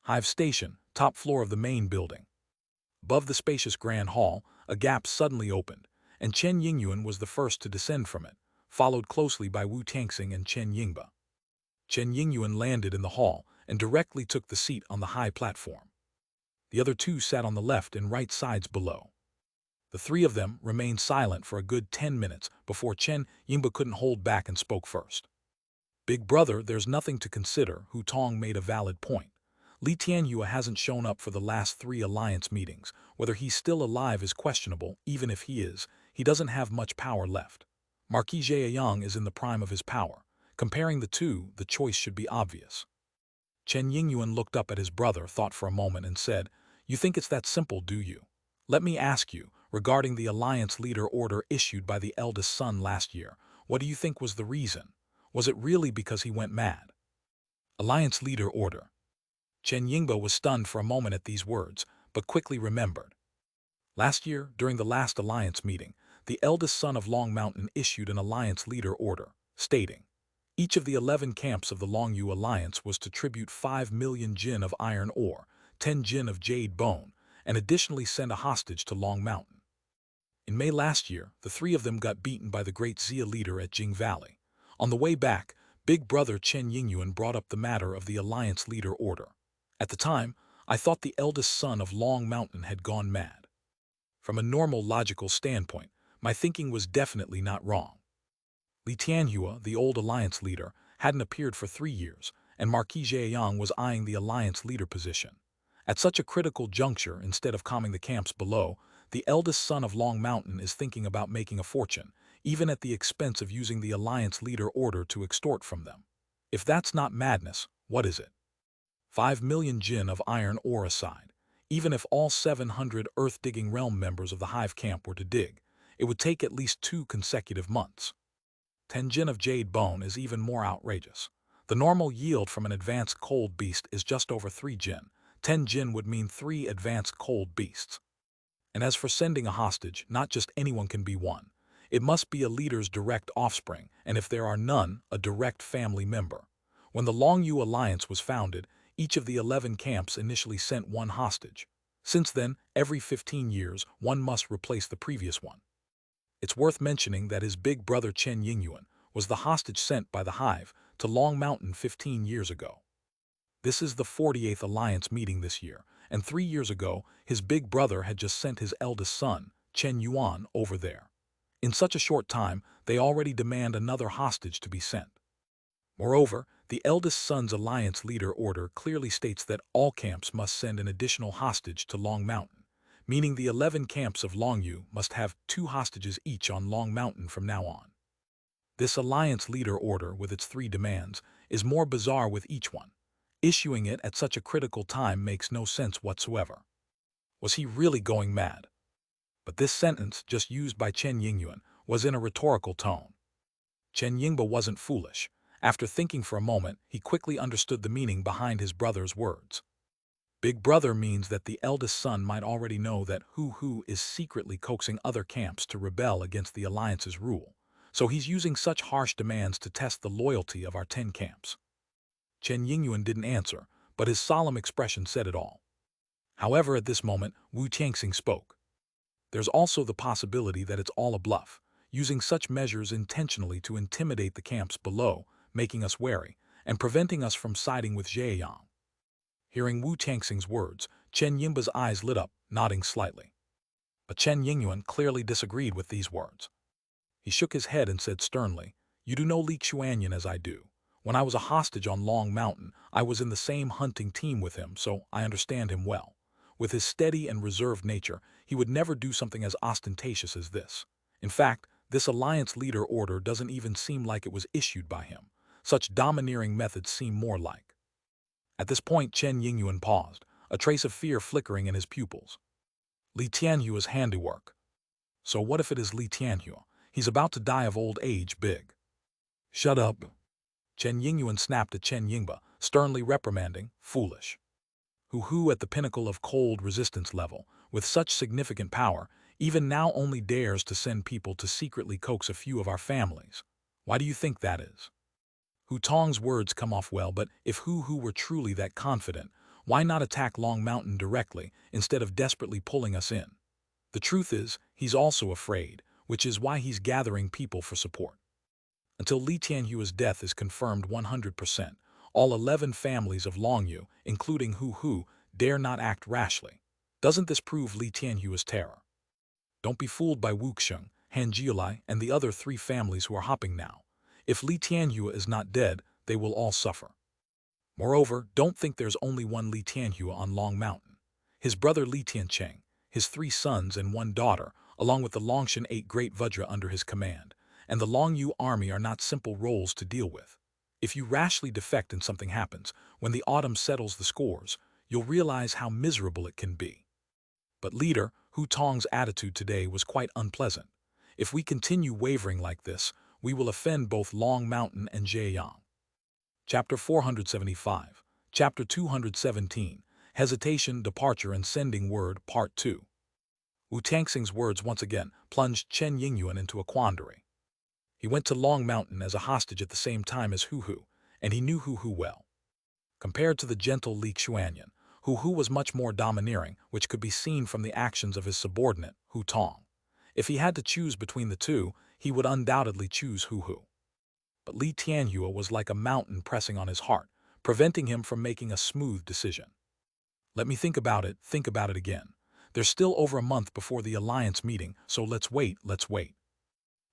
Hive Station, top floor of the main building. Above the spacious grand hall, a gap suddenly opened, and Chen Yingyuan was the first to descend from it, followed closely by Wu Tianxing and Chen Yingba. Chen Yingyuan landed in the hall and directly took the seat on the high platform. The other two sat on the left and right sides below. The three of them remained silent for a good 10 minutes before Chen Yingba couldn't hold back and spoke first. "Big brother, there's nothing to consider," Hu Tong made a valid point. Li Tianyue hasn't shown up for the last 3 alliance meetings. Whether he's still alive is questionable. Even if he is, he doesn't have much power left. Marquis Xia Hong is in the prime of his power. Comparing the two, the choice should be obvious. Chen Yingyuan looked up at his brother, thought for a moment, and said, "You think it's that simple, do you? Let me ask you, regarding the alliance leader order issued by the eldest son last year, what do you think was the reason? Was it really because he went mad?" Alliance leader order. Chen Yingba was stunned for a moment at these words, but quickly remembered. Last year, during the last alliance meeting, the eldest son of Long Mountain issued an alliance leader order, stating, each of the 11 camps of the Longyu alliance was to tribute 5 million jin of iron ore, 10 jin of jade bone, and additionally send a hostage to Long Mountain. In May last year, the 3 of them got beaten by the great Xia leader at Jing Valley. On the way back, big brother Chen Yingyuan brought up the matter of the alliance leader order. At the time, I thought the eldest son of Long Mountain had gone mad. From a normal logical standpoint, my thinking was definitely not wrong. Li Tianhua, the old alliance leader, hadn't appeared for 3 years, and Marquis Zhejiang was eyeing the alliance leader position. At such a critical juncture, instead of calming the camps below, the eldest son of Long Mountain is thinking about making a fortune, even at the expense of using the alliance leader order to extort from them. If that's not madness, what is it? 5 million jin of iron ore aside, even if all 700 earth-digging realm members of the Hive camp were to dig, it would take at least 2 consecutive months. 10 jin of jade bone is even more outrageous. The normal yield from an advanced cold beast is just over 3 jin. 10 jin would mean 3 advanced cold beasts. And as for sending a hostage, not just anyone can be one. It must be a leader's direct offspring, and if there are none, a direct family member. When the Longyu Alliance was founded, each of the 11 camps initially sent 1 hostage. Since then, every 15 years, one must replace the previous one. It's worth mentioning that his big brother Chen Yingyuan was the hostage sent by the Hive to Long Mountain 15 years ago. This is the 48th alliance meeting this year, and 3 years ago, his big brother had just sent his eldest son, Chen Yuan, over there. In such a short time, they already demand another hostage to be sent. Moreover, the eldest son's alliance leader order clearly states that all camps must send an additional hostage to Long Mountain, meaning the 11 camps of Longyu must have 2 hostages each on Long Mountain from now on. This alliance leader order, with its 3 demands, is more bizarre with each one. Issuing it at such a critical time makes no sense whatsoever. Was he really going mad? But this sentence, just used by Chen Yingyuan, was in a rhetorical tone. Chen Yingba wasn't foolish. After thinking for a moment, he quickly understood the meaning behind his brother's words. Big brother means that the eldest son might already know that Hu is secretly coaxing other camps to rebel against the alliance's rule, so he's using such harsh demands to test the loyalty of our 10 camps. Chen Yingyuan didn't answer, but his solemn expression said it all. However, at this moment, Wu Tianxing spoke. There's also the possibility that it's all a bluff, using such measures intentionally to intimidate the camps below, making us wary, and preventing us from siding with Zhejiang. Hearing Wu Tianxing's words, Chen Yinba's eyes lit up, nodding slightly. But Chen Yingyuan clearly disagreed with these words. He shook his head and said sternly, "You do know Li Xuanyan as I do. When I was a hostage on Long Mountain, I was in the same hunting team with him, so I understand him well. With his steady and reserved nature, he would never do something as ostentatious as this. In fact, this alliance leader order doesn't even seem like it was issued by him. Such domineering methods seem more like." At this point, Chen Yingyuan paused, a trace of fear flickering in his pupils. Li Tianhua's handiwork. So what if it is Li Tianhua? He's about to die of old age, big. Shut up. Chen Yingyuan snapped at Chen Yingba, sternly reprimanding, foolish. Hu at the pinnacle of cold resistance level, with such significant power, even now only dares to send people to secretly coax a few of our families. Why do you think that is? Hu Tong's words come off well, but if Hu were truly that confident, Why not attack Long Mountain directly instead of desperately pulling us in? The truth is, he's also afraid, which is why he's gathering people for support. Until Li Tianhua's death is confirmed 100%, all 11 families of Longyu, including Hu Hu, dare not act rashly. Doesn't this prove Li Tianhua's terror? Don't be fooled by Wuxing, Han Jiulai, and the other 3 families who are hopping now. If Li Tianhua is not dead, they will all suffer. Moreover, don't think there's only one Li Tianhua on Long Mountain. His brother Li Tiancheng, his 3 sons and 1 daughter, along with the Longshan 8 great Vajra under his command, and the Longyu army are not simple roles to deal with. If you rashly defect and something happens, when the autumn settles the scores, you'll realize how miserable it can be. But leader Hu Tong's attitude today was quite unpleasant. If we continue wavering like this, we will offend both Long Mountain and Zhejiang. Chapter 475, Chapter 217, Hesitation, Departure and Sending Word, Part 2. Wu Tangxing's words once again plunged Chen Yingyuan into a quandary. He went to Long Mountain as a hostage at the same time as Hu Hu, and he knew Hu Hu well. Compared to the gentle Li Xuanyan, Hu Hu was much more domineering, which could be seen from the actions of his subordinate, Hu Tong. If he had to choose between the two, he would undoubtedly choose Hu Hu. But Li Tianhua was like a mountain pressing on his heart, preventing him from making a smooth decision. Let me think about it again. There's still over a month before the alliance meeting, so let's wait.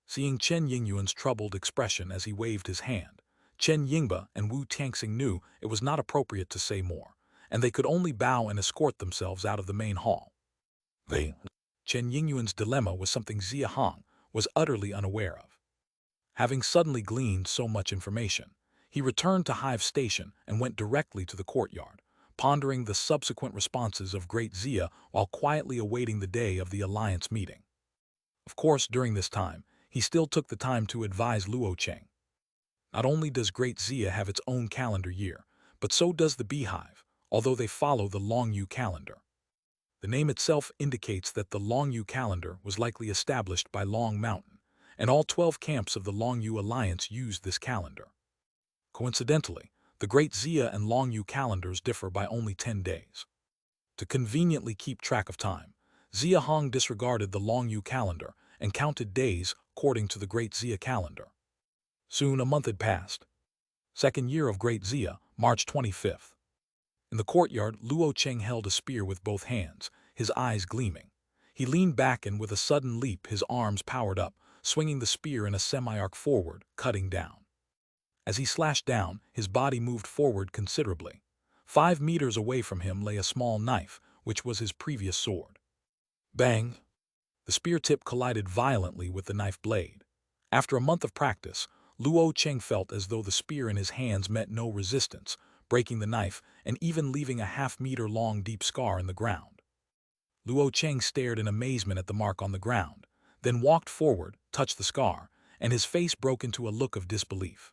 Seeing Chen Yingyuan's troubled expression as he waved his hand, Chen Yingba and Wu Tangxing knew it was not appropriate to say more, and they could only bow and escort themselves out of the main hall. Chen Yingyuan's dilemma was something Xia Hong was utterly unaware of. Having suddenly gleaned so much information, he returned to Hive Station and went directly to the courtyard, pondering the subsequent responses of Great Xia while quietly awaiting the day of the alliance meeting. Of course, during this time, he still took the time to advise Luo Cheng. Not only does Great Xia have its own calendar year, but so does the Beehive, although they follow the Longyu calendar. The name itself indicates that the Longyu calendar was likely established by Long Mountain, and all 12 camps of the Longyu Alliance used this calendar. Coincidentally, the Great Xia and Longyu calendars differ by only 10 days. To conveniently keep track of time, Xia Hong disregarded the Longyu calendar and counted days according to the Great Xia calendar. Soon a month had passed. Second year of Great Xia, March 25th. In the courtyard, Luo Cheng held a spear with both hands, his eyes gleaming. He leaned back and with a sudden leap his arms powered up, swinging the spear in a semi-arc forward, cutting down. As he slashed down, his body moved forward considerably. 5 meters away from him lay a small knife, which was his previous sword. Bang! The spear tip collided violently with the knife blade. After a month of practice, Luo Cheng felt as though the spear in his hands met no resistance, breaking the knife and even leaving a half-meter-long deep scar in the ground. Luo Cheng stared in amazement at the mark on the ground, then walked forward, touched the scar, and his face broke into a look of disbelief.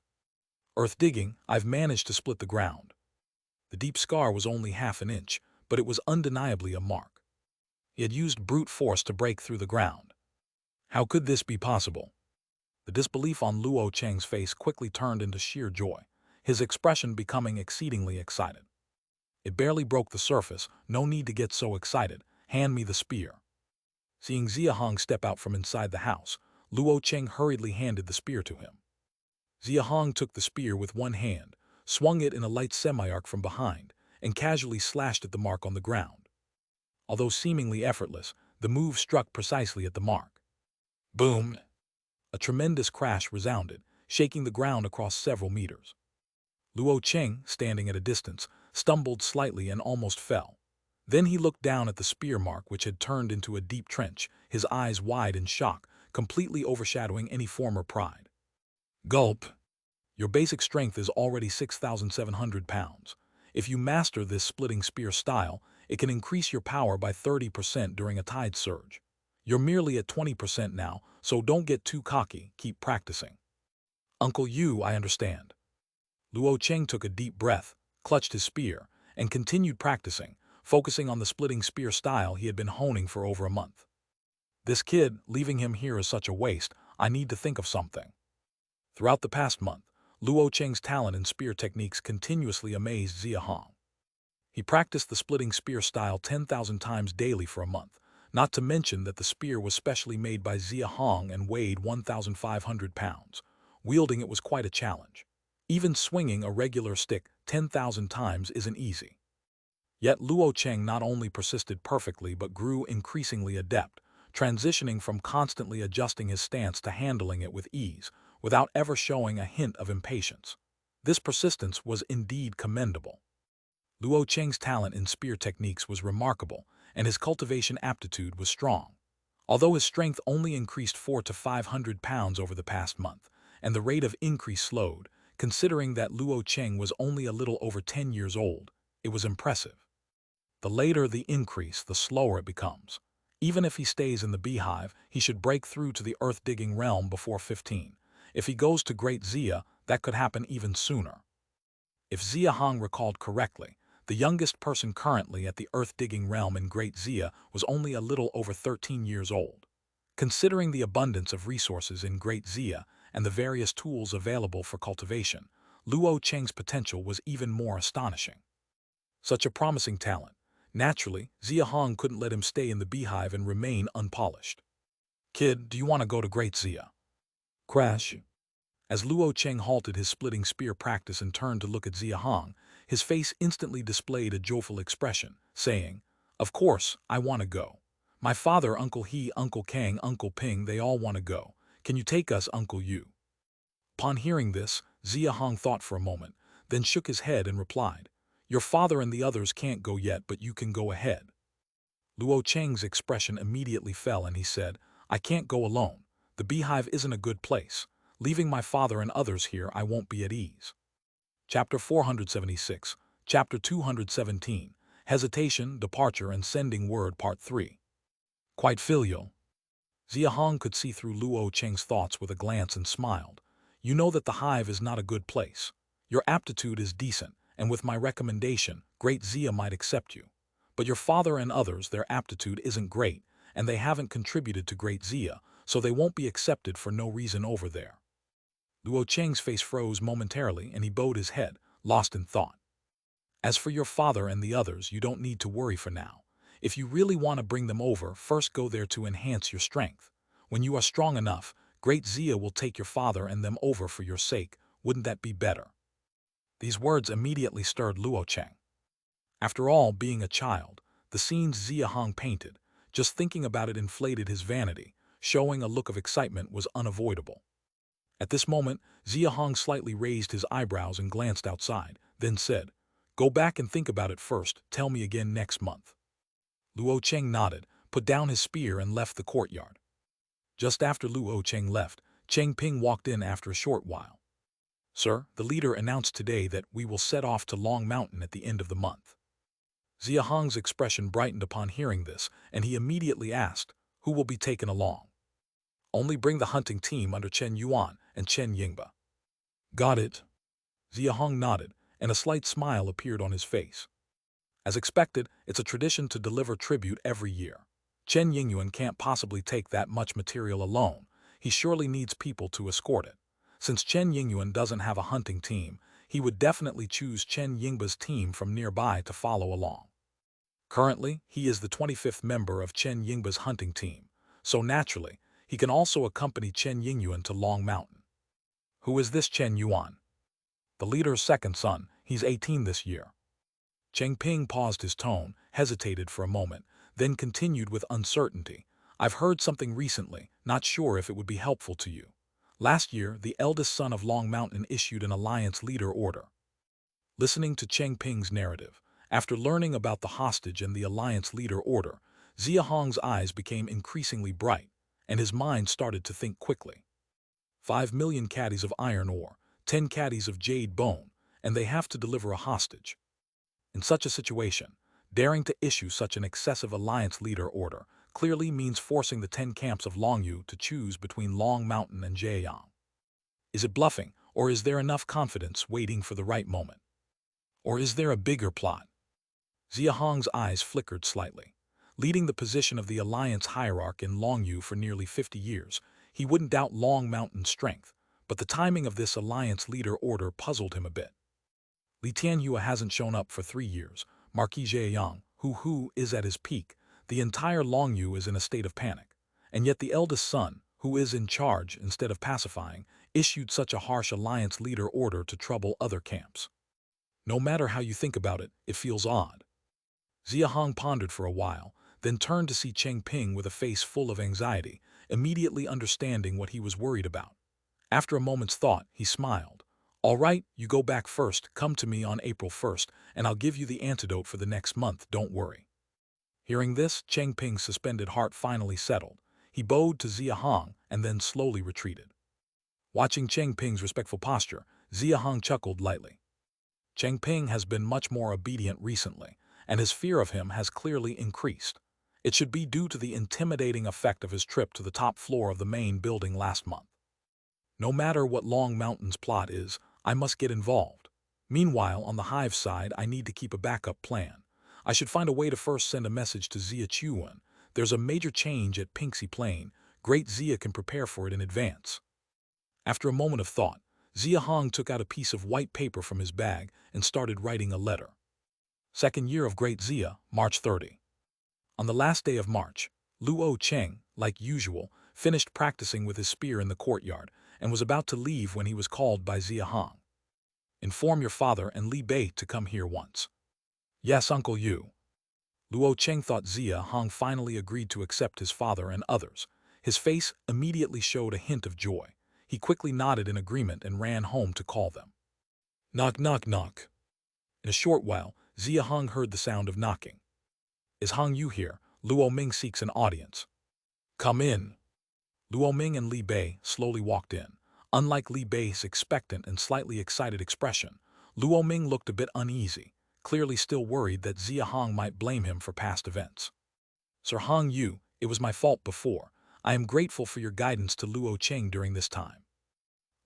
Earth digging, I've managed to split the ground. The deep scar was only half an inch, but it was undeniably a mark. He had used brute force to break through the ground. How could this be possible? The disbelief on Luo Cheng's face quickly turned into sheer joy, his expression becoming exceedingly excited. It barely broke the surface, no need to get so excited, hand me the spear. Seeing Xia Hong step out from inside the house, Luo Cheng hurriedly handed the spear to him. Xia Hong took the spear with one hand, swung it in a light semi-arc from behind, and casually slashed at the mark on the ground. Although seemingly effortless, the move struck precisely at the mark. Boom! A tremendous crash resounded, shaking the ground across several meters. Luo Cheng, standing at a distance, stumbled slightly and almost fell. Then he looked down at the spear mark which had turned into a deep trench, his eyes wide in shock, completely overshadowing any former pride. Gulp! Your basic strength is already 6,700 pounds. If you master this splitting spear style, it can increase your power by 30% during a tide surge. You're merely at 20% now, so don't get too cocky, keep practicing. Uncle Yu, I understand. Luo Cheng took a deep breath, clutched his spear, and continued practicing, focusing on the splitting spear style he had been honing for over a month. This kid, leaving him here is such a waste, I need to think of something. Throughout the past month, Luo Cheng's talent in spear techniques continuously amazed Xia Hong. He practiced the splitting spear style 10,000 times daily for a month, not to mention that the spear was specially made by Xia Hong and weighed 1,500 pounds. Wielding it was quite a challenge. Even swinging a regular stick 10,000 times isn't easy. Yet Luo Cheng not only persisted perfectly but grew increasingly adept, transitioning from constantly adjusting his stance to handling it with ease, without ever showing a hint of impatience. This persistence was indeed commendable. Luo Cheng's talent in spear techniques was remarkable, and his cultivation aptitude was strong. Although his strength only increased 400 to 500 pounds over the past month, and the rate of increase slowed, considering that Luo Cheng was only a little over 10 years old, it was impressive. The later the increase, the slower it becomes. Even if he stays in the beehive, he should break through to the earth-digging realm before 15. If he goes to Great Xia, that could happen even sooner. If Xia Hong recalled correctly, the youngest person currently at the earth-digging realm in Great Xia was only a little over 13 years old. Considering the abundance of resources in Great Xia and the various tools available for cultivation, Luo Cheng's potential was even more astonishing. Such a promising talent. Naturally, Xia Hong couldn't let him stay in the beehive and remain unpolished. "Kid, do you want to go to Great Xia?" Crash. As Luo Cheng halted his splitting spear practice and turned to look at Xia Hong, his face instantly displayed a joyful expression, saying, "Of course, I want to go. My father, Uncle He, Uncle Kang, Uncle Ping, they all want to go. Can you take us, Uncle Yu?" Upon hearing this, Xia Hong thought for a moment, then shook his head and replied, "Your father and the others can't go yet, but you can go ahead." Luo Cheng's expression immediately fell and he said, "I can't go alone. The beehive isn't a good place. Leaving my father and others here, I won't be at ease." Chapter 476, Chapter 217, Hesitation, Departure, and Sending Word, Part 3. Quite filial. Xia Hong could see through Luo Cheng's thoughts with a glance and smiled. "You know that the hive is not a good place. Your aptitude is decent, and with my recommendation, Great Xia might accept you. But your father and others, their aptitude isn't great, and they haven't contributed to Great Xia, so they won't be accepted for no reason over there." Luo Cheng's face froze momentarily and he bowed his head, lost in thought. "As for your father and the others, you don't need to worry for now. If you really want to bring them over, first go there to enhance your strength. When you are strong enough, Great Xia will take your father and them over for your sake. Wouldn't that be better?" These words immediately stirred Luo Cheng. After all, being a child, the scenes Xia Hong painted, just thinking about it inflated his vanity, showing a look of excitement was unavoidable. At this moment, Xia Hong slightly raised his eyebrows and glanced outside, then said, "Go back and think about it first, tell me again next month." Luo Cheng nodded, put down his spear and left the courtyard. Just after Luo Cheng left, Cheng Ping walked in after a short while. "Sir, the leader announced today that we will set off to Long Mountain at the end of the month." Xia Hong's expression brightened upon hearing this, and he immediately asked, "Who will be taken along?" "Only bring the hunting team under Chen Yuan and Chen Yingba." "Got it." Xia Hong nodded, and a slight smile appeared on his face. As expected, it's a tradition to deliver tribute every year. Chen Yingyuan can't possibly take that much material alone. He surely needs people to escort it. Since Chen Yingyuan doesn't have a hunting team, he would definitely choose Chen Yingba's team from nearby to follow along. Currently, he is the 25th member of Chen Yingba's hunting team, so naturally, he can also accompany Chen Yingyuan to Long Mountain. "Who is this Chen Yuan?" "The leader's second son. He's 18 this year." Cheng Ping paused his tone, hesitated for a moment, then continued with uncertainty. "I've heard something recently, not sure if it would be helpful to you. Last year, the eldest son of Long Mountain issued an alliance leader order." Listening to Cheng Ping's narrative, after learning about the hostage and the alliance leader order, Xia Hong's eyes became increasingly bright, and his mind started to think quickly. 5 million caddies of iron ore, 10 caddies of jade bone, and they have to deliver a hostage. In such a situation, daring to issue such an excessive alliance leader order clearly means forcing the 10 camps of Longyu to choose between Long Mountain and Jieyang. Is it bluffing, or is there enough confidence waiting for the right moment? Or is there a bigger plot? Xia Hong's eyes flickered slightly. Leading the position of the alliance hierarch in Longyu for nearly 50 years, he wouldn't doubt Long Mountain's strength, but the timing of this alliance leader order puzzled him a bit. Li Tianyue hasn't shown up for 3 years, Marquis Xia Hong, who is at his peak. The entire Longyu is in a state of panic. And yet the eldest son, who is in charge instead of pacifying, issued such a harsh alliance leader order to trouble other camps. No matter how you think about it, it feels odd. Xia Hong pondered for a while, then turned to see Cheng Ping with a face full of anxiety, immediately understanding what he was worried about. After a moment's thought, he smiled. "All right, you go back first, come to me on April 1st, and I'll give you the antidote for the next month, don't worry." Hearing this, Cheng Ping's suspended heart finally settled. He bowed to Xia Hong and then slowly retreated. Watching Cheng Ping's respectful posture, Xia Hong chuckled lightly. Cheng Ping has been much more obedient recently, and his fear of him has clearly increased. It should be due to the intimidating effect of his trip to the top floor of the main building last month. No matter what Long Mountain's plot is, I must get involved. Meanwhile, on the Hive side, I need to keep a backup plan. I should find a way to first send a message to Xia Chuan. There's a major change at Pinxi Plain. Great Xia can prepare for it in advance. After a moment of thought, Xia Hong took out a piece of white paper from his bag and started writing a letter. Second year of Great Xia, March 30. On the last day of March, Luo Cheng, like usual, finished practicing with his spear in the courtyard and was about to leave when he was called by Xia Hong. "Inform your father and Li Bei to come here once." "Yes, Uncle Yu." Luo Cheng thought Xia Hong finally agreed to accept his father and others. His face immediately showed a hint of joy. He quickly nodded in agreement and ran home to call them. Knock, knock, knock. In a short while, Xia Hong heard the sound of knocking. "Is Hong Yu here? Luo Ming seeks an audience." "Come in." Luo Ming and Li Bei slowly walked in. Unlike Li Bei's expectant and slightly excited expression, Luo Ming looked a bit uneasy, clearly still worried that Xia Hong might blame him for past events. "Sir Hong Yu, it was my fault before. I am grateful for your guidance to Luo Cheng during this time."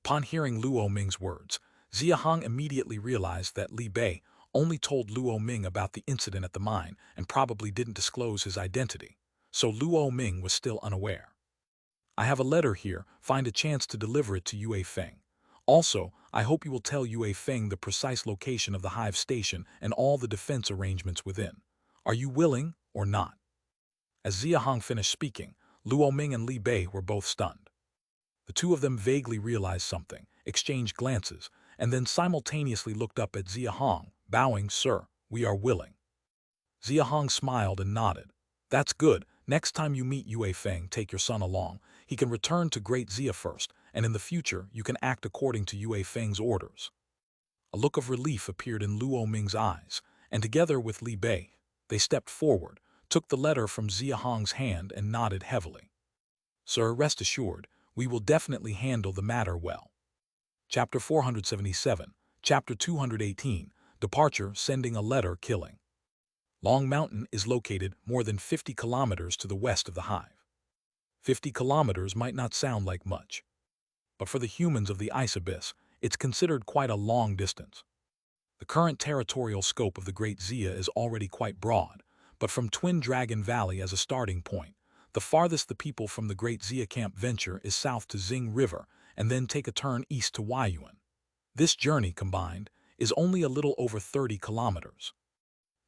Upon hearing Luo Ming's words, Xia Hong immediately realized that Li Bei only told Luo Ming about the incident at the mine and probably didn't disclose his identity, so Luo Ming was still unaware. "I have a letter here, find a chance to deliver it to Yue Feng. Also, I hope you will tell Yue Feng the precise location of the Hive station and all the defense arrangements within. Are you willing or not?" As Xia Hong finished speaking, Luo Ming and Li Bei were both stunned. The two of them vaguely realized something, exchanged glances, and then simultaneously looked up at Xia Hong, bowing, "Sir, we are willing." Xia Hong smiled and nodded. "That's good. Next time you meet Yue Feng, take your son along. He can return to Great Xia first, and in the future you can act according to Yue Feng's orders." A look of relief appeared in Luo Ming's eyes, and together with Li Bei, they stepped forward, took the letter from Xia Hong's hand and nodded heavily. "Sir, rest assured, we will definitely handle the matter well." Chapter 477, Chapter 218, Departure, Sending a Letter, Killing. Long Mountain is located more than 50 kilometers to the west of the Hive. 50 kilometers might not sound like much, but for the humans of the Ice Abyss, it's considered quite a long distance. The current territorial scope of the Great Xia is already quite broad, but from Twin Dragon Valley as a starting point, the farthest the people from the Great Xia camp venture is south to Xing River and then take a turn east to Huayuan. This journey, combined, is only a little over 30 kilometers.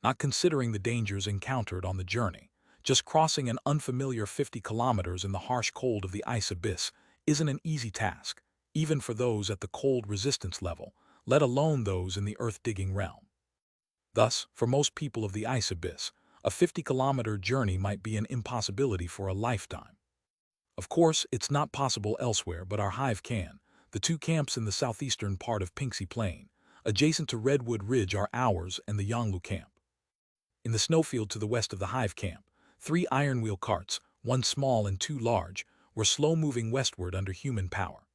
Not considering the dangers encountered on the journey, just crossing an unfamiliar 50 kilometers in the harsh cold of the Ice Abyss isn't an easy task, even for those at the cold resistance level, let alone those in the earth-digging realm. Thus, for most people of the Ice Abyss, a 50-kilometer journey might be an impossibility for a lifetime. Of course, it's not possible elsewhere, but our Hive can. The two camps in the southeastern part of Pinxi Plain, adjacent to Redwood Ridge, are ours and the Yonglu camp. In the snowfield to the west of the Hive camp, 3 iron wheel carts, 1 small and 2 large, were slow-moving westward under human power.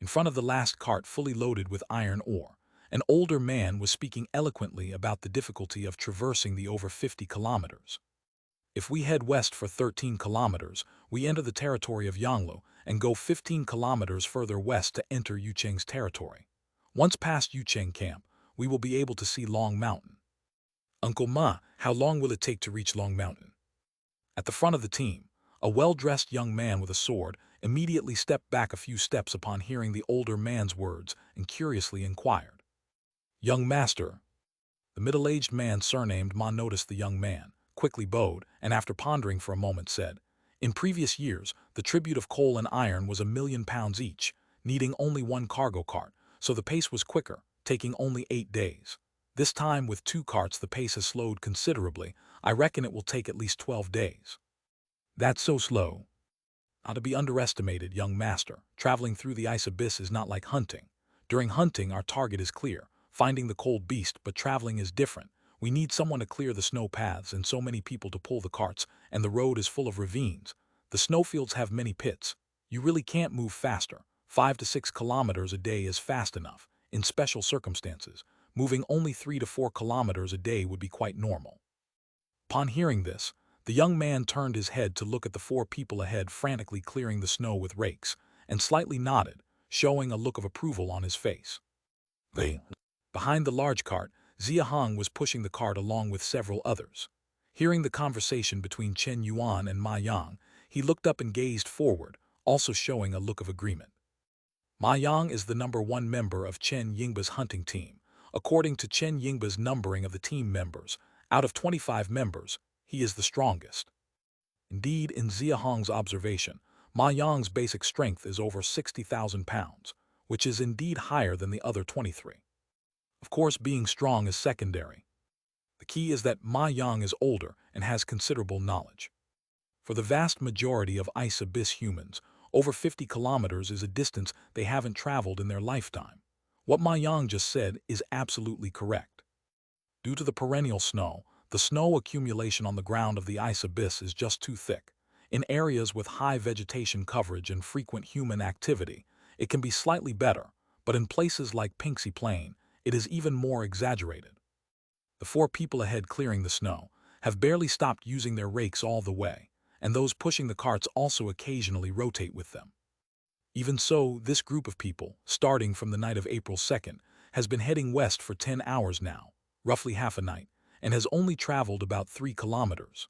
In front of the last cart, fully loaded with iron ore, an older man was speaking eloquently about the difficulty of traversing the over 50 kilometers. "If we head west for 13 kilometers, we enter the territory of Yonglu and go 15 kilometers further west to enter Yucheng's territory. Once past Yucheng camp, we will be able to see Long Mountain." "Uncle Ma, how long will it take to reach Long Mountain?" At the front of the team, a well-dressed young man with a sword immediately stepped back a few steps upon hearing the older man's words and curiously inquired. "Young master," The middle-aged man surnamed Ma noticed the young man, quickly bowed, and after pondering for a moment said, "In previous years, the tribute of coal and iron was £1,000,000 each, needing only one cargo cart, so the pace was quicker, taking only 8 days. This time, with 2 carts, the pace has slowed considerably. I reckon it will take at least 12 days. That's so slow." Not to be underestimated, young master. Traveling through the ice abyss is not like hunting. During hunting, our target is clear, finding the cold beast, but traveling is different. We need someone to clear the snow paths and so many people to pull the carts, and the road is full of ravines. The snowfields have many pits. You really can't move faster. 5 to 6 kilometers a day is fast enough. In special circumstances, moving only 3 to 4 kilometers a day would be quite normal. Upon hearing this, the young man turned his head to look at the 4 people ahead frantically clearing the snow with rakes, and slightly nodded, showing a look of approval on his face. Behind the large cart, Xia Hong was pushing the cart along with several others. Hearing the conversation between Chen Yuan and Ma Yang, he looked up and gazed forward, also showing a look of agreement. Ma Yang is the #1 member of Chen Yingba's hunting team. According to Chen Yingba's numbering of the team members, out of 25 members, he is the strongest. Indeed, in Xia Hong's observation, Ma Yang's basic strength is over 60,000 pounds, which is indeed higher than the other 23. Of course, being strong is secondary. The key is that Ma Yang is older and has considerable knowledge. For the vast majority of ice abyss humans, over 50 kilometers is a distance they haven't traveled in their lifetime. What Ma Yang just said is absolutely correct. Due to the perennial snow, the snow accumulation on the ground of the ice abyss is just too thick. In areas with high vegetation coverage and frequent human activity, it can be slightly better, but in places like Pinxi Plain, it is even more exaggerated. The 4 people ahead clearing the snow have barely stopped using their rakes all the way, and those pushing the carts also occasionally rotate with them. Even so, this group of people, starting from the night of April 2nd, has been heading west for 10 hours now, roughly half a night, and has only traveled about 3 kilometers.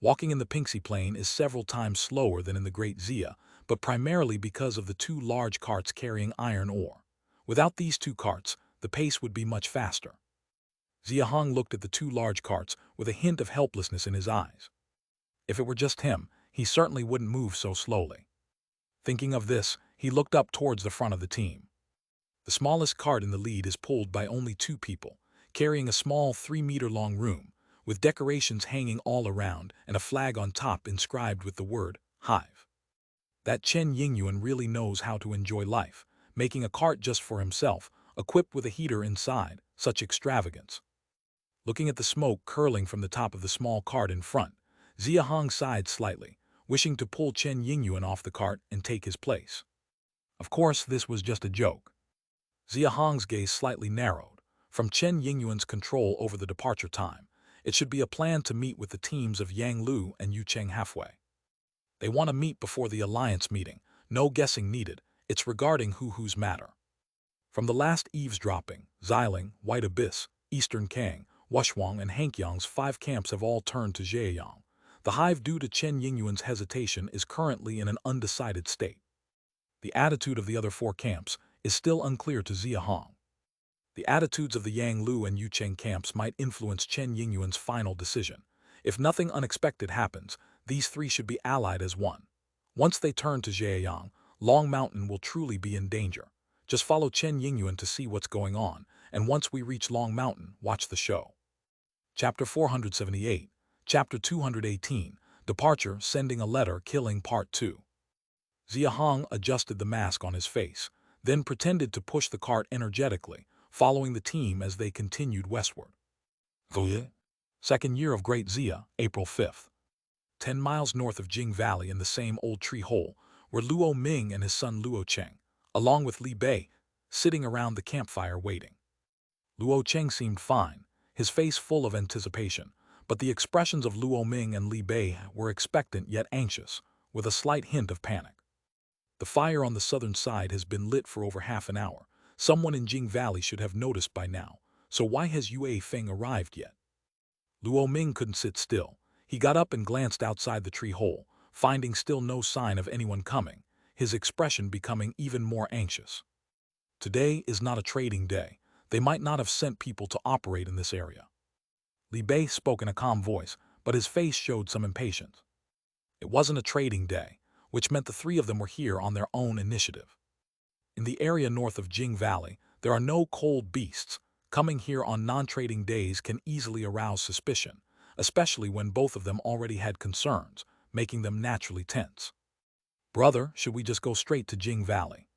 Walking in the Pinxi Plain is several times slower than in the Great Xia, but primarily because of the 2 large carts carrying iron ore. Without these 2 carts, the pace would be much faster. Xia Hong looked at the 2 large carts with a hint of helplessness in his eyes. If it were just him, he certainly wouldn't move so slowly. Thinking of this, he looked up towards the front of the team. The smallest cart in the lead is pulled by only 2 people, carrying a small 3-meter-long room, with decorations hanging all around and a flag on top inscribed with the word Hive. That Chen Yingyuan really knows how to enjoy life, making a cart just for himself, equipped with a heater inside. Such extravagance. Looking at the smoke curling from the top of the small cart in front, Xia Hong sighed slightly, wishing to pull Chen Yingyuan off the cart and take his place. Of course, this was just a joke. Xia Hong's gaze slightly narrowed. From Chen Yingyuan's control over the departure time, it should be a plan to meet with the teams of Yang Lu and Yu Cheng halfway. They want to meet before the alliance meeting. No guessing needed. It's regarding who's matter. From the last eavesdropping, Xiling, White Abyss, Eastern Kang, Wushuang, and Hankyang's 5 camps have all turned to Zhejiang. The hive, due to Chen Yingyuan's hesitation, is currently in an undecided state. The attitude of the other 4 camps is still unclear to Xia Hong. The attitudes of the Yang Lu and Yu Cheng camps might influence Chen Yingyuan's final decision. If nothing unexpected happens, these 3 should be allied as one. Once they turn to Zhejiang, Long Mountain will truly be in danger. Just follow Chen Yingyuan to see what's going on, and once we reach Long Mountain, watch the show. Chapter 478, Chapter 218, Departure, Sending a Letter, Killing Part 2. Xia Hong adjusted the mask on his face, then pretended to push the cart energetically, following the team as they continued westward. Second year of Great Xia, April 5th. 10 miles north of Jing Valley in the same old tree hole were Luo Ming and his son Luo Cheng, along with Li Bei, sitting around the campfire waiting. Luo Cheng seemed fine, his face full of anticipation, but the expressions of Luo Ming and Li Bei were expectant yet anxious, with a slight hint of panic. The fire on the southern side has been lit for over half an hour. Someone in Jing Valley should have noticed by now, so why has Yue Feng arrived yet? Luo Ming couldn't sit still. He got up and glanced outside the tree hole, finding still no sign of anyone coming, his expression becoming even more anxious. Today is not a trading day. They might not have sent people to operate in this area. Li Bei spoke in a calm voice, but his face showed some impatience. It wasn't a trading day, which meant the three of them were here on their own initiative. In the area north of Jing Valley, there are no cold beasts. Coming here on non-trading days can easily arouse suspicion, especially when both of them already had concerns, making them naturally tense. Brother, should we just go straight to Jing Valley?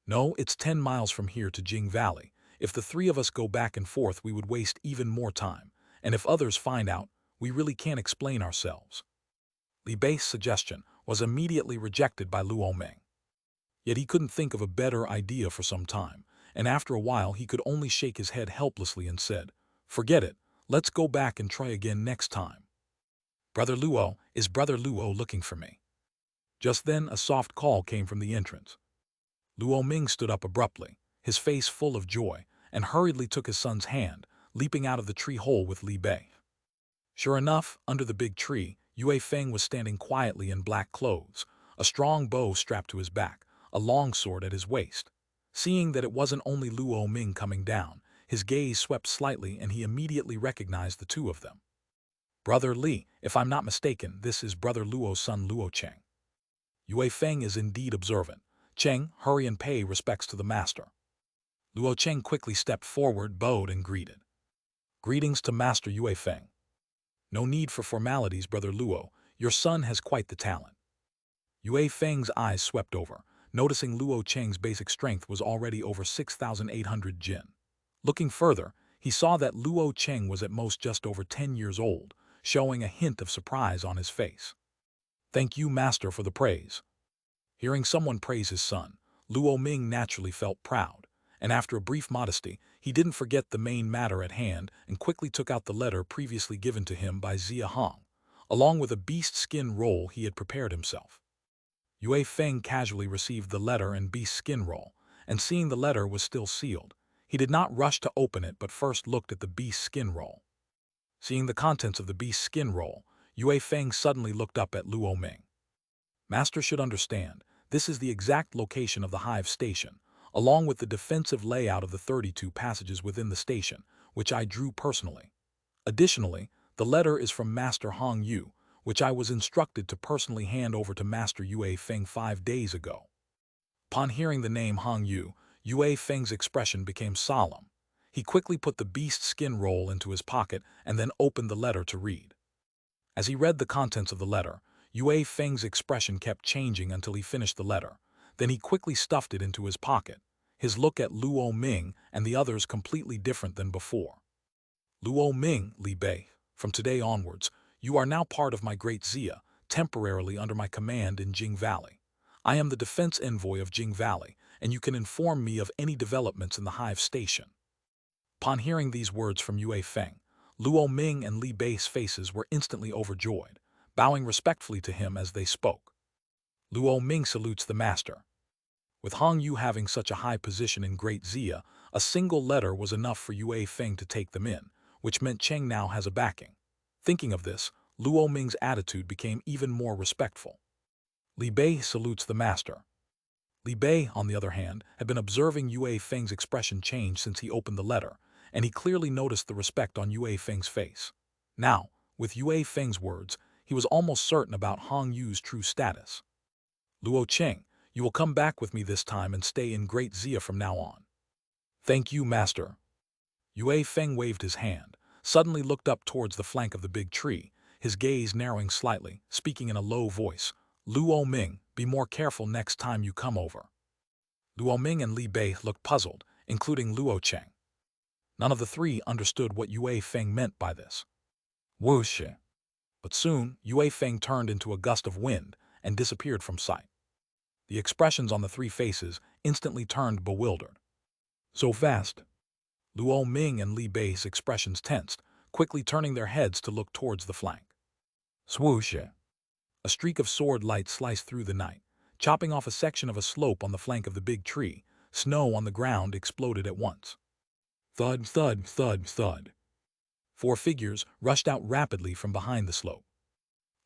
No, it's 10 miles from here to Jing Valley. If the three of us go back and forth, we would waste even more time. And if others find out, we really can't explain ourselves. Li Bei's suggestion was immediately rejected by Luo Ming. Yet he couldn't think of a better idea for some time, and after a while he could only shake his head helplessly and said, "Forget it, let's go back and try again next time." "Brother Luo, is Brother Luo looking for me?" Just then a soft call came from the entrance. Luo Ming stood up abruptly, his face full of joy, and hurriedly took his son's hand, leaping out of the tree hole with Li Bei. Sure enough, under the big tree, Yue Feng was standing quietly in black clothes, a strong bow strapped to his back, a long sword at his waist. Seeing that it wasn't only Luo Ming coming down, his gaze swept slightly and he immediately recognized the two of them. "Brother Li, if I'm not mistaken, this is Brother Luo's son Luo Cheng." Yue Feng is indeed observant. "Cheng, hurry and pay respects to the master." Luo Cheng quickly stepped forward, bowed, and greeted. "Greetings to Master Yue Feng." "No need for formalities, Brother Luo. Your son has quite the talent." Yue Feng's eyes swept over, noticing Luo Cheng's basic strength was already over 6,800 jin. Looking further, he saw that Luo Cheng was at most just over 10 years old, showing a hint of surprise on his face. "Thank you, Master, for the praise." Hearing someone praise his son, Luo Ming naturally felt proud, and after a brief modesty, he didn't forget the main matter at hand and quickly took out the letter previously given to him by Xia Hong, along with a beast skin roll he had prepared himself. Yue Feng casually received the letter and beast skin roll, and seeing the letter was still sealed, he did not rush to open it but first looked at the beast skin roll. Seeing the contents of the beast skin roll, Yue Feng suddenly looked up at Luo Ming. "Master should understand, this is the exact location of the Hive Station, along with the defensive layout of the 32 passages within the station, which I drew personally. Additionally, the letter is from Master Hong Yu, which I was instructed to personally hand over to Master Yue Feng 5 days ago." Upon hearing the name Hong Yu, Yue Feng's expression became solemn. He quickly put the beast skin roll into his pocket and then opened the letter to read. As he read the contents of the letter, Yue Feng's expression kept changing until he finished the letter. Then he quickly stuffed it into his pocket, his look at Luo Ming and the others completely different than before. "Luo Ming, Li Bei, from today onwards, you are now part of my great Xia, temporarily under my command in Jing Valley. I am the defense envoy of Jing Valley, and you can inform me of any developments in the Hive Station." Upon hearing these words from Yue Feng, Luo Ming and Li Bei's faces were instantly overjoyed, bowing respectfully to him as they spoke. Luo Ming salutes the master. With Hong Yu having such a high position in Great Xia, a single letter was enough for Yue Feng to take them in, which meant Cheng now has a backing. Thinking of this, Luo Ming's attitude became even more respectful. Li Bei salutes the master. Li Bei, on the other hand, had been observing Yue Feng's expression change since he opened the letter, and he clearly noticed the respect on Yue Feng's face. Now, with Yue Feng's words, he was almost certain about Hong Yu's true status. "Luo Cheng, you will come back with me this time and stay in Great Xia from now on." "Thank you, Master." Yue Feng waved his hand, suddenly looked up towards the flank of the big tree, his gaze narrowing slightly, speaking in a low voice. "Luo Ming, be more careful next time you come over." Luo Ming and Li Bei looked puzzled, including Luo Cheng. None of the three understood what Yue Feng meant by this. Whoosh! But soon, Yue Feng turned into a gust of wind and disappeared from sight. The expressions on the three faces instantly turned bewildered. "So fast?" Luo Ming and Li Bei's expressions tensed, quickly turning their heads to look towards the flank. Swoosh! A streak of sword light sliced through the night, chopping off a section of a slope on the flank of the big tree. Snow on the ground exploded at once. Thud, thud, thud, thud. 4 figures rushed out rapidly from behind the slope.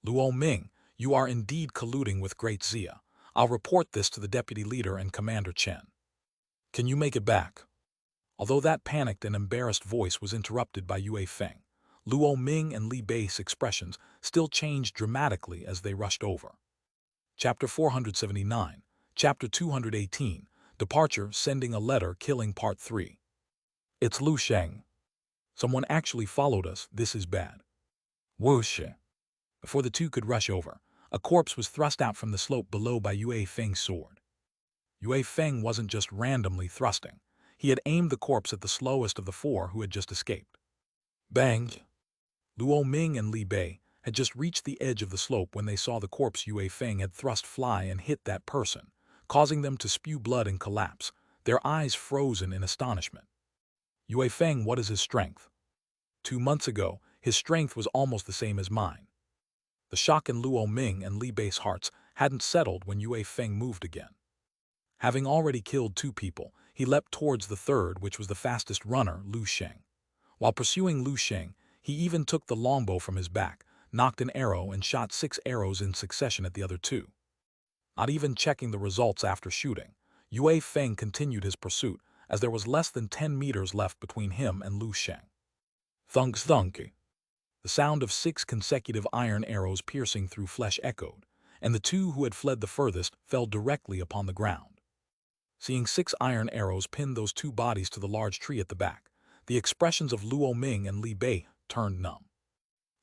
"Luo Ming, you are indeed colluding with Great Xia. I'll report this to the deputy leader and Commander Chen." "Can you make it back?" Although that panicked and embarrassed voice was interrupted by Yue Feng, Luo Ming and Li Bei's expressions still changed dramatically as they rushed over. Chapter 479, Chapter 218, Departure Sending a Letter Killing Part 3. It's Lu Sheng. Someone actually followed us, this is bad. Whoosh. Before the two could rush over, a corpse was thrust out from the slope below by Yue Feng's sword. Yue Feng wasn't just randomly thrusting. He had aimed the corpse at the slowest of the four who had just escaped. Bang! Luo Ming and Li Bei had just reached the edge of the slope when they saw the corpse Yue Feng had thrust fly and hit that person, causing them to spew blood and collapse, their eyes frozen in astonishment. Yue Feng, what is his strength? 2 months ago, his strength was almost the same as mine. The shock in Luo Ming and Li Bei's hearts hadn't settled when Yue Feng moved again. Having already killed 2 people, he leapt towards the third, which was the fastest runner, Lu Sheng. While pursuing Lu Sheng, he even took the longbow from his back, knocked an arrow and shot 6 arrows in succession at the other 2. Not even checking the results after shooting, Yue Feng continued his pursuit as there was less than 10 meters left between him and Lu Sheng. Thunk thunk. The sound of 6 consecutive iron arrows piercing through flesh echoed, and the 2 who had fled the furthest fell directly upon the ground. Seeing 6 iron arrows pin those 2 bodies to the large tree at the back, the expressions of Luo Ming and Li Bei turned numb.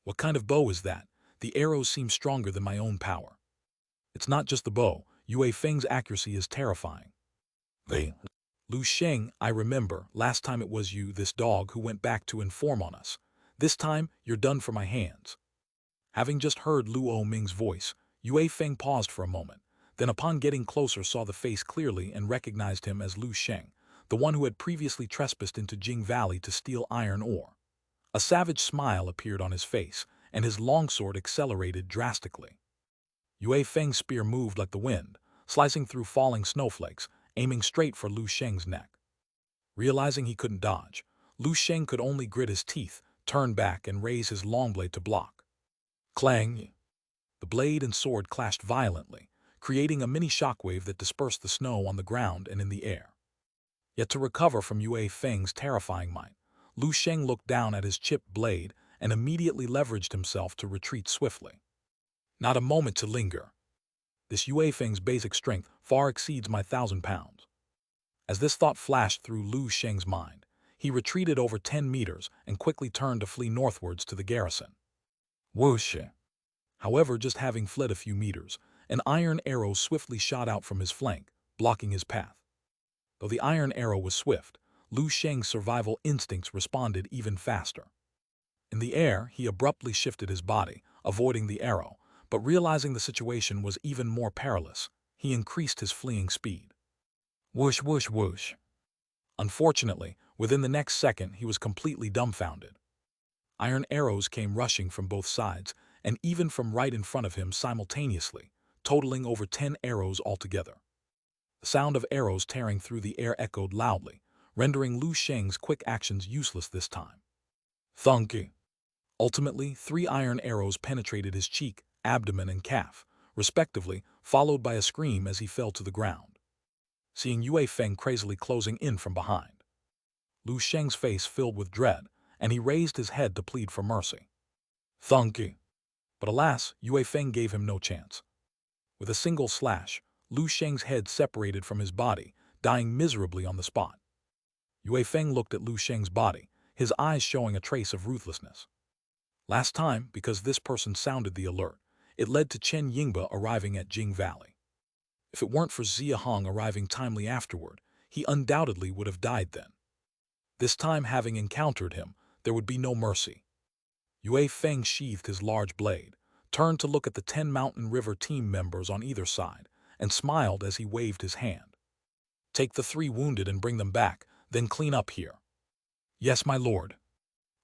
What kind of bow is that? The arrows seem stronger than my own power. It's not just the bow, Yue Feng's accuracy is terrifying. Lu Sheng, I remember, last time it was you, this dog, who went back to inform on us. This time, you're done for my hands. Having just heard Luo Ming's voice, Yue Feng paused for a moment, then upon getting closer saw the face clearly and recognized him as Lu Sheng, the one who had previously trespassed into Jing Valley to steal iron ore. A savage smile appeared on his face, and his longsword accelerated drastically. Yue Feng's spear moved like the wind, slicing through falling snowflakes, aiming straight for Lu Sheng's neck. Realizing he couldn't dodge, Lu Sheng could only grit his teeth, turn back, and raise his long blade to block. Clang! The blade and sword clashed violently, creating a mini shockwave that dispersed the snow on the ground and in the air. Yet to recover from Yue Feng's terrifying might, Lu Sheng looked down at his chipped blade and immediately leveraged himself to retreat swiftly. Not a moment to linger. This Yue Feng's basic strength far exceeds my 1,000 pounds. As this thought flashed through Lu Sheng's mind, he retreated over 10 meters and quickly turned to flee northwards to the garrison. Whoosh! However, just having fled a few meters, an iron arrow swiftly shot out from his flank, blocking his path. Though the iron arrow was swift, Lu Sheng's survival instincts responded even faster. In the air, he abruptly shifted his body, avoiding the arrow, but realizing the situation was even more perilous, he increased his fleeing speed. Whoosh, whoosh, whoosh. Unfortunately, within the next second, he was completely dumbfounded. Iron arrows came rushing from both sides, and even from right in front of him simultaneously, totaling over 10 arrows altogether. The sound of arrows tearing through the air echoed loudly, rendering Lu Sheng's quick actions useless this time. Thunk! Ultimately, 3 iron arrows penetrated his cheek, abdomen, and calf, respectively, followed by a scream as he fell to the ground. Seeing Yue Feng crazily closing in from behind, Lu Sheng's face filled with dread, and he raised his head to plead for mercy. Thunk! But alas, Yue Feng gave him no chance. With a single slash, Lu Sheng's head separated from his body, dying miserably on the spot. Yue Feng looked at Lu Sheng's body, his eyes showing a trace of ruthlessness. Last time, because this person sounded the alert, it led to Chen Yingba arriving at Jing Valley. If it weren't for Xia Hong arriving timely afterward, he undoubtedly would have died then. This time, having encountered him, there would be no mercy. Yue Feng sheathed his large blade, turned to look at the 10 Mountain River team members on either side, and smiled as he waved his hand. Take the 3 wounded and bring them back, then clean up here. Yes, my lord.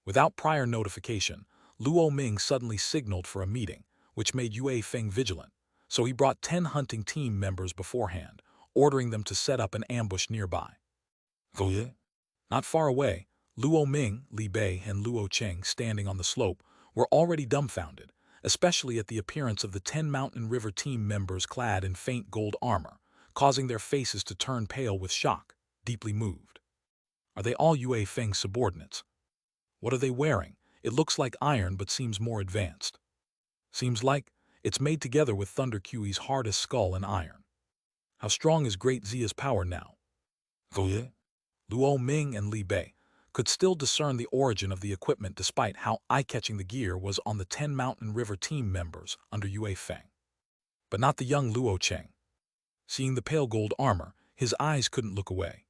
Without prior notification, Luo Ming suddenly signaled for a meeting, which made Yue Feng vigilant, so he brought 10 hunting team members beforehand, ordering them to set up an ambush nearby. Not far away, Luo Ming, Li Bei, and Luo Cheng, standing on the slope, were already dumbfounded, especially at the appearance of the 10 Mountain River team members clad in faint gold armor, causing their faces to turn pale with shock, deeply moved. Are they all Yue Feng's subordinates? What are they wearing? It looks like iron but seems more advanced. Seems like it's made together with Thunder Q's hardest skull and iron. How strong is Great Xia's power now? Luo Ming and Li Bei could still discern the origin of the equipment despite how eye-catching the gear was on the 10 Mountain River team members under Yue Feng. But not the young Luo Cheng. Seeing the pale gold armor, his eyes couldn't look away.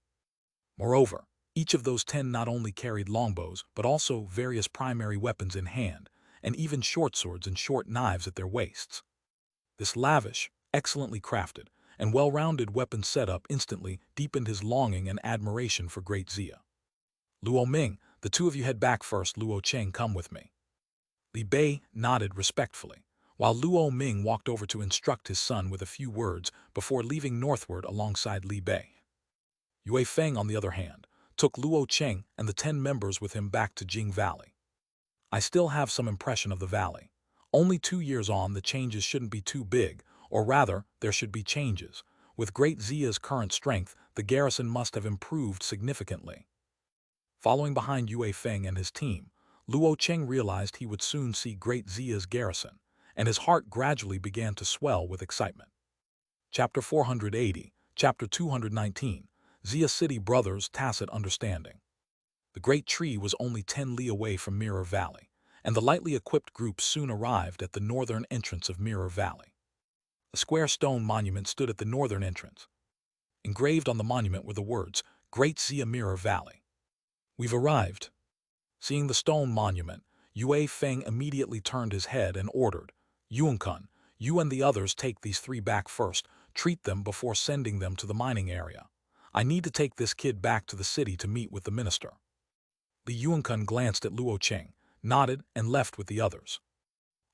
Moreover, each of those 10 not only carried longbows but also various primary weapons in hand, and even short swords and short knives at their waists. This lavish, excellently crafted, and well-rounded weapon setup instantly deepened his longing and admiration for Great Xia. Luo Ming, the two of you head back first. Luo Cheng, come with me. Li Bei nodded respectfully, while Luo Ming walked over to instruct his son with a few words before leaving northward alongside Li Bei. Yue Feng, on the other hand, took Luo Cheng and the 10 members with him back to Jing Valley. I still have some impression of the valley. Only 2 years on, the changes shouldn't be too big, or rather, there should be changes. With Great Xia's current strength, the garrison must have improved significantly. Following behind Yue Feng and his team, Luo Cheng realized he would soon see Great Xia's garrison, and his heart gradually began to swell with excitement. Chapter 480, Chapter 219, Xia City Brothers' Tacit Understanding. The great tree was only 10 li away from Mirror Valley, and the lightly equipped group soon arrived at the northern entrance of Mirror Valley. A square stone monument stood at the northern entrance. Engraved on the monument were the words, Great Xia Mirror Valley. We've arrived. Seeing the stone monument, Yue Feng immediately turned his head and ordered, Yuankun, you and the others take these 3 back first, treat them before sending them to the mining area. I need to take this kid back to the city to meet with the minister. Li Yuankun glanced at Luo Cheng, nodded, and left with the others.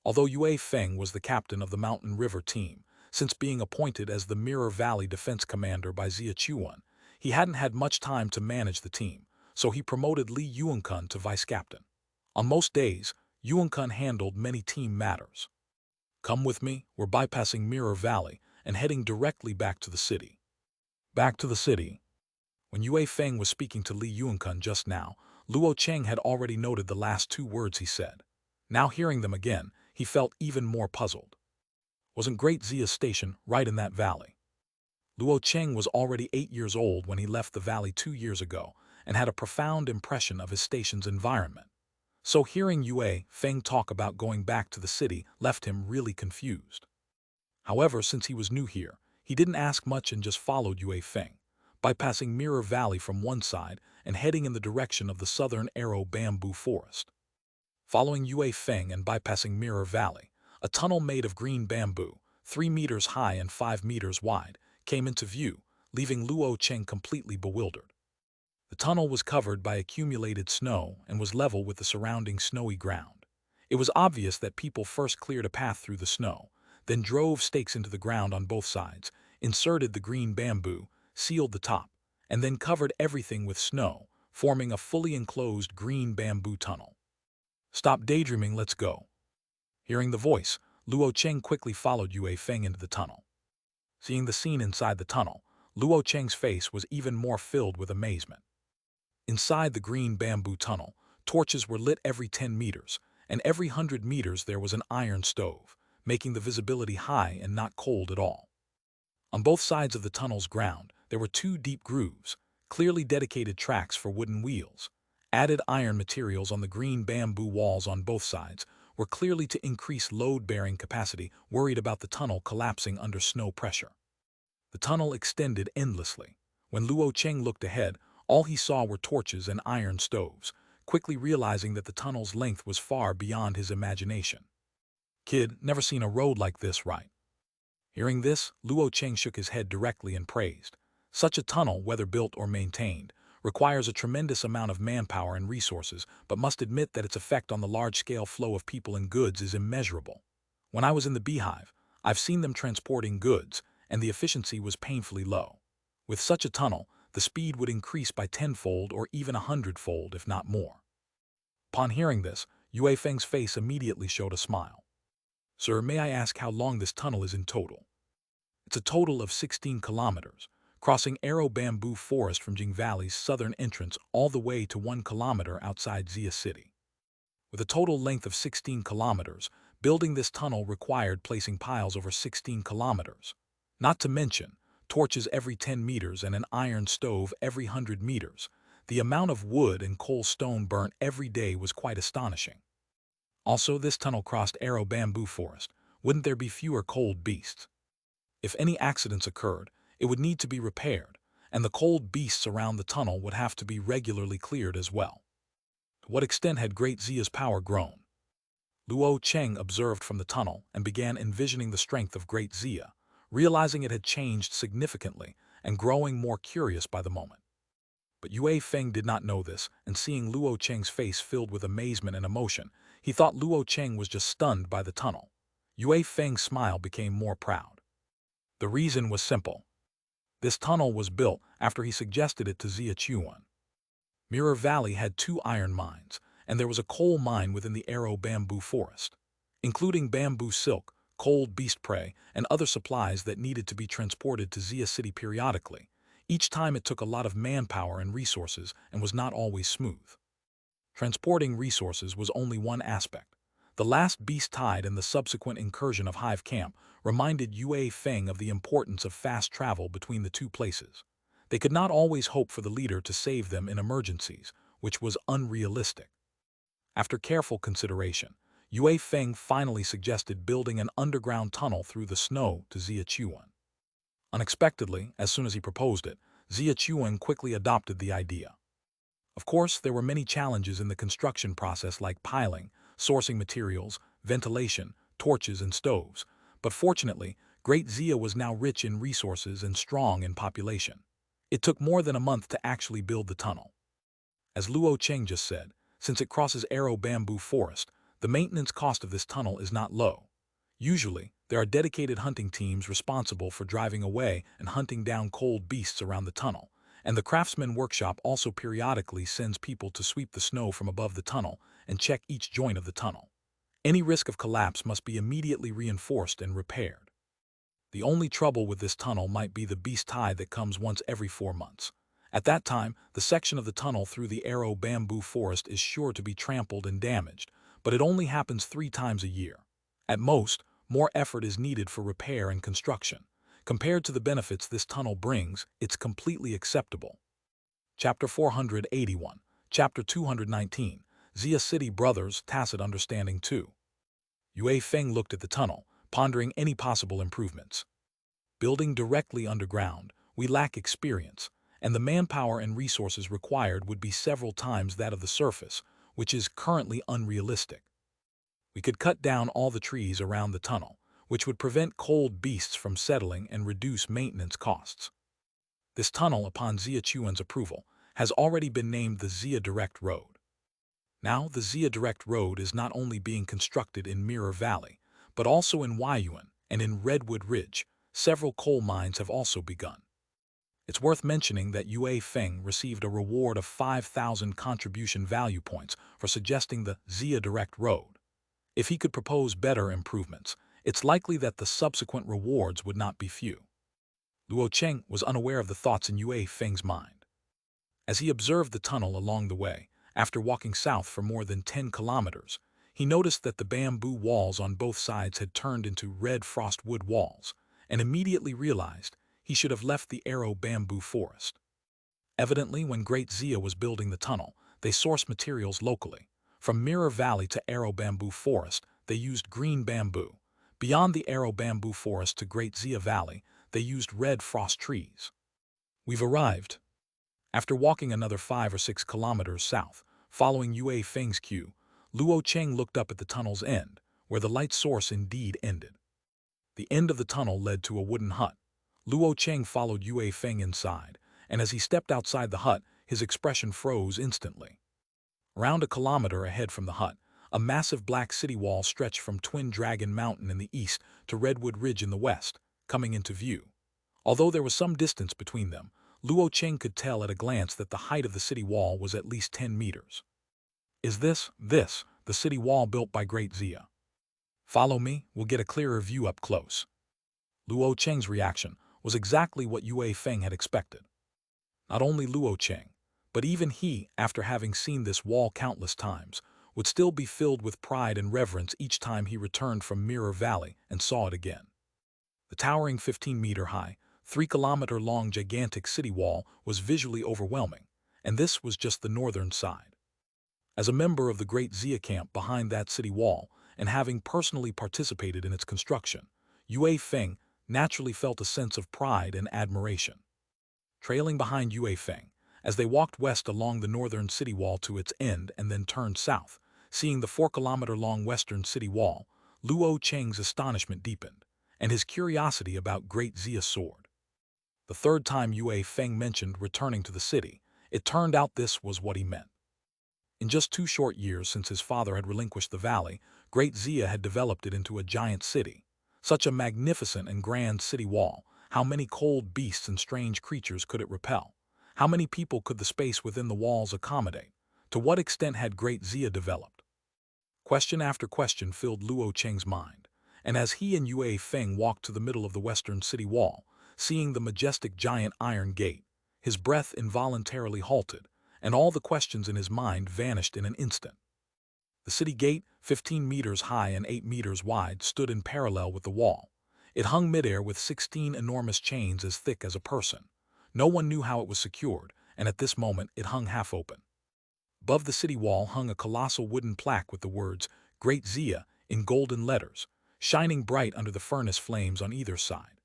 Although Yue Feng was the captain of the Mountain River team, since being appointed as the Mirror Valley defense commander by Xia Chuan, he hadn't had much time to manage the team, so he promoted Li Yuankun to vice-captain. On most days, Yuankun handled many team matters. Come with me, we're bypassing Mirror Valley and heading directly back to the city. Back to the city. When Yue Feng was speaking to Li Yuankun just now, Luo Cheng had already noted the last 2 words he said. Now hearing them again, he felt even more puzzled. Wasn't Great Xia's station right in that valley? Luo Cheng was already 8 years old when he left the valley 2 years ago and had a profound impression of his station's environment. So hearing Yue Feng talk about going back to the city left him really confused. However, since he was new here, he didn't ask much and just followed Yue Feng, bypassing Mirror Valley from one side and heading in the direction of the southern Arrow Bamboo Forest. Following Yue Feng and bypassing Mirror Valley, a tunnel made of green bamboo, 3 meters high and 5 meters wide, came into view, leaving Luo Cheng completely bewildered. The tunnel was covered by accumulated snow and was level with the surrounding snowy ground. It was obvious that people first cleared a path through the snow, then drove stakes into the ground on both sides, inserted the green bamboo, sealed the top, and then covered everything with snow, forming a fully enclosed green bamboo tunnel. Stop daydreaming, let's go. Hearing the voice, Luo Cheng quickly followed Yue Feng into the tunnel. Seeing the scene inside the tunnel, Luo Cheng's face was even more filled with amazement. Inside the green bamboo tunnel, torches were lit every 10 meters, and every 100 meters there was an iron stove, making the visibility high and not cold at all. On both sides of the tunnel's ground, there were 2 deep grooves, clearly dedicated tracks for wooden wheels. Added iron materials on the green bamboo walls on both sides were clearly to increase load-bearing capacity, worried about the tunnel collapsing under snow pressure. The tunnel extended endlessly. When Luo Cheng looked ahead, all he saw were torches and iron stoves, quickly realizing that the tunnel's length was far beyond his imagination. Kid, never seen a road like this, right? Hearing this, Luo Cheng shook his head directly and praised. Such a tunnel, whether built or maintained, requires a tremendous amount of manpower and resources, but must admit that its effect on the large-scale flow of people and goods is immeasurable. When I was in the beehive, I've seen them transporting goods, and the efficiency was painfully low. With such a tunnel, the speed would increase by 10-fold or even 100-fold, if not more. Upon hearing this, Yue Feng's face immediately showed a smile. Sir, may I ask how long this tunnel is in total? It's a total of 16 kilometers. crossing Arrow Bamboo Forest from Jing Valley's southern entrance all the way to 1 kilometer outside Xia City. With a total length of 16 kilometers, building this tunnel required placing piles over 16 kilometers. Not to mention, torches every 10 meters and an iron stove every 100 meters. The amount of wood and coal stone burnt every day was quite astonishing. Also, this tunnel crossed Arrow Bamboo Forest. Wouldn't there be fewer cold beasts? If any accidents occurred, it would need to be repaired, and the cold beasts around the tunnel would have to be regularly cleared as well. To what extent had Great Xia's power grown? Luo Cheng observed from the tunnel and began envisioning the strength of Great Xia, realizing it had changed significantly and growing more curious by the moment. But Yue Feng did not know this, and seeing Luo Cheng's face filled with amazement and emotion, he thought Luo Cheng was just stunned by the tunnel. Yue Feng's smile became more proud. The reason was simple. This tunnel was built after he suggested it to Xia Chuan. Mirror Valley had 2 iron mines, and there was a coal mine within the Arrow Bamboo Forest, including bamboo silk, cold beast prey, and other supplies that needed to be transported to Xia City periodically. Each time it took a lot of manpower and resources and was not always smooth. Transporting resources was only one aspect. The last beast tide and the subsequent incursion of Hive Camp reminded Yue Feng of the importance of fast travel between the 2 places. They could not always hope for the leader to save them in emergencies, which was unrealistic. After careful consideration, Yue Feng finally suggested building an underground tunnel through the snow to Xia Chuan. Unexpectedly, as soon as he proposed it, Xia Chuan quickly adopted the idea. Of course, there were many challenges in the construction process like piling, sourcing materials, ventilation, torches, and stoves, but fortunately, Great Xia was now rich in resources and strong in population. It took more than a month to actually build the tunnel. As Luo Cheng just said, since it crosses Arrow Bamboo Forest, the maintenance cost of this tunnel is not low. Usually, there are dedicated hunting teams responsible for driving away and hunting down cold beasts around the tunnel, and the craftsman workshop also periodically sends people to sweep the snow from above the tunnel and check each joint of the tunnel. Any risk of collapse must be immediately reinforced and repaired. The only trouble with this tunnel might be the beast tide that comes once every 4 months. At that time, the section of the tunnel through the Arrow Bamboo Forest is sure to be trampled and damaged, but it only happens 3 times a year. At most, more effort is needed for repair and construction. Compared to the benefits this tunnel brings, it's completely acceptable. Chapter 481, Chapter 219, Xia City Brothers Tacit Understanding 2. Yue Feng looked at the tunnel, pondering any possible improvements. Building directly underground, we lack experience, and the manpower and resources required would be several times that of the surface, which is currently unrealistic. We could cut down all the trees around the tunnel, which would prevent cold beasts from settling and reduce maintenance costs. This tunnel, upon Xia Chuan's approval, has already been named the Xia Direct Road. Now, the Xia Direct Road is not only being constructed in Mirror Valley, but also in Huayuan and in Redwood Ridge. Several coal mines have also begun. It's worth mentioning that Yue Feng received a reward of 5,000 contribution value points for suggesting the Xia Direct Road. If he could propose better improvements, it's likely that the subsequent rewards would not be few. Luo Cheng was unaware of the thoughts in Yue Feng's mind. As he observed the tunnel along the way, after walking south for more than 10 kilometers, he noticed that the bamboo walls on both sides had turned into red frost wood walls, and immediately realized he should have left the Arrow Bamboo Forest. Evidently, when Great Xia was building the tunnel, they sourced materials locally. From Mirror Valley to Arrow Bamboo Forest, they used green bamboo. Beyond the Arrow Bamboo Forest to Great Xia Valley, they used red frost trees. We've arrived. After walking another 5 or 6 kilometers south, following Yue Feng's cue, Luo Cheng looked up at the tunnel's end, where the light source indeed ended. The end of the tunnel led to a wooden hut. Luo Cheng followed Yue Feng inside, and as he stepped outside the hut, his expression froze instantly. Around a kilometer ahead from the hut, a massive black city wall stretched from Twin Dragon Mountain in the east to Redwood Ridge in the west, coming into view. Although there was some distance between them, Luo Cheng could tell at a glance that the height of the city wall was at least 10 meters. Is this, the city wall built by Great Xia? Follow me, we'll get a clearer view up close. Luo Cheng's reaction was exactly what Yue Feng had expected. Not only Luo Cheng, but even he, after having seen this wall countless times, would still be filled with pride and reverence each time he returned from Mirror Valley and saw it again. The towering 15-meter-high, 3-kilometer-long gigantic city wall was visually overwhelming, and this was just the northern side. As a member of the Great Xia camp behind that city wall, and having personally participated in its construction, Yue Feng naturally felt a sense of pride and admiration. Trailing behind Yue Feng, as they walked west along the northern city wall to its end and then turned south, seeing the 4-kilometer-long western city wall, Luo Cheng's astonishment deepened, and his curiosity about Great Xia soared. The third time Yue Feng mentioned returning to the city, it turned out this was what he meant. In just 2 short years since his father had relinquished the valley, Great Xia had developed it into a giant city. Such a magnificent and grand city wall, how many cold beasts and strange creatures could it repel? How many people could the space within the walls accommodate? To what extent had Great Xia developed? Question after question filled Luo Cheng's mind, and as he and Yue Feng walked to the middle of the western city wall, seeing the majestic giant iron gate, his breath involuntarily halted, and all the questions in his mind vanished in an instant. The city gate, 15 meters high and 8 meters wide, stood in parallel with the wall. It hung midair with 16 enormous chains as thick as a person. No one knew how it was secured, and at this moment it hung half open. Above the city wall hung a colossal wooden plaque with the words, Great Xia, in golden letters, shining bright under the furnace flames on either side.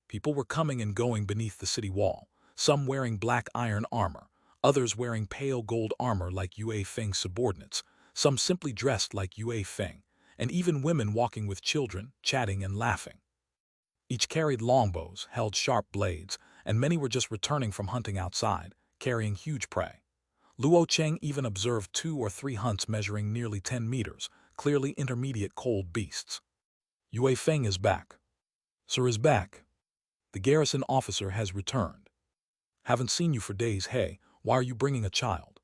People were coming and going beneath the city wall, some wearing black iron armor, others wearing pale gold armor like Yue Feng's subordinates, some simply dressed like Yue Feng, and even women walking with children, chatting and laughing. Each carried longbows, held sharp blades, and many were just returning from hunting outside, carrying huge prey. Luo Cheng even observed 2 or 3 hunts measuring nearly 10 meters, clearly intermediate cold beasts. Yue Feng is back. Sir is back. The garrison officer has returned. Haven't seen you for days. Hey, why are you bringing a child?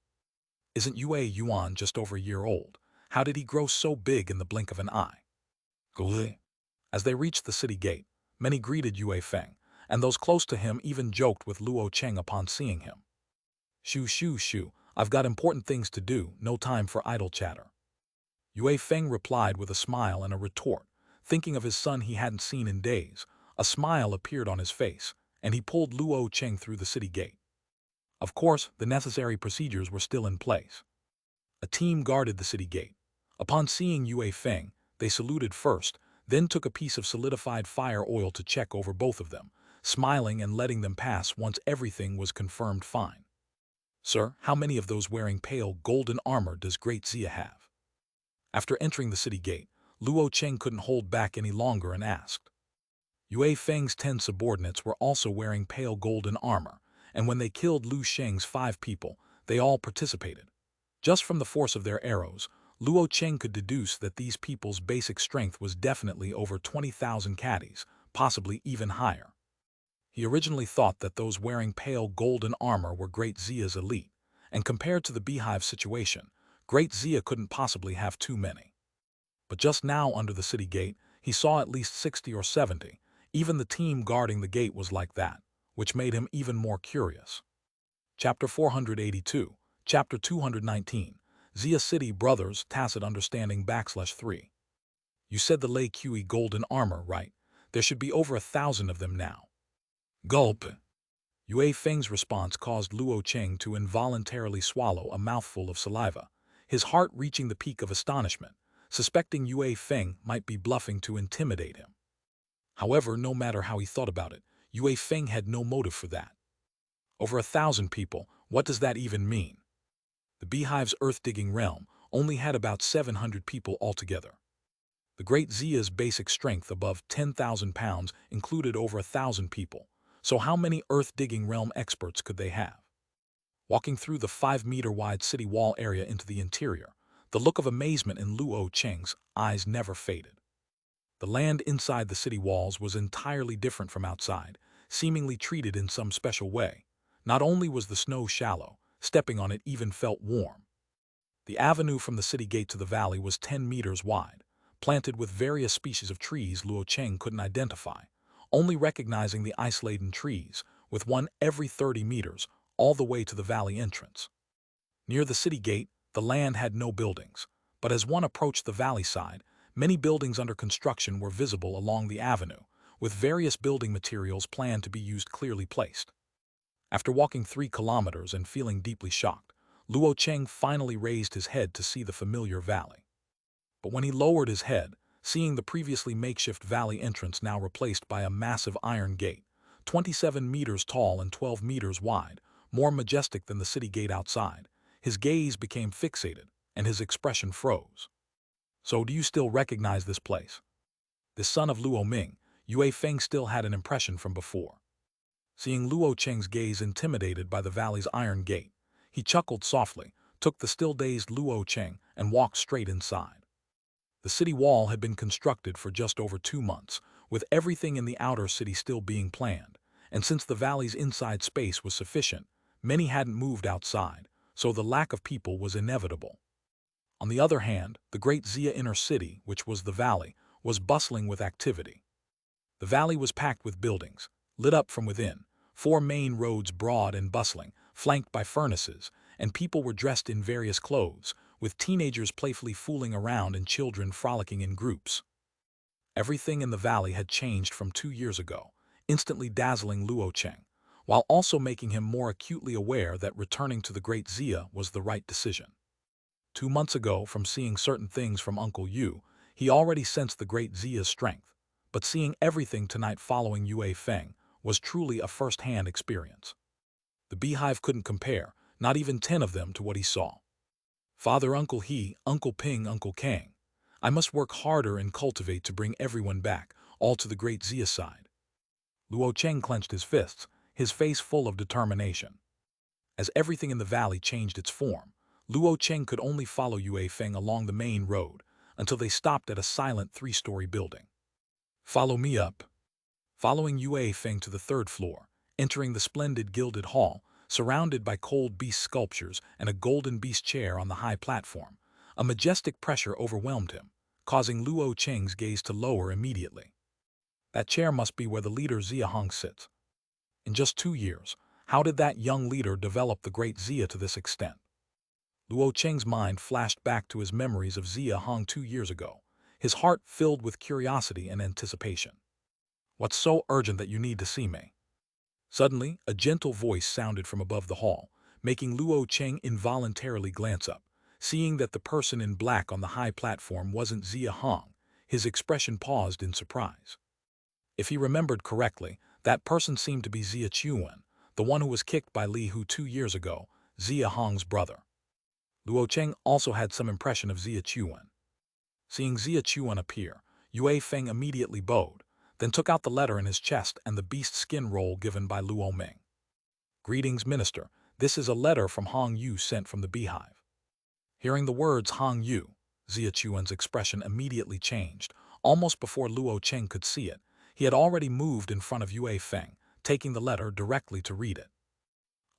Isn't Yue Yuan just over a year old? How did he grow so big in the blink of an eye? Guli. As they reached the city gate, many greeted Yue Feng, and those close to him even joked with Luo Cheng upon seeing him. Shoo shoo shoo, I've got important things to do, no time for idle chatter. Yue Feng replied with a smile and a retort, thinking of his son he hadn't seen in days. A smile appeared on his face, and he pulled Luo Cheng through the city gate. Of course, the necessary procedures were still in place. A team guarded the city gate. Upon seeing Yue Feng, they saluted first, then took a piece of solidified fire oil to check over both of them, smiling and letting them pass once everything was confirmed fine. Sir, how many of those wearing pale golden armor does Great Xia have? After entering the city gate, Luo Cheng couldn't hold back any longer and asked. Yue Feng's 10 subordinates were also wearing pale golden armor, and when they killed Lu Sheng's 5 people, they all participated. Just from the force of their arrows, Luo Cheng could deduce that these people's basic strength was definitely over 20,000 caddies, possibly even higher. He originally thought that those wearing pale golden armor were Great Xia's elite, and compared to the beehive situation, Great Xia couldn't possibly have too many. But just now under the city gate, he saw at least 60 or 70. Even the team guarding the gate was like that, which made him even more curious. Chapter 482, Chapter 219, Xia City Brothers Tacit Understanding /3. You said the Lei Qi golden armor, right? There should be over 1,000 of them now. Gulp. Yue Feng's response caused Luo Cheng to involuntarily swallow a mouthful of saliva, his heart reaching the peak of astonishment, suspecting Yue Feng might be bluffing to intimidate him. However, no matter how he thought about it, Yue Feng had no motive for that. Over 1,000 people, what does that even mean? The beehive's earth-digging realm only had about 700 people altogether. The Great Xia's basic strength above 10,000 pounds included over 1,000 people, so how many earth-digging realm experts could they have? Walking through the 5-meter-wide city wall area into the interior, the look of amazement in Luo Cheng's eyes never faded. The land inside the city walls was entirely different from outside, seemingly treated in some special way. Not only was the snow shallow, stepping on it even felt warm. The avenue from the city gate to the valley was 10 meters wide, planted with various species of trees Luo Cheng couldn't identify. only recognizing the ice-laden trees, with one every 30 meters, all the way to the valley entrance. Near the city gate, the land had no buildings, but as one approached the valley side, many buildings under construction were visible along the avenue, with various building materials planned to be used clearly placed. After walking 3 kilometers and feeling deeply shocked, Luo Cheng finally raised his head to see the familiar valley. But when he lowered his head, seeing the previously makeshift valley entrance now replaced by a massive iron gate, 27 meters tall and 12 meters wide, more majestic than the city gate outside, his gaze became fixated, and his expression froze. "So do you still recognize this place?" The son of Luo Ming, Yue Feng still had an impression from before. Seeing Luo Cheng's gaze intimidated by the valley's iron gate, he chuckled softly, took the still-dazed Luo Cheng, and walked straight inside. The city wall had been constructed for just over 2 months, with everything in the outer city still being planned, and since the valley's inside space was sufficient, many hadn't moved outside, so the lack of people was inevitable. On the other hand, the great Xia inner city, which was the valley, was bustling with activity. The valley was packed with buildings, lit up from within, 4 main roads broad and bustling, flanked by furnaces, and people were dressed in various clothes, with teenagers playfully fooling around and children frolicking in groups. Everything in the valley had changed from 2 years ago, instantly dazzling Luo Cheng, while also making him more acutely aware that returning to the great Xia was the right decision. 2 months ago, from seeing certain things from Uncle Yu, he already sensed the great Xia's strength, but seeing everything tonight following Yue Feng was truly a first-hand experience. The beehive couldn't compare, not even 10 of them, to what he saw. "Father, Uncle He, Uncle Ping, Uncle Kang. I must work harder and cultivate to bring everyone back, all to the great Xia side." Luo Cheng clenched his fists, his face full of determination. As everything in the valley changed its form, Luo Cheng could only follow Yue Feng along the main road until they stopped at a silent 3-story building. "Follow me up." Following Yue Feng to the 3rd floor, entering the splendid gilded hall, surrounded by cold beast sculptures and a golden beast chair on the high platform, a majestic pressure overwhelmed him, causing Luo Cheng's gaze to lower immediately. That chair must be where the leader Xia Hong sits. In just 2 years, how did that young leader develop the great Xia to this extent? Luo Cheng's mind flashed back to his memories of Xia Hong 2 years ago, his heart filled with curiosity and anticipation. "What's so urgent that you need to see me?" Suddenly, a gentle voice sounded from above the hall, making Luo Cheng involuntarily glance up. Seeing that the person in black on the high platform wasn't Xia Hong, his expression paused in surprise. If he remembered correctly, that person seemed to be Xia Chuan, the one who was kicked by Li Hu 2 years ago, Xia Hong's brother. Luo Cheng also had some impression of Xia Chuan. Seeing Xia Chuan appear, Yue Feng immediately bowed, then took out the letter in his chest and the beast skin roll given by Luo Ming. "Greetings, Minister. This is a letter from Hong Yu sent from the beehive." Hearing the words Hong Yu, Xia Chuan's expression immediately changed. Almost before Luo Cheng could see it, he had already moved in front of Yue Feng, taking the letter directly to read it.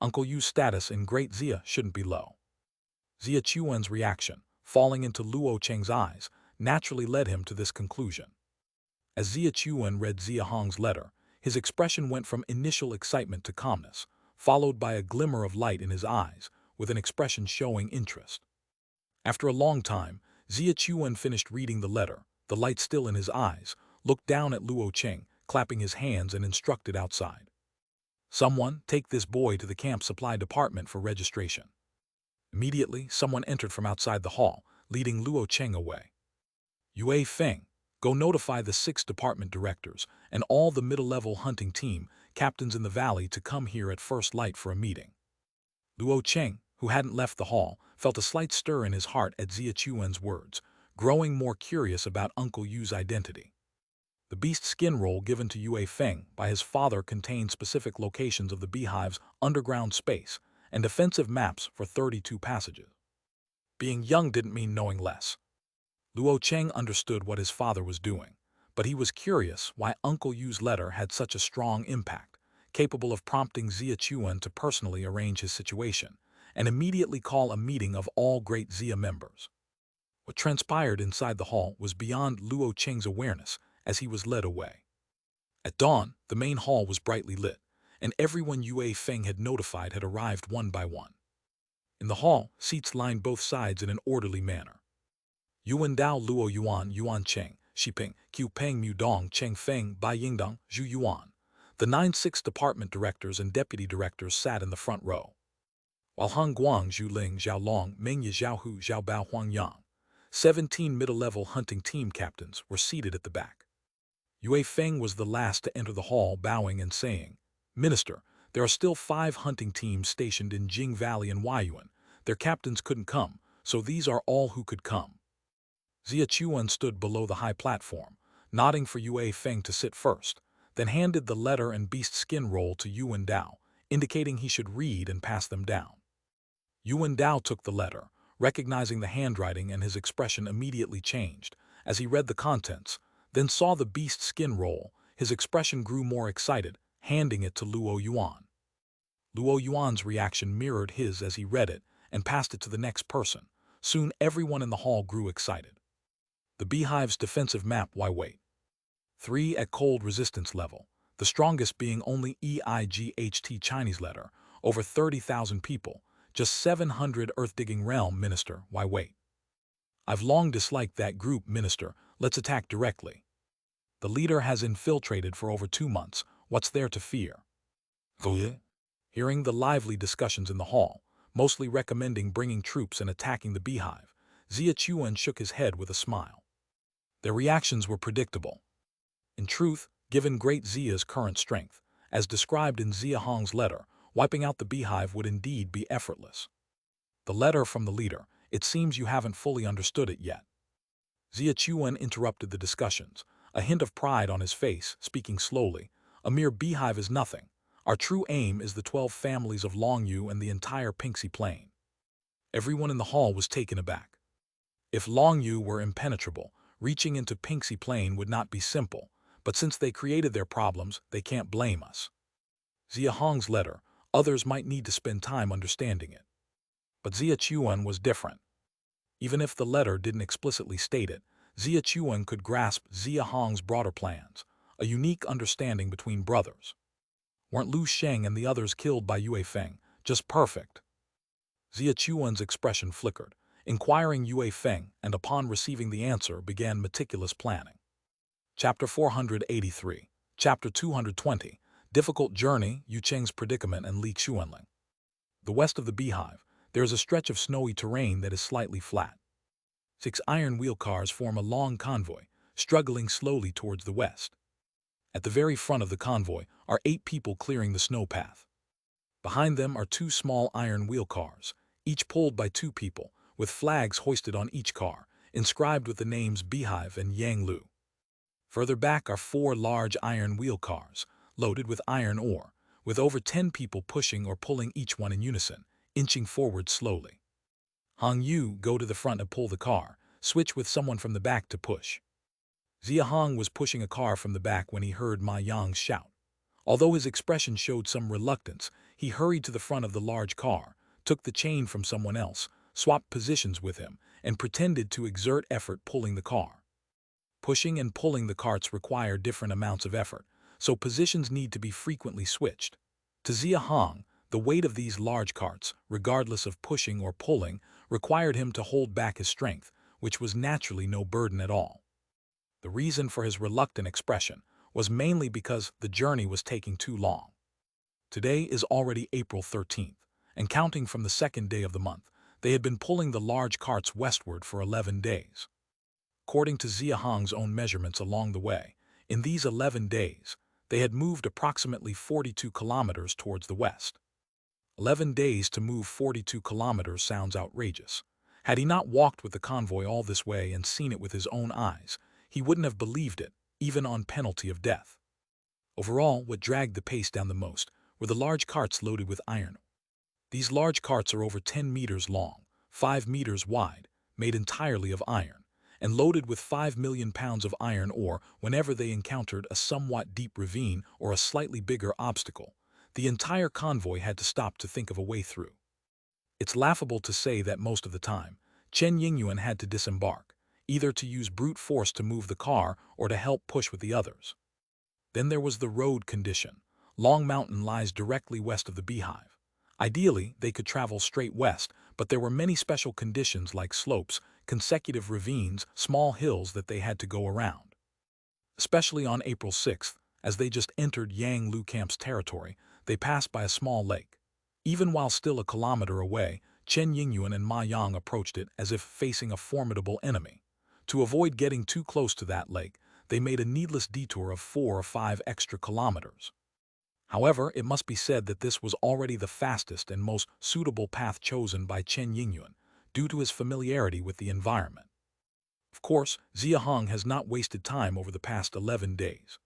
Uncle Yu's status in Great Xia shouldn't be low. Xia Chuan's reaction, falling into Luo Cheng's eyes, naturally led him to this conclusion. As Xia Chuan read Xia Hong's letter, his expression went from initial excitement to calmness, followed by a glimmer of light in his eyes, with an expression showing interest. After a long time, Xia Chuan finished reading the letter, the light still in his eyes, looked down at Luo Cheng, clapping his hands, and instructed outside. "Someone, take this boy to the camp supply department for registration." Immediately, someone entered from outside the hall, leading Luo Cheng away. "Yue Feng, go notify the 6 department directors and all the middle-level hunting team captains in the valley to come here at first light for a meeting." Luo Cheng, who hadn't left the hall, felt a slight stir in his heart at Xia Chuan's words, growing more curious about Uncle Yu's identity. The beast skin roll given to Yue Feng by his father contained specific locations of the beehive's underground space and defensive maps for 32 passages. Being young didn't mean knowing less. Luo Cheng understood what his father was doing, but he was curious why Uncle Yu's letter had such a strong impact, capable of prompting Xia Chuan to personally arrange his situation and immediately call a meeting of all great Xia members. What transpired inside the hall was beyond Luo Cheng's awareness as he was led away. At dawn, the main hall was brightly lit, and everyone Yue Feng had notified had arrived one by one. In the hall, seats lined both sides in an orderly manner. Yuan Dao, Luo Yuan, Yuan Cheng, Xiping, Qiu Peng, Mu Dong, Cheng Feng, Bai Yingdong, Zhu Yuan. The 9-6 department directors and deputy directors sat in the front row, while Han Guang, Zhu Ling, Zhao Long, Meng Ye, Zhao Hu, Zhao Bao, Huang Yang, 17 middle-level hunting team captains, were seated at the back. Yue Feng was the last to enter the hall, bowing and saying, "Minister, there are still 5 hunting teams stationed in Jing Valley and Huayuan. Their captains couldn't come, so these are all who could come." Xia Chuan stood below the high platform, nodding for Yue Feng to sit first, then handed the letter and beast skin roll to Yuan Dao, indicating he should read and pass them down. Yuan Dao took the letter, recognizing the handwriting, and his expression immediately changed. As he read the contents, then saw the beast skin roll, his expression grew more excited, handing it to Luo Yuan. Luo Yuan's reaction mirrored his as he read it and passed it to the next person. Soon everyone in the hall grew excited. The beehive's defensive map. Why wait? 3 at cold resistance level, the strongest being only EIGHT Chinese letter, over 30,000 people, just 700 earth-digging realm. Minister, why wait? I've long disliked that group. Minister, let's attack directly. The leader has infiltrated for over 2 months, what's there to fear? Hearing the lively discussions in the hall, mostly recommending bringing troops and attacking the beehive, Xia Chuan shook his head with a smile. Their reactions were predictable. In truth, given Great Xia's current strength, as described in Xia Hong's letter, wiping out the beehive would indeed be effortless. The letter from the leader, it seems you haven't fully understood it yet. Xia Chuan interrupted the discussions, a hint of pride on his face, speaking slowly. A mere beehive is nothing. Our true aim is the 12 families of Longyu and the entire Pingxi Plain. Everyone in the hall was taken aback. If Longyu were impenetrable, reaching into Pingxi Plain would not be simple, but since they created their problems, they can't blame us. Xia Hong's letter, others might need to spend time understanding it. But Xia Chuan was different. Even if the letter didn't explicitly state it, Xia Chuan could grasp Xia Hong's broader plans, a unique understanding between brothers. Weren't Lu Sheng and the others killed by Yue Feng just perfect? Xia Chuan's expression flickered, inquiring Yue Feng, and upon receiving the answer began meticulous planning. Chapter 483, Chapter 220, Difficult Journey, Yu Cheng's Predicament and Li Xuanling. The west of the beehive, there is a stretch of snowy terrain that is slightly flat. 6 iron wheel cars form a long convoy, struggling slowly towards the west. At the very front of the convoy are 8 people clearing the snow path. Behind them are 2 small iron wheel cars, each pulled by 2 people, with flags hoisted on each car, inscribed with the names Beehive and Yanglu. Further back are 4 large iron wheel cars, loaded with iron ore, with over 10 people pushing or pulling each one in unison, inching forward slowly. Hong Yu, go to the front and pull the car, switch with someone from the back to push. Xia Hong was pushing a car from the back when he heard Ma Yang's shout. Although his expression showed some reluctance, he hurried to the front of the large car, took the chain from someone else, swapped positions with him, and pretended to exert effort pulling the car. Pushing and pulling the carts require different amounts of effort, so positions need to be frequently switched. To Xia Hong, the weight of these large carts, regardless of pushing or pulling, required him to hold back his strength, which was naturally no burden at all. The reason for his reluctant expression was mainly because the journey was taking too long. Today is already April 13th, and counting from the 2nd day of the month, they had been pulling the large carts westward for 11 days. According to Xia Hong's own measurements along the way, in these 11 days, they had moved approximately 42 kilometers towards the west. 11 days to move 42 kilometers sounds outrageous. Had he not walked with the convoy all this way and seen it with his own eyes, he wouldn't have believed it, even on penalty of death. Overall, what dragged the pace down the most were the large carts loaded with iron. These large carts are over 10 meters long, 5 meters wide, made entirely of iron, and loaded with 5 million pounds of iron ore. Whenever they encountered a somewhat deep ravine or a slightly bigger obstacle, the entire convoy had to stop to think of a way through. It's laughable to say that most of the time, Chen Yingyuan had to disembark, either to use brute force to move the car or to help push with the others. Then there was the road condition. Long Mountain lies directly west of the beehive. Ideally, they could travel straight west, but there were many special conditions like slopes, consecutive ravines, small hills that they had to go around. Especially on April 6th, as they just entered Yang Lu Camp's territory, they passed by a small lake. Even while still a kilometer away, Chen Yingyuan and Ma Yang approached it as if facing a formidable enemy. To avoid getting too close to that lake, they made a needless detour of 4 or 5 extra kilometers. However, it must be said that this was already the fastest and most suitable path chosen by Chen Yingyuan, due to his familiarity with the environment. Of course, Xia Hong has not wasted time over the past 11 days.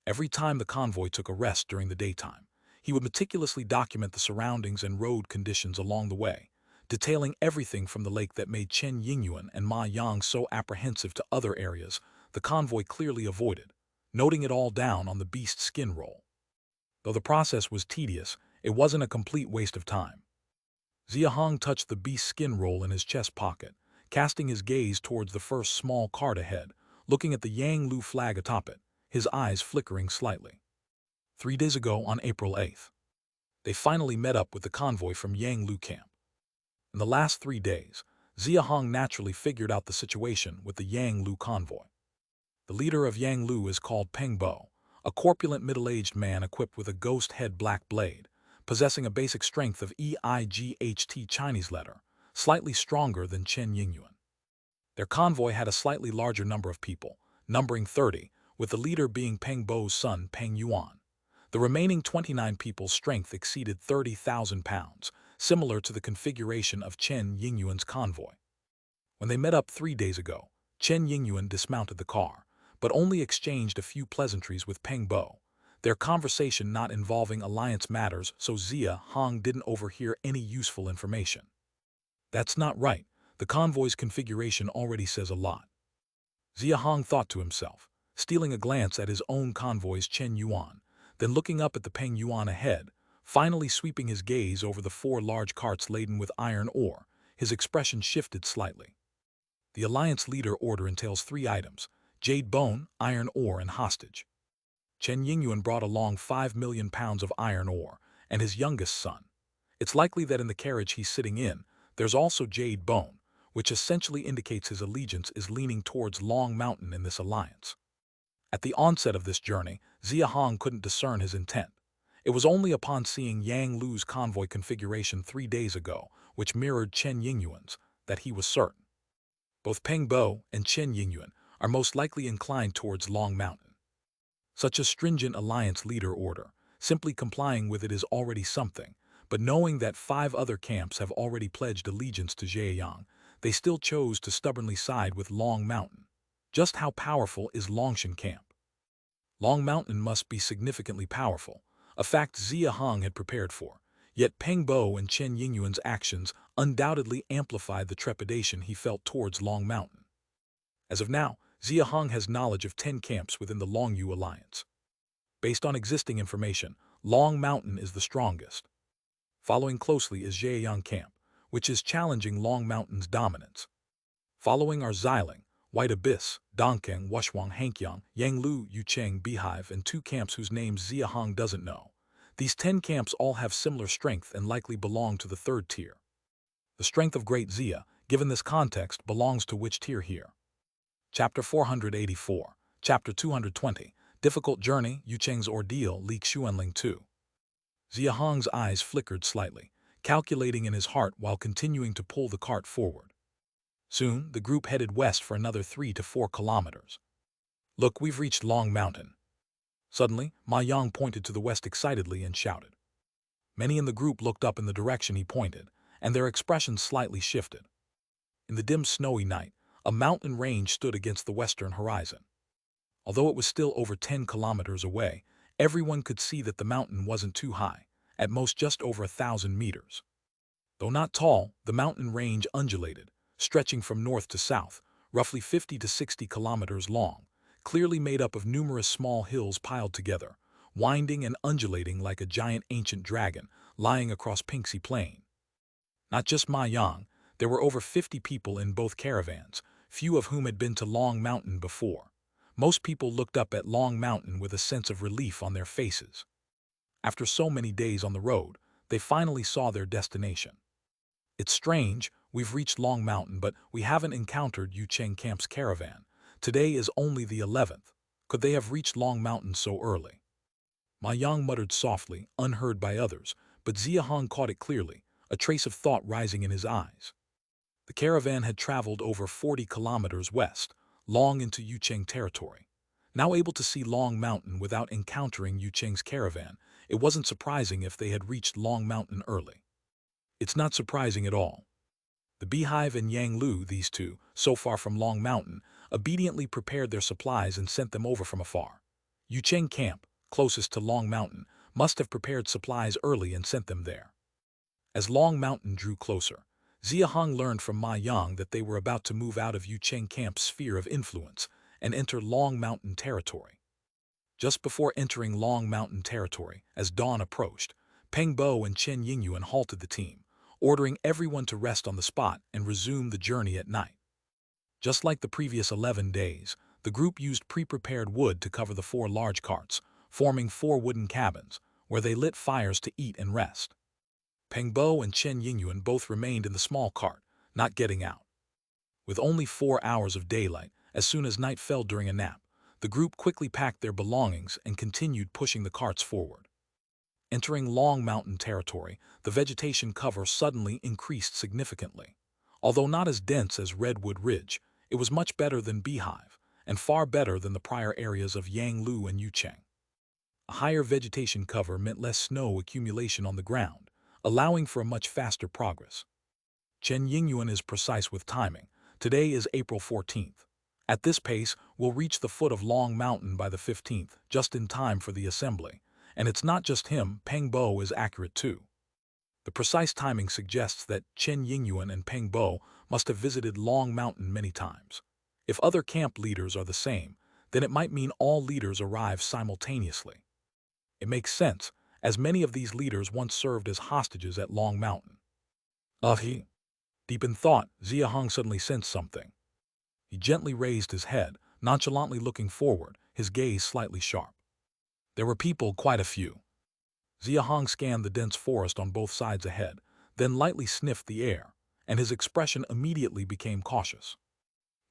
Every time the convoy took a rest during the daytime, he would meticulously document the surroundings and road conditions along the way, detailing everything from the lake that made Chen Yingyuan and Ma Yang so apprehensive to other areas the convoy clearly avoided, noting it all down on the beast's skin roll. Though the process was tedious, it wasn't a complete waste of time. Xia Hong touched the beast's skin roll in his chest pocket, casting his gaze towards the first small cart ahead, looking at the Yang Lu flag atop it, his eyes flickering slightly. 3 days ago on April 8th, they finally met up with the convoy from Yang Lu Camp. In the last 3 days, Xia Hong naturally figured out the situation with the Yang Lu convoy. The leader of Yang Lu is called Peng Bo, a corpulent middle-aged man equipped with a ghost head black blade, possessing a basic strength of EIGHT Chinese letter, slightly stronger than Chen Yingyuan. Their convoy had a slightly larger number of people, numbering 30, with the leader being Peng Bo's son Peng Yuan. The remaining 29 people's strength exceeded 30,000 pounds, similar to the configuration of Chen Yingyuan's convoy. When they met up 3 days ago, Chen Yingyuan dismounted the car, but only exchanged a few pleasantries with Peng Bo, their conversation not involving alliance matters, so Xia Hong didn't overhear any useful information. That's not right. The convoy's configuration already says a lot. Xia Hong thought to himself, stealing a glance at his own convoy's Chen Yuan, then looking up at the Peng Yuan ahead, finally sweeping his gaze over the 4 large carts laden with iron ore. His expression shifted slightly. The alliance leader order entails 3 items: jade bone, iron ore, and hostage. Chen Yingyuan brought along 5 million pounds of iron ore, and his youngest son. It's likely that in the carriage he's sitting in, there's also jade bone, which essentially indicates his allegiance is leaning towards Long Mountain in this alliance. At the onset of this journey, Xia Hong couldn't discern his intent. It was only upon seeing Yang Lu's convoy configuration 3 days ago, which mirrored Chen Yingyuan's, that he was certain. Both Peng Bo and Chen Yingyuan are most likely inclined towards Long Mountain. Such a stringent alliance leader order, simply complying with it is already something, but knowing that 5 other camps have already pledged allegiance to Zhejiang, they still chose to stubbornly side with Long Mountain. Just how powerful is Longshan Camp? Long Mountain must be significantly powerful, a fact Xia Hong had prepared for, yet Peng Bo and Chen Yingyuan's actions undoubtedly amplified the trepidation he felt towards Long Mountain. As of now, Xia Hong has knowledge of 10 camps within the Longyu Alliance. Based on existing information, Long Mountain is the strongest. Following closely is Zhejiang Camp, which is challenging Long Mountain's dominance. Following are Xiling, White Abyss, Dongkeng, Wushuang, Hankyang, Yanglu, Yucheng, Beehive, and 2 camps whose names Xia Hong doesn't know. These 10 camps all have similar strength and likely belong to the 3rd tier. The strength of Great Xia, given this context, belongs to which tier here? Chapter 484, Chapter 220, Difficult Journey, Yucheng's Ordeal, Li Xuanling 2. Xia Hong's eyes flickered slightly, calculating in his heart while continuing to pull the cart forward. Soon, the group headed west for another 3 to 4 kilometers. Look, we've reached Long Mountain. Suddenly, Ma Yang pointed to the west excitedly and shouted. Many in the group looked up in the direction he pointed, and their expressions slightly shifted. In the dim snowy night, a mountain range stood against the western horizon. Although it was still over 10 kilometers away, everyone could see that the mountain wasn't too high, at most just over 1,000 meters. Though not tall, the mountain range undulated, stretching from north to south, roughly 50 to 60 kilometers long, clearly made up of numerous small hills piled together, winding and undulating like a giant ancient dragon lying across Pinxi Plain. Not just Ma Yang, there were over 50 people in both caravans, few of whom had been to Long Mountain before. Most people looked up at Long Mountain with a sense of relief on their faces. After so many days on the road, they finally saw their destination. It's strange, we've reached Long Mountain, but we haven't encountered Yu Cheng Camp's caravan. Today is only the 11th. Could they have reached Long Mountain so early? Ma Yang muttered softly, unheard by others, but Xia Hong caught it clearly, a trace of thought rising in his eyes. The caravan had traveled over 40 kilometers west, long into Yu Cheng territory. Now able to see Long Mountain without encountering Yu Cheng's caravan, it wasn't surprising if they had reached Long Mountain early. It's not surprising at all. The Beehive and Yang Lu, these two, so far from Long Mountain, obediently prepared their supplies and sent them over from afar. Yu Cheng Camp, closest to Long Mountain, must have prepared supplies early and sent them there. As Long Mountain drew closer, Xia Hong learned from Ma Yang that they were about to move out of Yu Cheng Camp's sphere of influence and enter Long Mountain territory. Just before entering Long Mountain territory, as dawn approached, Peng Bo and Chen Yingyuan halted the team, ordering everyone to rest on the spot and resume the journey at night. Just like the previous 11 days, the group used pre-prepared wood to cover the 4 large carts, forming 4 wooden cabins, where they lit fires to eat and rest. Peng Bo and Chen Yingyuan both remained in the small cart, not getting out. With only 4 hours of daylight, as soon as night fell during a nap, the group quickly packed their belongings and continued pushing the carts forward. Entering Long Mountain territory, the vegetation cover suddenly increased significantly. Although not as dense as Redwood Ridge, it was much better than Beehive, and far better than the prior areas of Yanglu and Yucheng. A higher vegetation cover meant less snow accumulation on the ground, allowing for a much faster progress. Chen Yingyuan is precise with timing. Today is April 14th. At this pace, we'll reach the foot of Long Mountain by the 15th, just in time for the assembly. And it's not just him, Peng Bo is accurate too. The precise timing suggests that Chen Yingyuan and Peng Bo must have visited Long Mountain many times. If other camp leaders are the same, then it might mean all leaders arrive simultaneously. It makes sense, as many of these leaders once served as hostages at Long Mountain. Deep in thought, Xia Hong suddenly sensed something. He gently raised his head, nonchalantly looking forward, his gaze slightly sharp. There were people, quite a few. Xia Hong scanned the dense forest on both sides ahead, then lightly sniffed the air, and his expression immediately became cautious.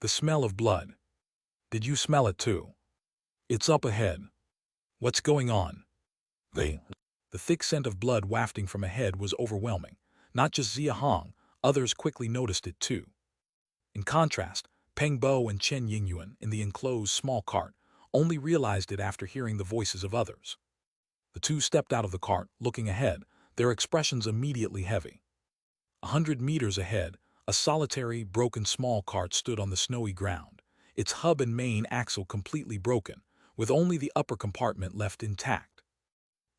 The smell of blood. Did you smell it too? It's up ahead. What's going on? The thick scent of blood wafting from ahead was overwhelming. Not just Xia Hong, others quickly noticed it too. In contrast, Peng Bo and Chen Yingyuan, in the enclosed small cart, only realized it after hearing the voices of others. The two stepped out of the cart, looking ahead, their expressions immediately heavy. 100 meters ahead, a solitary, broken small cart stood on the snowy ground, its hub and main axle completely broken, with only the upper compartment left intact.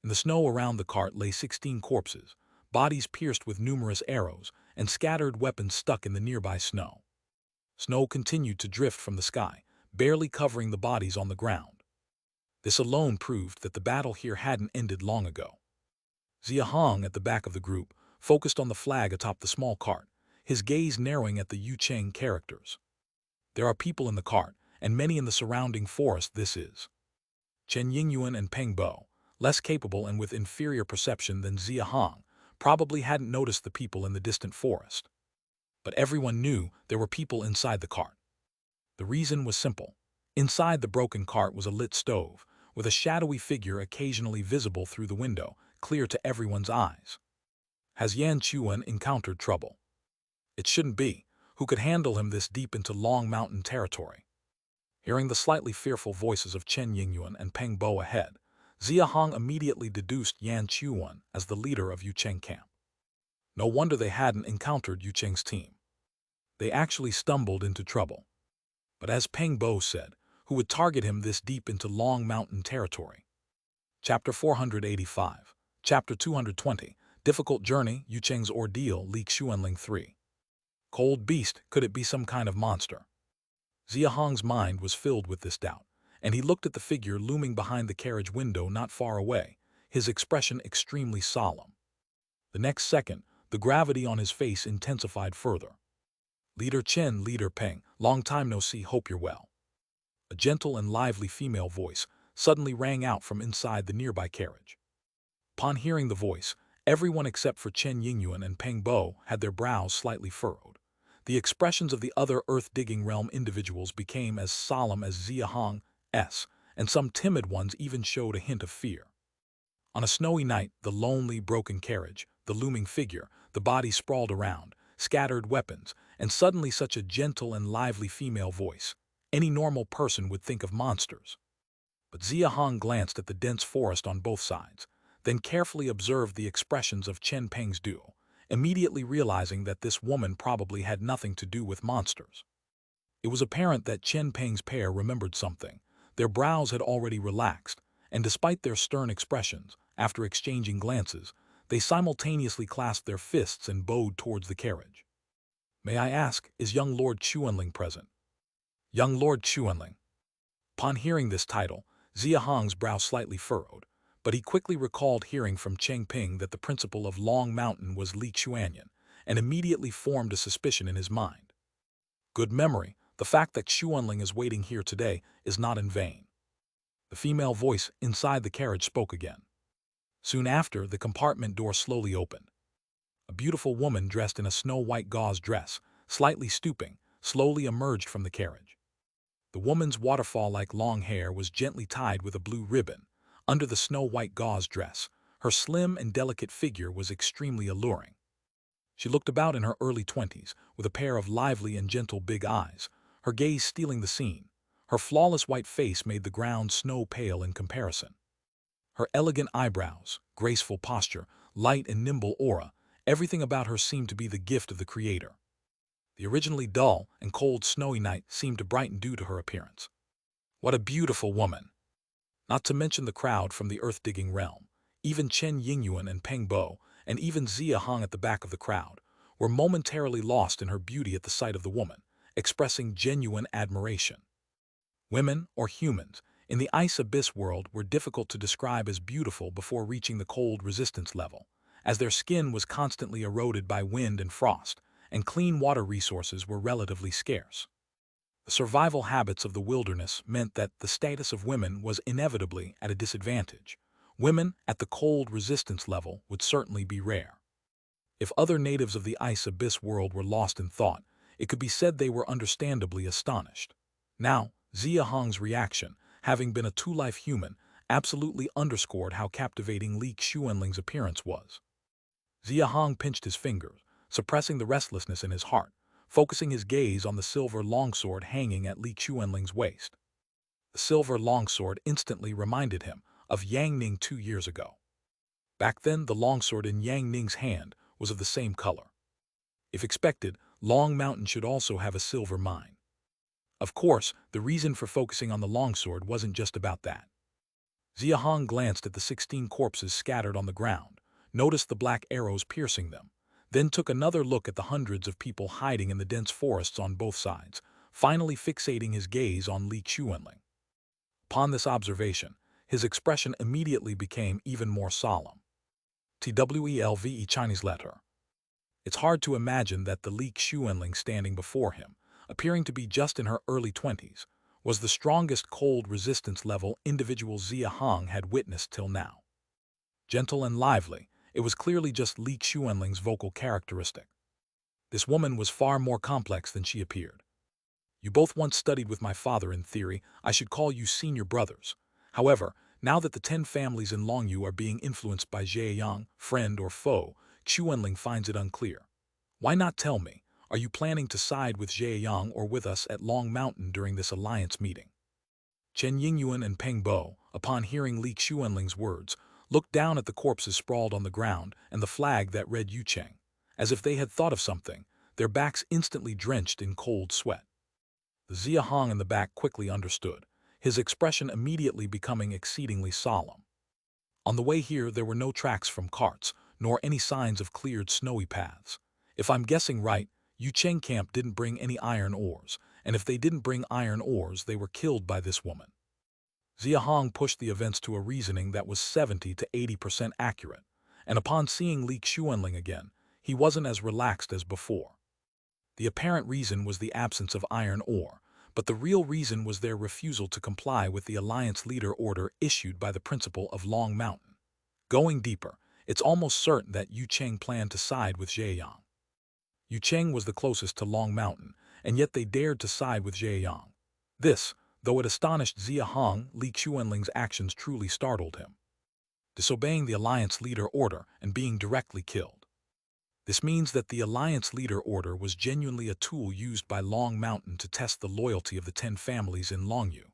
In the snow around the cart lay 16 corpses, bodies pierced with numerous arrows, and scattered weapons stuck in the nearby snow. Snow continued to drift from the sky, barely covering the bodies on the ground. This alone proved that the battle here hadn't ended long ago. Xia Hong, at the back of the group, focused on the flag atop the small cart, his gaze narrowing at the Yu Cheng characters. There are people in the cart, and many in the surrounding forest. This is Chen Yingyuan and Peng Bo, less capable and with inferior perception than Xia Hong, probably hadn't noticed the people in the distant forest. But everyone knew there were people inside the cart. The reason was simple. Inside the broken cart was a lit stove, with a shadowy figure occasionally visible through the window, clear to everyone's eyes. Has Yan Chuan encountered trouble? It shouldn't be. Who could handle him this deep into Long Mountain territory? Hearing the slightly fearful voices of Chen Yingyuan and Peng Bo ahead, Xia Hong immediately deduced Yan Chuan as the leader of Yu Cheng camp. No wonder they hadn't encountered Yu Cheng's team. They actually stumbled into trouble. But as Peng Bo said, who would target him this deep into Long Mountain territory? Chapter 485. Chapter 220. Difficult Journey, Yu Cheng's Ordeal, Li Xuanling 3. Cold beast, could it be some kind of monster? Xia Hong's mind was filled with this doubt, and he looked at the figure looming behind the carriage window not far away, his expression extremely solemn. The next second, the gravity on his face intensified further. Leader Chen, Leader Peng, long time no see, hope you're well. A gentle and lively female voice suddenly rang out from inside the nearby carriage. Upon hearing the voice, everyone except for Chen Yingyuan and Peng Bo had their brows slightly furrowed. The expressions of the other earth-digging realm individuals became as solemn as Xia Hong's, and some timid ones even showed a hint of fear. On a snowy night, the lonely, broken carriage, the looming figure, the body sprawled around, scattered weapons, and suddenly such a gentle and lively female voice. Any normal person would think of monsters. But Xia Hong glanced at the dense forest on both sides, then carefully observed the expressions of Chen Peng's duo, immediately realizing that this woman probably had nothing to do with monsters. It was apparent that Chen Peng's pair remembered something. Their brows had already relaxed, and despite their stern expressions, after exchanging glances, they simultaneously clasped their fists and bowed towards the carriage. "May I ask, is young Lord Chuanling present?" Young Lord Chuanling. Upon hearing this title, Xia Hong's brow slightly furrowed, but he quickly recalled hearing from Cheng Ping that the principal of Long Mountain was Li Chuanyan, and immediately formed a suspicion in his mind. Good memory, the fact that Chuanling is waiting here today is not in vain. The female voice inside the carriage spoke again. Soon after, the compartment door slowly opened. A beautiful woman dressed in a snow-white gauze dress, slightly stooping, slowly emerged from the carriage. The woman's waterfall-like long hair was gently tied with a blue ribbon. Under the snow-white gauze dress, her slim and delicate figure was extremely alluring. She looked about in her early 20s, with a pair of lively and gentle big eyes, her gaze stealing the scene. Her flawless white face made the ground snow-pale in comparison. Her elegant eyebrows, graceful posture, light and nimble aura, everything about her seemed to be the gift of the Creator. The originally dull and cold snowy night seemed to brighten due to her appearance. What a beautiful woman! Not to mention the crowd from the earth-digging realm, even Chen Yingyuan and Peng Bo, and even Xia Hong at the back of the crowd, were momentarily lost in her beauty at the sight of the woman, expressing genuine admiration. Women, or humans, in the ice abyss world were difficult to describe as beautiful before reaching the cold resistance level, as their skin was constantly eroded by wind and frost, and clean water resources were relatively scarce. The survival habits of the wilderness meant that the status of women was inevitably at a disadvantage. Women at the cold resistance level would certainly be rare. If other natives of the ice abyss world were lost in thought, it could be said they were understandably astonished. Now, Xia Hong's reaction, having been a two-life human, absolutely underscored how captivating Li Xuanling's appearance was. Xia Hong pinched his fingers, suppressing the restlessness in his heart, focusing his gaze on the silver longsword hanging at Li Xuanling's waist. The silver longsword instantly reminded him of Yang Ning 2 years ago. Back then, the longsword in Yang Ning's hand was of the same color. If expected, Long Mountain should also have a silver mine. Of course, the reason for focusing on the longsword wasn't just about that. Xia Hong glanced at the 16 corpses scattered on the ground, noticed the black arrows piercing them, then took another look at the hundreds of people hiding in the dense forests on both sides, finally fixating his gaze on Li Xuanling. Upon this observation, his expression immediately became even more solemn. TWELVE Chinese letter. It's hard to imagine that the Li Xuanling standing before him, appearing to be just in her early 20s, was the strongest cold resistance level individual Xia Hong had witnessed till now. Gentle and lively, it was clearly just Li Xuanling's vocal characteristic. This woman was far more complex than she appeared. You both once studied with my father. In theory, I should call you senior brothers. However, now that the 10 families in Longyu are being influenced by Zhejiang, friend or foe, Xuanling finds it unclear. Why not tell me? Are you planning to side with Zhejiang or with us at Long Mountain during this alliance meeting? Chen Yingyuan and Peng Bo, upon hearing Li Xuanling's words, looked down at the corpses sprawled on the ground and the flag that read Yucheng. As if they had thought of something, their backs instantly drenched in cold sweat. The Xia Hong in the back quickly understood, his expression immediately becoming exceedingly solemn. On the way here, there were no tracks from carts, nor any signs of cleared snowy paths. If I'm guessing right, Yucheng camp didn't bring any iron ores, and if they didn't bring iron ores, they were killed by this woman. Xia Hong pushed the events to a reasoning that was 70 to 80% accurate, and upon seeing Li Xuanling again, he wasn't as relaxed as before. The apparent reason was the absence of iron ore, but the real reason was their refusal to comply with the alliance leader order issued by the principal of Long Mountain. Going deeper, it's almost certain that Yu Cheng planned to side with Xia Hong. Yu Cheng was the closest to Long Mountain, and yet they dared to side with Xia Hong. This, though it astonished Xia Hong, Li Xuanling's actions truly startled him. Disobeying the alliance leader order and being directly killed. This means that the alliance leader order was genuinely a tool used by Long Mountain to test the loyalty of the 10 families in Longyu.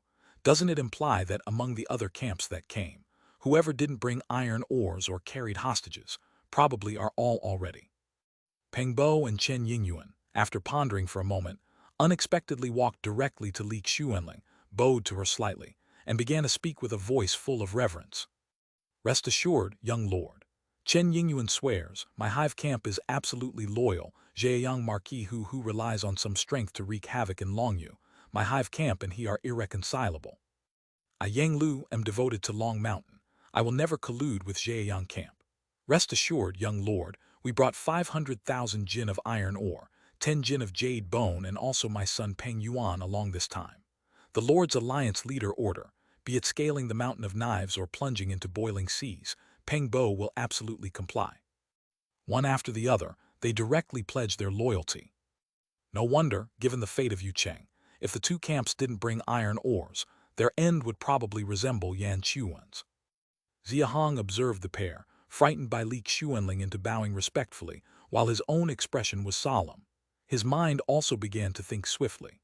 Doesn't it imply that among the other camps that came, whoever didn't bring iron ores or carried hostages, probably are all already? Peng Bo and Chen Yingyuan, after pondering for a moment, unexpectedly walked directly to Li Xuanling, bowed to her slightly, and began to speak with a voice full of reverence. Rest assured, young lord. Chen Yingyuan swears, my hive camp is absolutely loyal. Zhejiang Marquis who relies on some strength to wreak havoc in Longyu. My hive camp and he are irreconcilable. I Yang Lu am devoted to Long Mountain. I will never collude with Zhejiang camp. Rest assured, young lord, we brought 500,000 jin of iron ore, 10 jin of jade bone and also my son Peng Yuan along this time. The Lord's alliance leader order, be it scaling the mountain of knives or plunging into boiling seas, Peng Bo will absolutely comply. One after the other, they directly pledged their loyalty. No wonder, given the fate of Yu Cheng, if the two camps didn't bring iron ores, their end would probably resemble Yan Chuan's. Xia Hong observed the pair, frightened by Li Xuanling into bowing respectfully, while his own expression was solemn. His mind also began to think swiftly.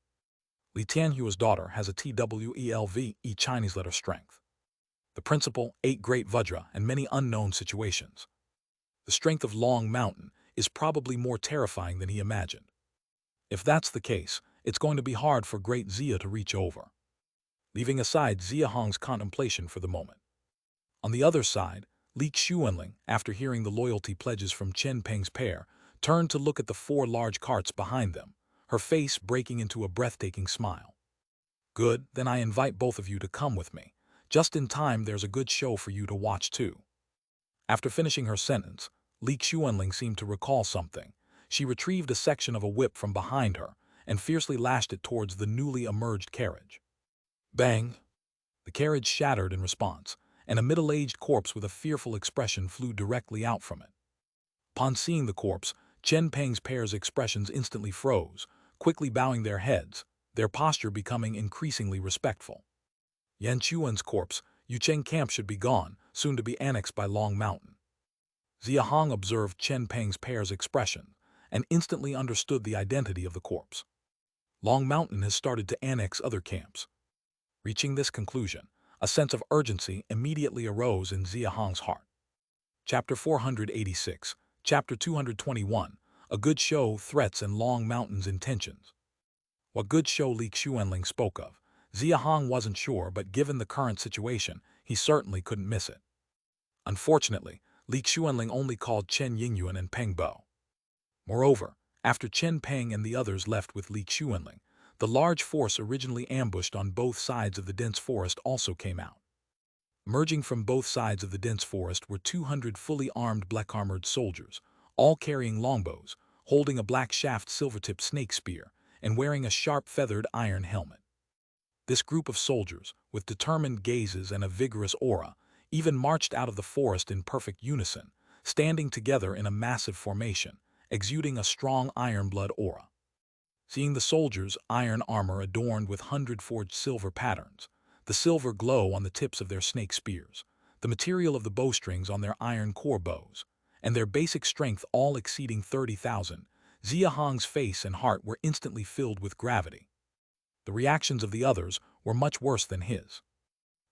Li Tianhua's daughter has a TWELVE Chinese letter strength. The principal, 8 great Vajra and many unknown situations. The strength of Long Mountain is probably more terrifying than he imagined. If that's the case, it's going to be hard for great Xia to reach over. Leaving aside Xia Hong's contemplation for the moment. On the other side, Li Xuanling, after hearing the loyalty pledges from Chen Peng's pair, turned to look at the 4 large carts behind them, her face breaking into a breathtaking smile. Good, then I invite both of you to come with me. Just in time, there's a good show for you to watch too. After finishing her sentence, Li Xuanling seemed to recall something. She retrieved a section of a whip from behind her and fiercely lashed it towards the newly emerged carriage. Bang! The carriage shattered in response, and a middle-aged corpse with a fearful expression flew directly out from it. Upon seeing the corpse, Chen Peng's pair's expressions instantly froze, quickly bowing their heads, their posture becoming increasingly respectful. Yan Chuan's corpse, Yu Cheng camp should be gone, soon to be annexed by Long Mountain. Xia Hong observed Chen Peng's pair's expression and instantly understood the identity of the corpse. Long Mountain has started to annex other camps. Reaching this conclusion, a sense of urgency immediately arose in Xia Hong's heart. Chapter 486, Chapter 221, A Good Show Threats and Long Mountain's Intentions. What good show Li Xuanling spoke of, Xia Hong wasn't sure, but given the current situation, he certainly couldn't miss it. Unfortunately, Li Xuanling only called Chen Yingyuan and Peng Bo. Moreover, after Chen Peng and the others left with Li Xuanling, the large force originally ambushed on both sides of the dense forest also came out. Emerging from both sides of the dense forest were 200 fully armed black-armored soldiers, all carrying longbows, holding a black-shaft silver-tipped snake spear, and wearing a sharp-feathered iron helmet. This group of soldiers, with determined gazes and a vigorous aura, even marched out of the forest in perfect unison, standing together in a massive formation, exuding a strong iron-blood aura. Seeing the soldiers' iron armor adorned with 100 forged silver patterns, the silver glow on the tips of their snake spears, the material of the bowstrings on their iron core bows, and their basic strength all exceeding 30,000, Xia Hong's face and heart were instantly filled with gravity. The reactions of the others were much worse than his.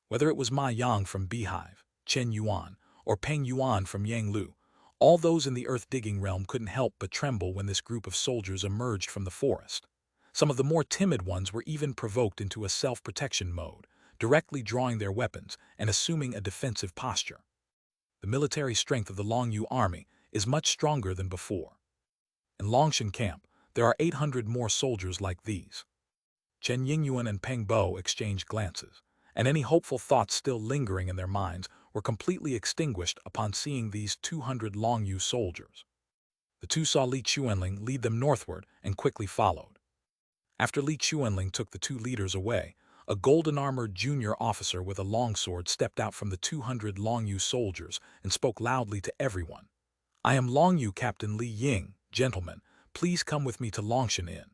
Whether it was Ma Yang from Beehive, Chen Yuan, or Peng Yuan from Yang Lu, all those in the earth-digging realm couldn't help but tremble when this group of soldiers emerged from the forest. Some of the more timid ones were even provoked into a self-protection mode, directly drawing their weapons and assuming a defensive posture. The military strength of the Longyu army is much stronger than before. In Longshan camp, there are 800 more soldiers like these. Chen Yingyuan and Peng Bo exchanged glances, and any hopeful thoughts still lingering in their minds were completely extinguished upon seeing these 200 Longyu soldiers. The two saw Li Xuanling lead them northward and quickly followed. After Li Chuanling took the two leaders away, a golden-armored junior officer with a longsword stepped out from the 200 Longyu soldiers and spoke loudly to everyone. "I am Longyu Captain Li Ying, gentlemen, please come with me to Longshan Inn."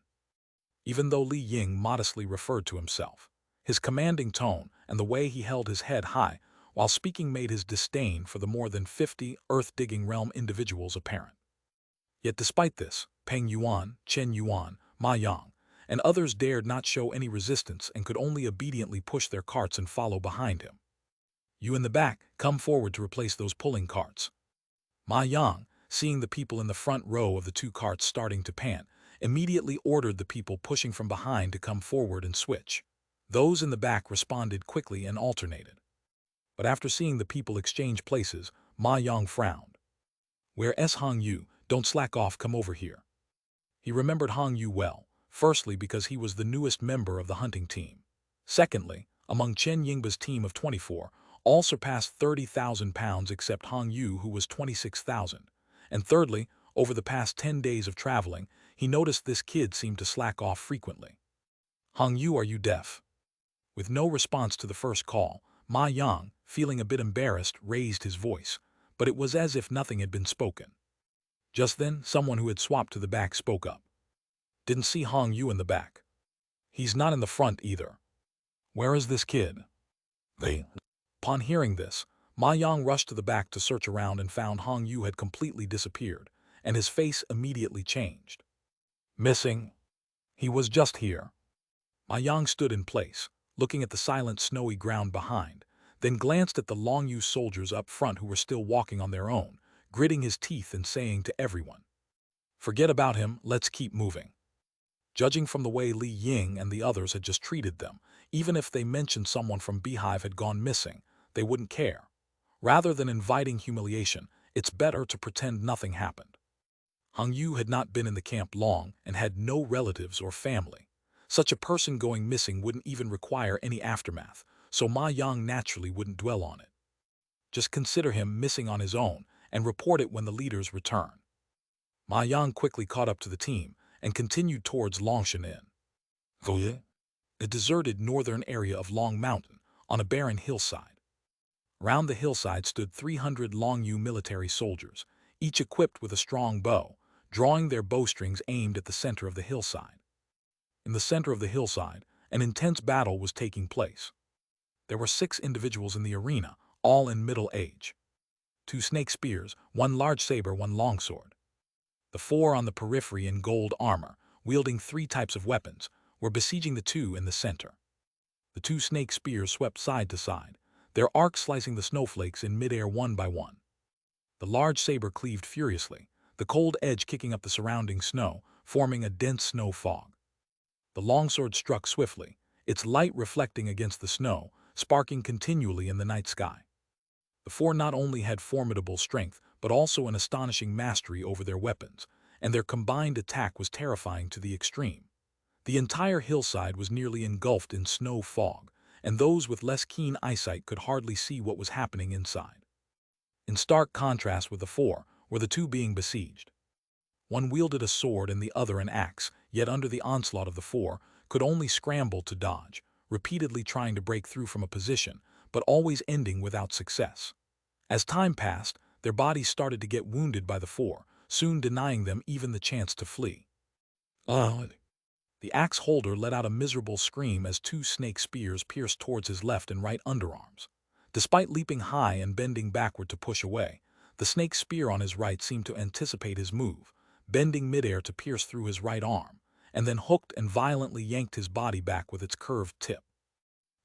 Even though Li Ying modestly referred to himself, his commanding tone and the way he held his head high while speaking made his disdain for the more than 50 earth-digging realm individuals apparent. Yet despite this, Peng Yuan, Chen Yuan, Ma Yang, and others dared not show any resistance and could only obediently push their carts and follow behind him. "You in the back, come forward to replace those pulling carts." Ma Yang, seeing the people in the front row of the two carts starting to pant, immediately ordered the people pushing from behind to come forward and switch. Those in the back responded quickly and alternated. But after seeing the people exchange places, Ma Yang frowned. "Where's Hong Yu? Don't slack off, come over here." He remembered Hong Yu well, firstly because he was the newest member of the hunting team. Secondly, among Chen Yingba's team of 24, all surpassed 30,000 pounds except Hong Yu, who was 26,000. And thirdly, over the past 10 days of traveling, he noticed this kid seemed to slack off frequently. "Hong Yu, are you deaf?" With no response to the first call, Ma Yang, feeling a bit embarrassed, raised his voice, but it was as if nothing had been spoken. Just then, someone who had swapped to the back spoke up. "Didn't see Hong Yu in the back. He's not in the front either. Where is this kid?" Upon hearing this, Ma Yang rushed to the back to search around and found Hong Yu had completely disappeared, and his face immediately changed. "Missing? He was just here." Ma Yang stood in place, looking at the silent snowy ground behind, then glanced at the Longyu soldiers up front who were still walking on their own, gritting his teeth and saying to everyone, "Forget about him, let's keep moving." Judging from the way Li Ying and the others had just treated them, even if they mentioned someone from Beehive had gone missing, they wouldn't care. Rather than inviting humiliation, it's better to pretend nothing happened. Hong Yu had not been in the camp long and had no relatives or family. Such a person going missing wouldn't even require any aftermath, so Ma Yang naturally wouldn't dwell on it. Just consider him missing on his own and report it when the leaders return. Ma Yang quickly caught up to the team and continued towards Longshan Inn, a deserted northern area of Long Mountain on a barren hillside. Round the hillside stood 300 Longyu military soldiers, each equipped with a strong bow, drawing their bowstrings aimed at the center of the hillside. In the center of the hillside, an intense battle was taking place. There were 6 individuals in the arena, all in middle age. 2 snake spears, 1 large saber, 1 longsword. The 4 on the periphery in gold armor, wielding 3 types of weapons, were besieging the 2 in the center. The 2 snake spears swept side to side, their arcs slicing the snowflakes in midair one by one. The large saber cleaved furiously, the cold edge kicking up the surrounding snow, forming a dense snow fog. The longsword struck swiftly, its light reflecting against the snow, sparking continually in the night sky. The 4 not only had formidable strength, but also an astonishing mastery over their weapons, and their combined attack was terrifying to the extreme. The entire hillside was nearly engulfed in snow fog, and those with less keen eyesight could hardly see what was happening inside. In stark contrast with the 4 were the 2 being besieged. One wielded a sword and the other an axe, yet under the onslaught of the 4, could only scramble to dodge, repeatedly trying to break through from a position, but always ending without success. As time passed, their bodies started to get wounded by the 4, soon denying them even the chance to flee. The axe holder let out a miserable scream as 2 snake spears pierced towards his left and right underarms. Despite leaping high and bending backward to push away, the snake spear on his right seemed to anticipate his move, bending midair to pierce through his right arm, and then hooked and violently yanked his body back with its curved tip.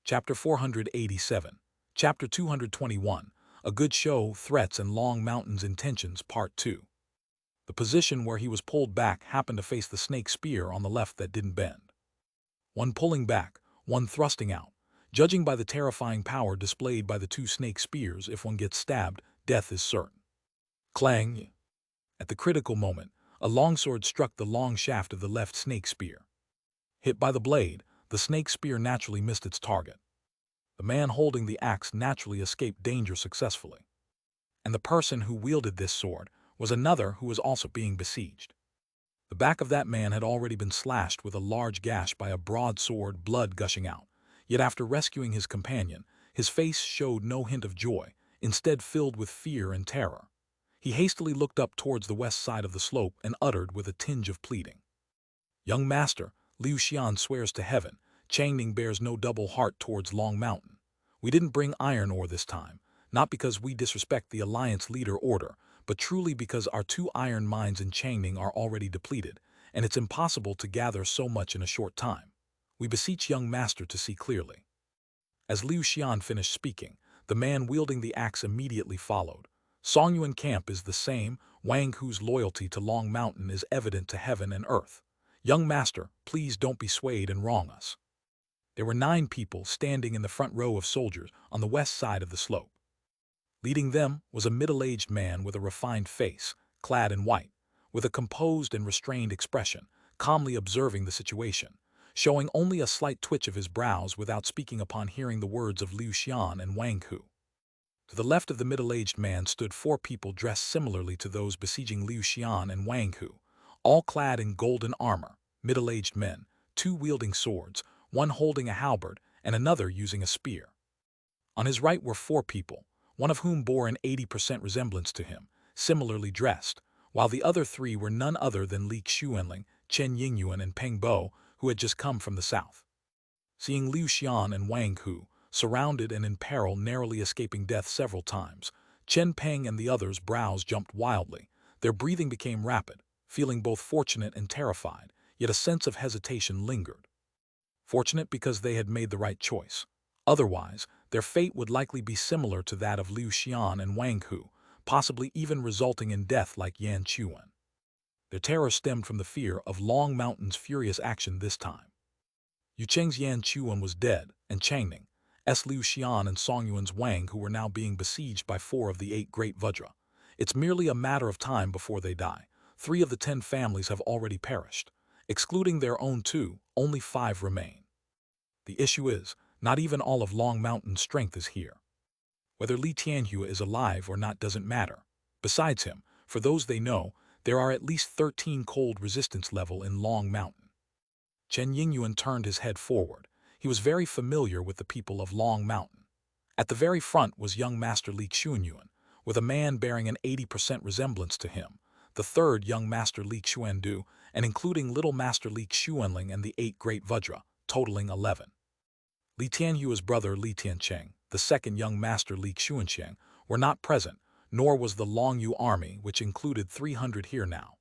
Chapter 487. Chapter 221. A Good Show, Threats and Long Mountain's Intentions, Part 2. The position where he was pulled back happened to face the snake spear on the left that didn't bend. One pulling back, one thrusting out. Judging by the terrifying power displayed by the 2 snake spears, if one gets stabbed, death is certain. Clang! At the critical moment, a longsword struck the long shaft of the left snake spear. Hit by the blade, the snake spear naturally missed its target. The man holding the axe naturally escaped danger successfully. And the person who wielded this sword was another who was also being besieged. The back of that man had already been slashed with a large gash by a broadsword, blood gushing out. Yet after rescuing his companion, his face showed no hint of joy, instead filled with fear and terror. He hastily looked up towards the west side of the slope and uttered with a tinge of pleading, "Young master, Liu Xian swears to heaven, Changning bears no double heart towards Long Mountain. We didn't bring iron ore this time, not because we disrespect the Alliance leader order, but truly because our 2 iron mines in Changning are already depleted, and it's impossible to gather so much in a short time. We beseech young master to see clearly." As Liu Xian finished speaking, the man wielding the axe immediately followed. "Songyuan camp is the same, Wang Hu's loyalty to Long Mountain is evident to heaven and earth. Young master, please don't be swayed and wrong us." There were 9 people standing in the front row of soldiers on the west side of the slope. Leading them was a middle-aged man with a refined face, clad in white, with a composed and restrained expression, calmly observing the situation, showing only a slight twitch of his brows without speaking upon hearing the words of Liu Xian and Wang Hu. To the left of the middle-aged man stood 4 people dressed similarly to those besieging Liu Xian and Wang Hu, all clad in golden armor, middle-aged men, 2 wielding swords, 1 holding a halberd and another using a spear. On his right were 4 people, one of whom bore an 80% resemblance to him, similarly dressed, while the other 3 were none other than Li Xuanling, Chen Yingyuan and Peng Bo, who had just come from the south. Seeing Liu Xian and Wang Hu, surrounded and in peril, narrowly escaping death several times, Chen Peng and the others' brows jumped wildly, their breathing became rapid, feeling both fortunate and terrified, yet a sense of hesitation lingered. Fortunate because they had made the right choice. Otherwise, their fate would likely be similar to that of Liu Xian and Wang Hu, possibly even resulting in death like Yan Chuan. Their terror stemmed from the fear of Long Mountain's furious action this time. Yucheng's Yan Chuan was dead, and Changning, Liu Xian and Songyuan's Wang Hu were now being besieged by 4 of the 8 great Vajra. It's merely a matter of time before they die. 3 of the 10 families have already perished. Excluding their own 2, only 5 remain. The issue is, not even all of Long Mountain's strength is here. Whether Li Tianhua is alive or not doesn't matter. Besides him, for those they know, there are at least 13 cold resistance level in Long Mountain. Chen Yingyuan turned his head forward. He was very familiar with the people of Long Mountain. At the very front was young Master Li Xuanyuan, with a man bearing an 80% resemblance to him, the 3rd young Master Li Xuandu, and including little Master Li Xuanling and the 8 great Vajra, totaling 11. Li Tianhua's brother Li Tiancheng, the 2nd young Master Li Xuancheng, were not present, nor was the Longyu army, which included 300 here now.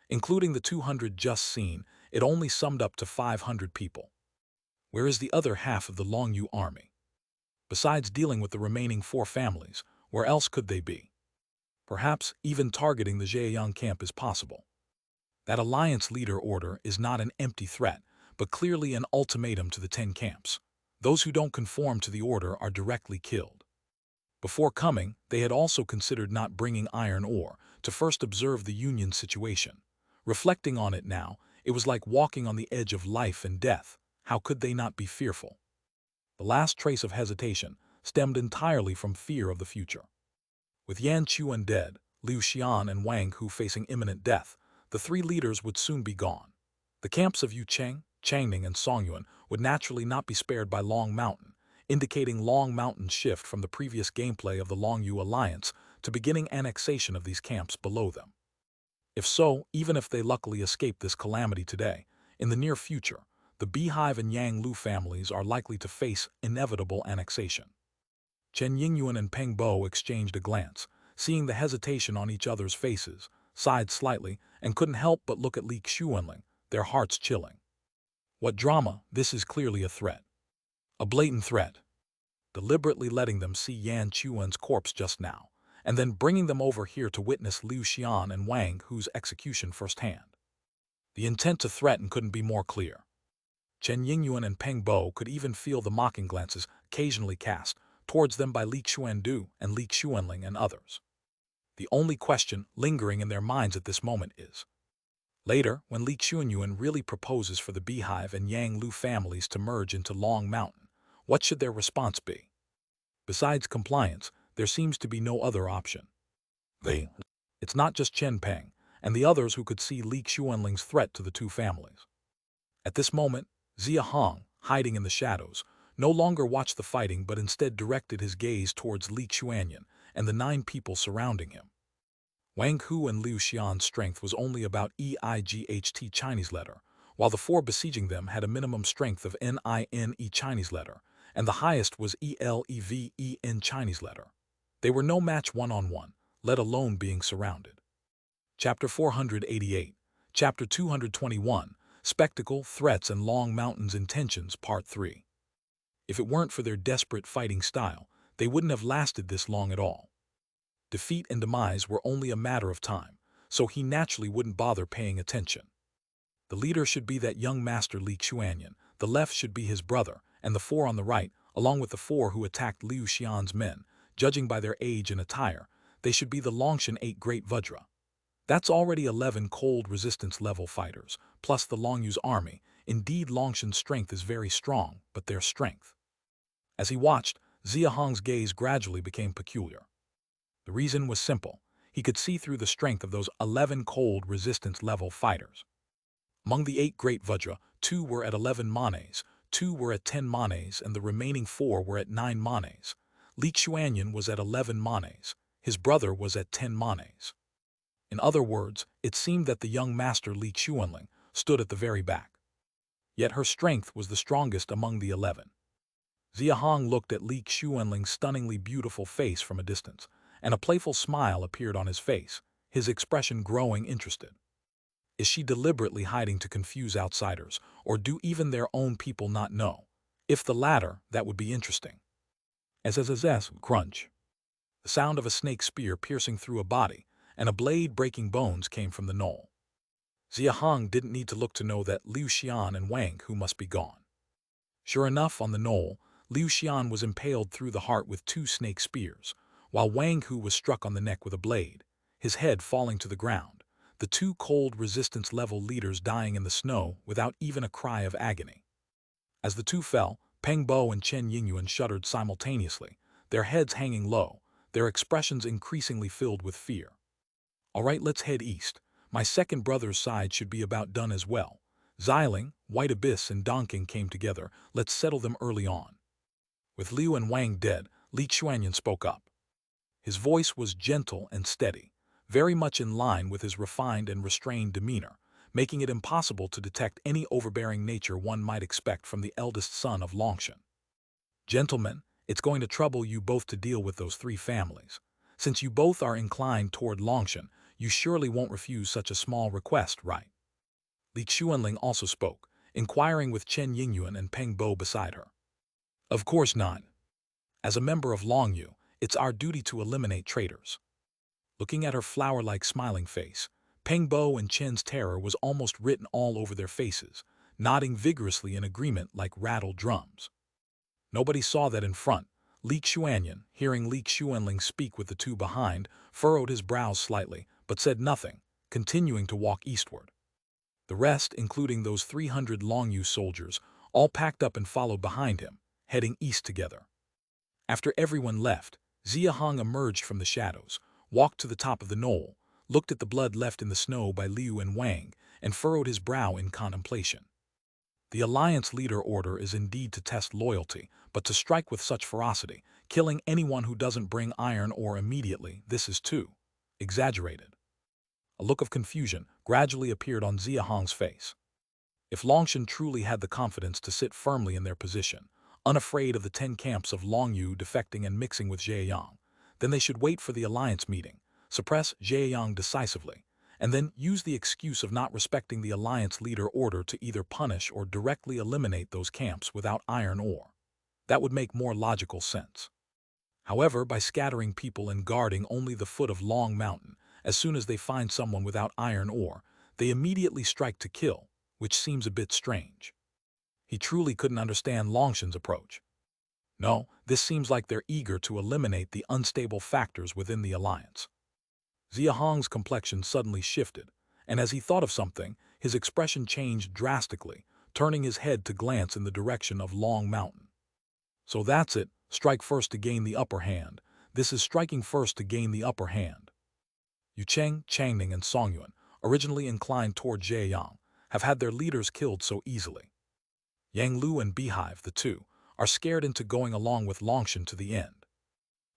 Including the 200 just seen, it only summed up to 500 people. Where is the other half of the Longyu army? Besides dealing with the remaining 4 families, where else could they be? Perhaps even targeting the Zhejiang camp is possible. That Alliance leader order is not an empty threat, but clearly an ultimatum to the 10 camps. Those who don't conform to the order are directly killed. Before coming, they had also considered not bringing iron ore to first observe the Union's situation. Reflecting on it now, it was like walking on the edge of life and death. How could they not be fearful? The last trace of hesitation stemmed entirely from fear of the future. With Yan Chuan dead, Liu Xian and Wang Hu facing imminent death, the 3 leaders would soon be gone. The camps of Yucheng, Changning, and Songyuan would naturally not be spared by Long Mountain, indicating Long Mountain's shift from the previous gameplay of the Longyu Alliance to beginning annexation of these camps below them. If so, even if they luckily escape this calamity today, in the near future, the Beehive and Yang Lu families are likely to face inevitable annexation. Chen Yingyuan and Peng Bo exchanged a glance, seeing the hesitation on each other's faces, sighed slightly, and couldn't help but look at Li Xuanling, their hearts chilling. What drama, this is clearly a threat. A blatant threat. Deliberately letting them see Yan Chuan's corpse just now, and then bringing them over here to witness Liu Xian and Wang Hu's execution firsthand. The intent to threaten couldn't be more clear. Chen Yingyuan and Peng Bo could even feel the mocking glances occasionally cast towards them by Li Xuandu and Li Xuanling and others. The only question lingering in their minds at this moment is, later, when Li Xuanyuan really proposes for the Beehive and Yang Lu families to merge into Long Mountain, what should their response be? Besides compliance, there seems to be no other option. It's not just Chen Peng and the others who could see Li Xuanling's threat to the two families. At this moment, Xia Hong, hiding in the shadows, no longer watched the fighting but instead directed his gaze towards Li Xuanyan and the 9 people surrounding him. Wang Hu and Liu Xian's strength was only about EIGHT Chinese letter, while the 4 besieging them had a minimum strength of NINE Chinese letter, and the highest was ELEVEN Chinese letter. They were no match one-on-one, let alone being surrounded. Chapter 488, Chapter 221, Spectacle, Threats and Long Mountain's Intentions, Part 3. If it weren't for their desperate fighting style, they wouldn't have lasted this long at all. Defeat and demise were only a matter of time, so he naturally wouldn't bother paying attention. The leader should be that young master Li Xuanyan, the left should be his brother, and the 4 on the right, along with the 4 who attacked Liu Xian's men, judging by their age and attire, they should be the Longshan 8 Great Vajra. That's already 11 cold resistance level fighters, plus the Longyu's army. Indeed, Longshan's strength is very strong, but their strength. As he watched, Xia Hong's gaze gradually became peculiar. The reason was simple. He could see through the strength of those 11 cold resistance level fighters. Among the 8 Great Vajra, 2 were at 11 manes, 2 were at 10 manes, and the remaining 4 were at 9 manes. Li Xuanyan was at 11 manes. His brother was at 10 manes. In other words, it seemed that the young master Li Xuanling stood at the very back. Yet her strength was the strongest among the 11. Xia Hong looked at Li Xuanling's stunningly beautiful face from a distance, and a playful smile appeared on his face, his expression growing interested. Is she deliberately hiding to confuse outsiders, or do even their own people not know? If the latter, that would be interesting. Crunch. The sound of a snake spear piercing through a body, and a blade breaking bones came from the knoll. Xia Hong didn't need to look to know that Liu Xian and Wang Hu must be gone. Sure enough, on the knoll, Liu Xian was impaled through the heart with 2 snake spears, while Wang Hu was struck on the neck with a blade, his head falling to the ground, the 2 cold resistance level leaders dying in the snow without even a cry of agony. As the 2 fell, Peng Bo and Chen Yingyuan shuddered simultaneously, their heads hanging low, their expressions increasingly filled with fear. All right, let's head east. My second brother's side should be about done as well. Xiling, White Abyss and Donking came together, let's settle them early on. With Liu and Wang dead, Li Xuanyan spoke up. His voice was gentle and steady, very much in line with his refined and restrained demeanor, making it impossible to detect any overbearing nature one might expect from the eldest son of Longshan. Gentlemen, it's going to trouble you both to deal with those 3 families. Since you both are inclined toward Longshan, you surely won't refuse such a small request, right? Li Xuanling also spoke, inquiring with Chen Yingyuan and Peng Bo beside her. Of course not. As a member of Longyu, it's our duty to eliminate traitors. Looking at her flower-like smiling face, Peng Bo and Chen's terror was almost written all over their faces, nodding vigorously in agreement like rattled drums. Nobody saw that in front. Li Xuanyan, hearing Li Xuanling speak with the 2 behind, furrowed his brows slightly, but said nothing, continuing to walk eastward. The rest, including those 300 Longyu soldiers, all packed up and followed behind him, heading east together. After everyone left, Xia Hong emerged from the shadows, walked to the top of the knoll, looked at the blood left in the snow by Liu and Wang, and furrowed his brow in contemplation. The Alliance leader order is indeed to test loyalty, but to strike with such ferocity, killing anyone who doesn't bring iron ore immediately, this is too exaggerated. A look of confusion gradually appeared on Xia Hong's face. If Longshan truly had the confidence to sit firmly in their position, unafraid of the 10 camps of Longyu defecting and mixing with Zhejiang, then they should wait for the alliance meeting, suppress Zhejiang decisively, and then use the excuse of not respecting the alliance leader order to either punish or directly eliminate those camps without iron ore. That would make more logical sense. However, by scattering people and guarding only the foot of Long Mountain, as soon as they find someone without iron ore, they immediately strike to kill, which seems a bit strange. He truly couldn't understand Longshan's approach. No, this seems like they're eager to eliminate the unstable factors within the alliance. Xia Hong's complexion suddenly shifted, and as he thought of something, his expression changed drastically, turning his head to glance in the direction of Long Mountain. So that's it, strike first to gain the upper hand. This is striking first to gain the upper hand. Yu Cheng, Changning, and Songyuan, originally inclined toward Xia Hong, have had their leaders killed so easily. Yang Lu and Beehive, the two, are scared into going along with Longshan to the end.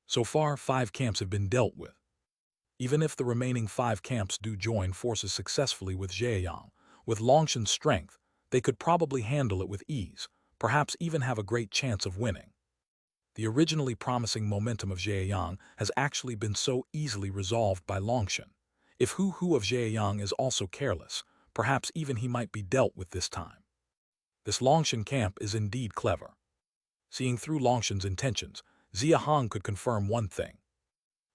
So far, 5 camps have been dealt with. Even if the remaining 5 camps do join forces successfully with Xia Hong, with Longshan's strength, they could probably handle it with ease, perhaps even have a great chance of winning. The originally promising momentum of Xia Hong has actually been so easily resolved by Longshan. If Hu Hu of Xia Hong is also careless, perhaps even he might be dealt with this time. This Longshan camp is indeed clever. Seeing through Longshan's intentions, Xia Hong could confirm one thing.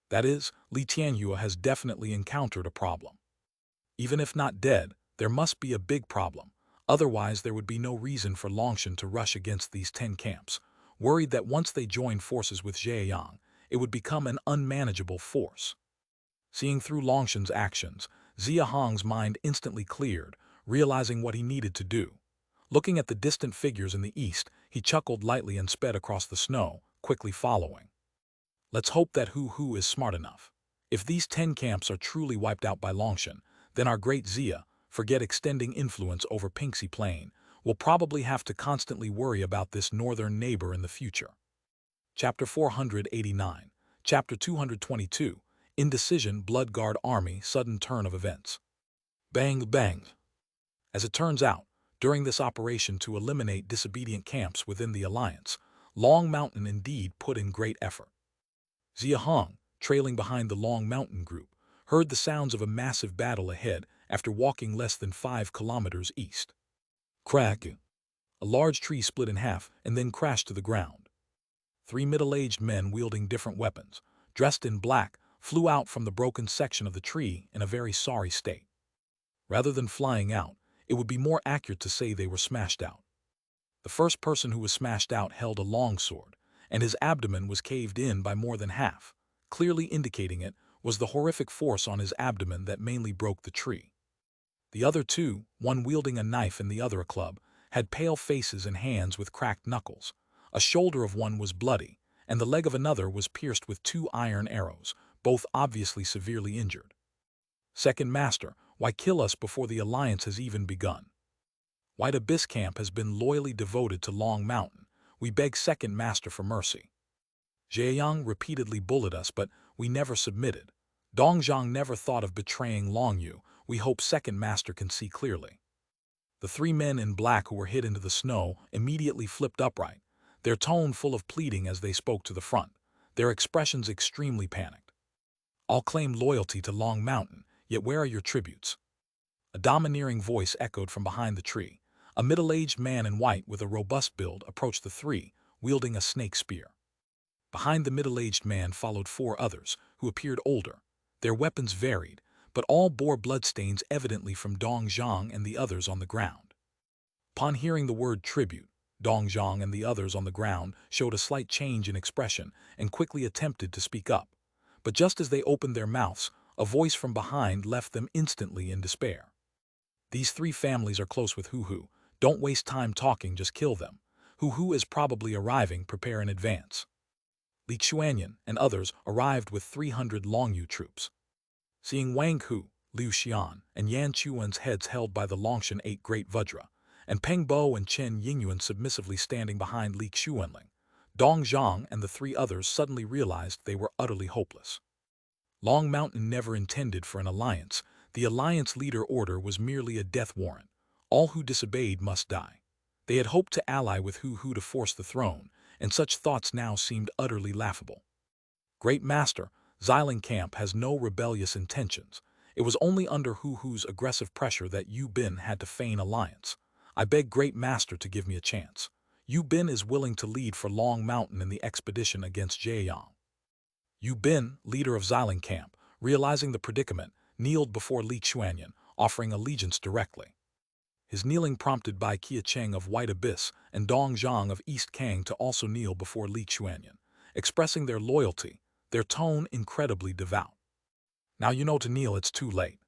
That is, Li Tianyue has definitely encountered a problem. Even if not dead, there must be a big problem, otherwise there would be no reason for Longshan to rush against these 10 camps, worried that once they joined forces with Xia Hong, it would become an unmanageable force. Seeing through Longshan's actions, Xia Hong's mind instantly cleared, realizing what he needed to do. Looking at the distant figures in the east, he chuckled lightly and sped across the snow, quickly following. Let's hope that Hu Hu is smart enough. If these 10 camps are truly wiped out by Longshan, then our great Xia, forget extending influence over Pinxi Plain, will probably have to constantly worry about this northern neighbor in the future. Chapter 489, Chapter 222, Indecision Blood Guard Army Sudden Turn of Events. Bang bang. As it turns out, during this operation to eliminate disobedient camps within the alliance, Long Mountain indeed put in great effort. Xia Hong, trailing behind the Long Mountain group, heard the sounds of a massive battle ahead after walking less than 5 kilometers east. Crack! A large tree split in half and then crashed to the ground. 3 middle-aged men wielding different weapons, dressed in black, flew out from the broken section of the tree in a very sorry state. Rather than flying out, it would be more accurate to say they were smashed out. The first person who was smashed out held a long sword, and his abdomen was caved in by more than half, clearly indicating it was the horrific force on his abdomen that mainly broke the tree. The other two, one wielding a knife and the other a club, had pale faces and hands with cracked knuckles. A shoulder of one was bloody, and the leg of another was pierced with 2 iron arrows, both obviously severely injured. Second Master, why kill us before the alliance has even begun? White Abyss Camp has been loyally devoted to Long Mountain. We beg Second Master for mercy. Xia Hong repeatedly bullied us, but we never submitted. Dongzhang never thought of betraying Longyu. We hope Second Master can see clearly. The 3 men in black who were hit into the snow immediately flipped upright, their tone full of pleading as they spoke to the front, their expressions extremely panicked. I'll claim loyalty to Long Mountain, yet where are your tributes? A domineering voice echoed from behind the tree. A middle-aged man in white with a robust build approached the 3, wielding a snake spear. Behind the middle-aged man followed 4 others, who appeared older. Their weapons varied, but all bore bloodstains evidently from Dongzhang and the others on the ground. Upon hearing the word tribute, Dongzhang and the others on the ground showed a slight change in expression and quickly attempted to speak up. But just as they opened their mouths, a voice from behind left them instantly in despair. These 3 families are close with Hu Hu. Don't waste time talking, just kill them. Hu Hu is probably arriving, prepare in advance. Li Xuanyan and others arrived with 300 Longyu troops. Seeing Wang Hu, Liu Xian, and Yan Chuan's heads held by the Longshan 8 Great Vajra, and Peng Bo and Chen Yingyuan submissively standing behind Li Xuanling, Dongzhang and the 3 others suddenly realized they were utterly hopeless. Long Mountain never intended for an alliance. The alliance leader order was merely a death warrant. All who disobeyed must die. They had hoped to ally with Hu Hu to force the throne, and such thoughts now seemed utterly laughable. Great Master, Xiling Camp has no rebellious intentions. It was only under Hu Hu's aggressive pressure that Yu Bin had to feign alliance. I beg Great Master to give me a chance. Yu Bin is willing to lead for Long Mountain in the expedition against Xia Hong. Yu Bin, leader of Xiling Camp, realizing the predicament, kneeled before Li Xuanyan, offering allegiance directly. His kneeling prompted Bai Qiacheng of White Abyss and Dongzhang of East Kang to also kneel before Li Xuanyan, expressing their loyalty, their tone incredibly devout. Now you know to kneel, it's too late.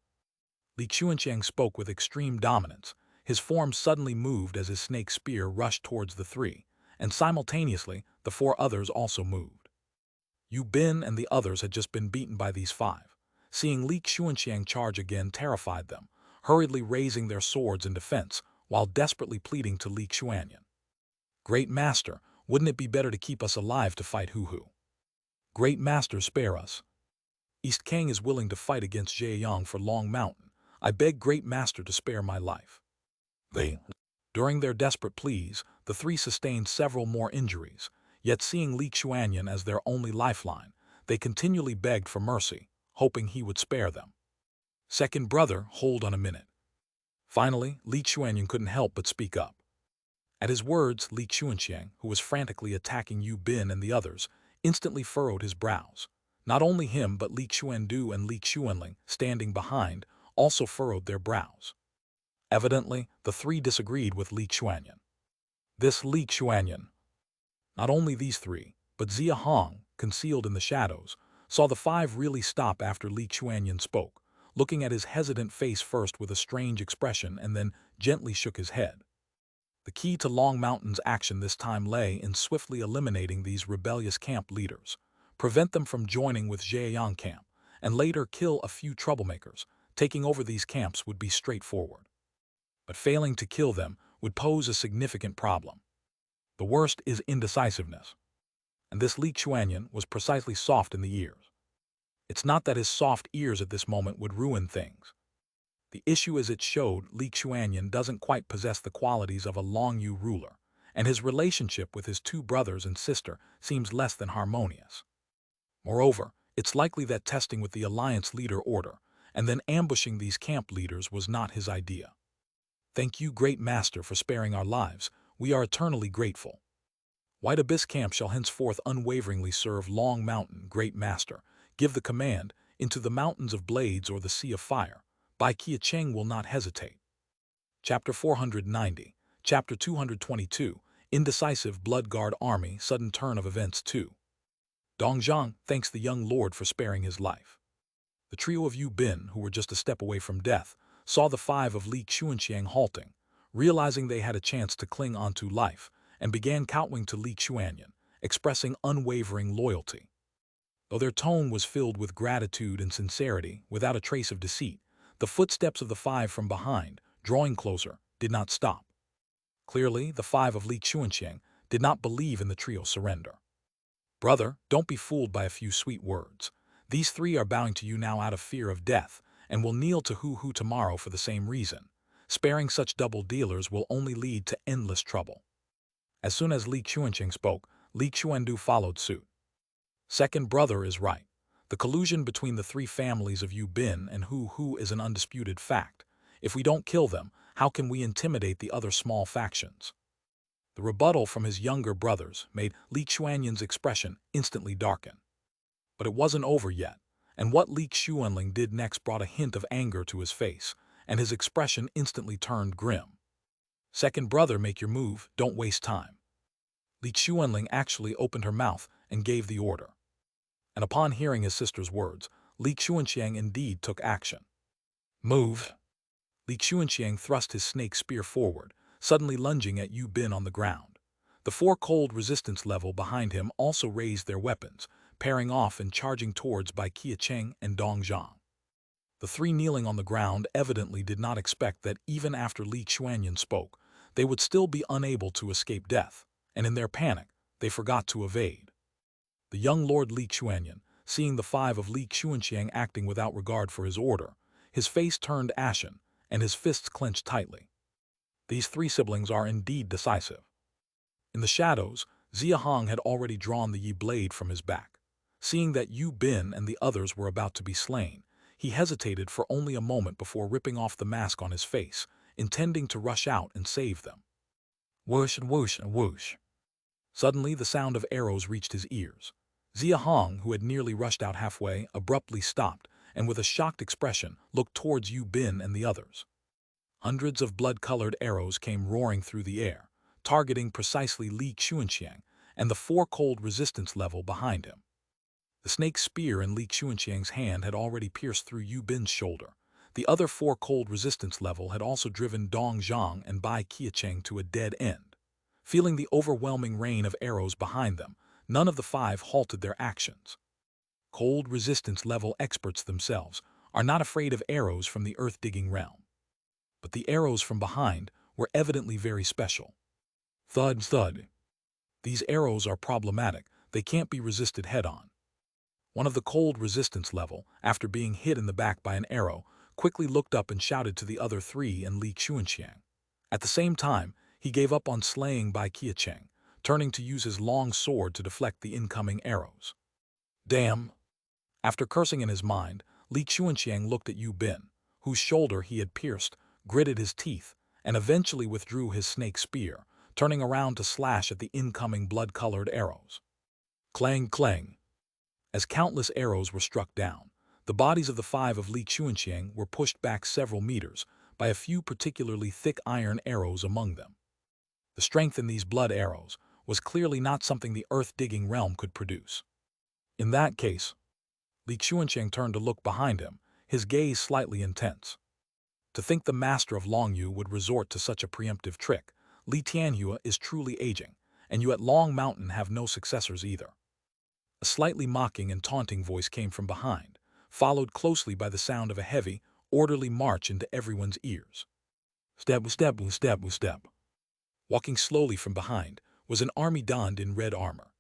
Li Xuancheng spoke with extreme dominance. His form suddenly moved as his snake spear rushed towards the 3, and simultaneously the 4 others also moved. Yu Bin and the others had just been beaten by these 5. seeing Li Xuanxiang charge again terrified them, hurriedly raising their swords in defense while desperately pleading to Li Xuanyan. "Great Master, wouldn't it be better to keep us alive to fight Hu? Great Master, spare us. East Kang is willing to fight against Xia Hong for Long Mountain. I beg Great Master to spare my life." During their desperate pleas, the three sustained several more injuries, yet seeing Li Xuanyan as their only lifeline, they continually begged for mercy, hoping he would spare them. "Second brother, hold on a minute." Finally, Li Xuanyan couldn't help but speak up. At his words, Li Xuanxiang, who was frantically attacking Yu Bin and the others, instantly furrowed his brows. Not only him but Li Xuandu and Li Xuanling, standing behind, also furrowed their brows. Evidently, the three disagreed with Li Xuanyan. This Li Xuanyan. Not only these three, but Xia Hong, concealed in the shadows, saw the five really stop after Li Xuanyan spoke, looking at his hesitant face first with a strange expression and then gently shook his head. The key to Long Mountain's action this time lay in swiftly eliminating these rebellious camp leaders, prevent them from joining with Zhejiang camp, and later kill a few troublemakers. Taking over these camps would be straightforward. But failing to kill them would pose a significant problem. The worst is indecisiveness. And this Li Xuanyan was precisely soft in the ears. It's not that his soft ears at this moment would ruin things. The issue is it showed Li Xuanyan doesn't quite possess the qualities of a Longyu ruler, and his relationship with his two brothers and sister seems less than harmonious. Moreover, it's likely that testing with the Alliance leader order, and then ambushing these camp leaders was not his idea. "Thank you, Great Master, for sparing our lives. We are eternally grateful. White Abyss Camp shall henceforth unwaveringly serve Long Mountain, Great Master. Give the command, into the Mountains of Blades or the Sea of Fire. Bai Qiacheng will not hesitate." Chapter 490, Chapter 222, Indecisive Blood Guard Army, Sudden Turn of Events 2. Dongzhang thanks the young lord for sparing his life. The trio of Yu Bin, who were just a step away from death, saw the five of Li Xuanxiang halting, realizing they had a chance to cling onto life, and began kowtowing to Li Xuanyan, expressing unwavering loyalty. Though their tone was filled with gratitude and sincerity, without a trace of deceit, the footsteps of the five from behind, drawing closer, did not stop. Clearly, the five of Li Xuanxiang did not believe in the trio's surrender. "Brother, don't be fooled by a few sweet words. These three are bowing to you now out of fear of death, and will kneel to Hu tomorrow for the same reason. Sparing such double dealers will only lead to endless trouble." As soon as Li Xuanxiang spoke, Li Xuandu followed suit. "Second brother is right. The collusion between the three families of Yu Bin and Hu is an undisputed fact. If we don't kill them, how can we intimidate the other small factions?" The rebuttal from his younger brothers made Li Xuanyan's expression instantly darken. But it wasn't over yet, and what Li Xuanling did next brought a hint of anger to his face, and his expression instantly turned grim. "Second brother, make your move, don't waste time." Li Xuanling actually opened her mouth and gave the order. And upon hearing his sister's words, Li Xuanxiang indeed took action. "Move!" Li Xuanxiang thrust his snake spear forward, suddenly lunging at Yu Bin on the ground. The four cold resistance level behind him also raised their weapons, pairing off and charging towards Bai Qiacheng and Dongzhang. The three kneeling on the ground evidently did not expect that even after Li Xuanyan spoke, they would still be unable to escape death, and in their panic, they forgot to evade. The young Lord Li Xuanyan, seeing the five of Li Xuanxiang acting without regard for his order, his face turned ashen, and his fists clenched tightly. These three siblings are indeed decisive. In the shadows, Xia Hong had already drawn the Yi blade from his back. Seeing that Yu Bin and the others were about to be slain, he hesitated for only a moment before ripping off the mask on his face, intending to rush out and save them. Whoosh and whoosh and whoosh. Suddenly the sound of arrows reached his ears. Xia Hong, who had nearly rushed out halfway, abruptly stopped, and with a shocked expression looked towards Yu Bin and the others. Hundreds of blood-colored arrows came roaring through the air, targeting precisely Li Xuanxiang and the four cold resistance level behind him. The snake's spear in Li Xuanxiang's hand had already pierced through Yu Bin's shoulder. The other four cold resistance level had also driven Dongzhang and Bai Qiacheng to a dead end. Feeling the overwhelming rain of arrows behind them, none of the five halted their actions. cold resistance level experts themselves, are not afraid of arrows from the earth-digging realm. But the arrows from behind were evidently very special. Thud, thud. These arrows are problematic. They can't be resisted head-on. One of the cold resistance level, after being hit in the back by an arrow, quickly looked up and shouted to the other three and Li Xuanxiang. At the same time, he gave up on slaying Bai Qiacheng, turning to use his long sword to deflect the incoming arrows. Damn! After cursing in his mind, Li Xuanxiang looked at Yu Bin, whose shoulder he had pierced, gritted his teeth, and eventually withdrew his snake spear, turning around to slash at the incoming blood-colored arrows. Clang, clang. As countless arrows were struck down, the bodies of the five of Li Xuanxiang were pushed back several meters by a few particularly thick iron arrows among them. The strength in these blood arrows was clearly not something the earth-digging realm could produce. In that case, Li Xuanxiang turned to look behind him, his gaze slightly intense. To think the master of Longyu would resort to such a preemptive trick, Li Tianhua is truly aging, and you at Long Mountain have no successors either. A slightly mocking and taunting voice came from behind, followed closely by the sound of a heavy, orderly march into everyone's ears. Step, step, step, step. Walking slowly from behind was an army donned in red armor.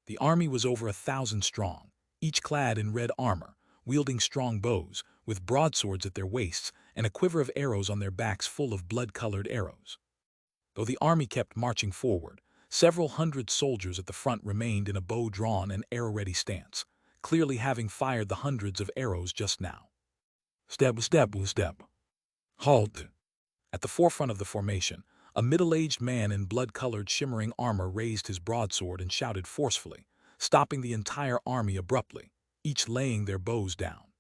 The army was over 1,000 strong, each clad in red armor, wielding strong bows, with broadswords at their waists and a quiver of arrows on their backs full of blood-colored arrows. Though the army kept marching forward, several hundred soldiers at the front remained in a bow-drawn and arrow-ready stance, clearly having fired the hundreds of arrows just now. Step, step, step. Halt! At the forefront of the formation, a middle-aged man in blood-colored shimmering armor raised his broadsword and shouted forcefully, stopping the entire army abruptly, each laying their bows down.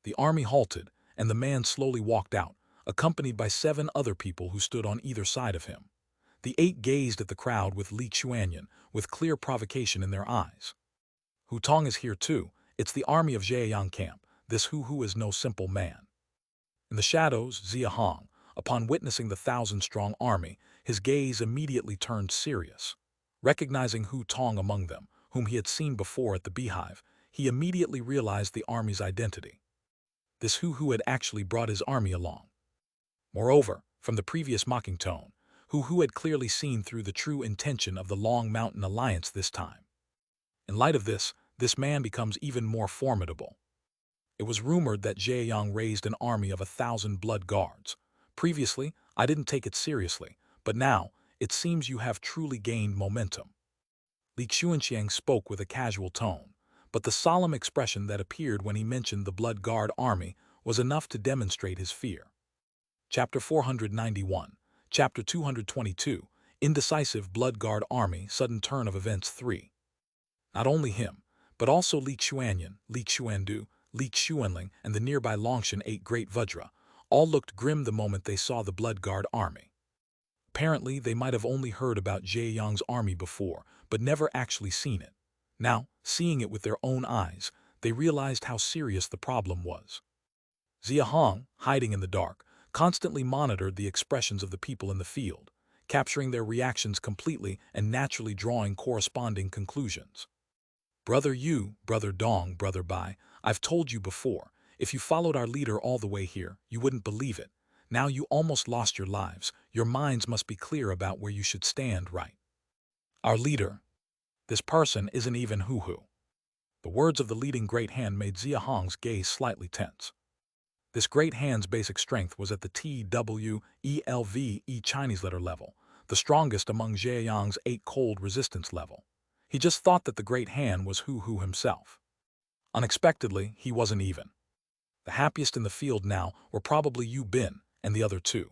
The army halted, and the man slowly walked out, accompanied by 7 other people who stood on either side of him. The 8 gazed at the crowd with Li Xuanyan, with clear provocation in their eyes. Hu Tong is here too. It's the army of Zhejiang camp. This Hu is no simple man. In the shadows, Xia Hong, upon witnessing the 1,000-strong army, his gaze immediately turned serious. Recognizing Hu Tong among them, whom he had seen before at the beehive, he immediately realized the army's identity. This Hu had actually brought his army along. Moreover, from the previous mocking tone, Hu had clearly seen through the true intention of the Long Mountain Alliance this time. In light of this man becomes even more formidable. It was rumored that Zhejiang raised an army of 1,000 blood guards. Previously, I didn't take it seriously, but now, it seems you have truly gained momentum. Li Xuanxiang spoke with a casual tone, but the solemn expression that appeared when he mentioned the blood guard army was enough to demonstrate his fear. Chapter 491, Chapter 222, Indecisive Blood Guard Army, Sudden Turn of Events 3. Not only him, but also Li Xuanyan, Li Xuandu, Li Xuanling, and the nearby Longshan 8 Great Vajra, all looked grim the moment they saw the Blood Guard army. Apparently, they might have only heard about Zhejiang's army before, but never actually seen it. Now, seeing it with their own eyes, they realized how serious the problem was. Xia Hong, hiding in the dark, constantly monitored the expressions of the people in the field, capturing their reactions completely and naturally drawing corresponding conclusions. Brother Yu, Brother Dong, Brother Bai, I've told you before, if you followed our leader all the way here, you wouldn't believe it. Now you almost lost your lives. Your minds must be clear about where you should stand, right? Our leader. This person isn't even Hu. The words of the leading great hand made Xia Hong's gaze slightly tense. This great hand's basic strength was at the TWELVE Chinese letter level, the strongest among Zhejiang's 8 cold resistance level. He just thought that the great hand was Hu himself. Unexpectedly, he wasn't even. The happiest in the field now were probably Yu Bin and the other 2.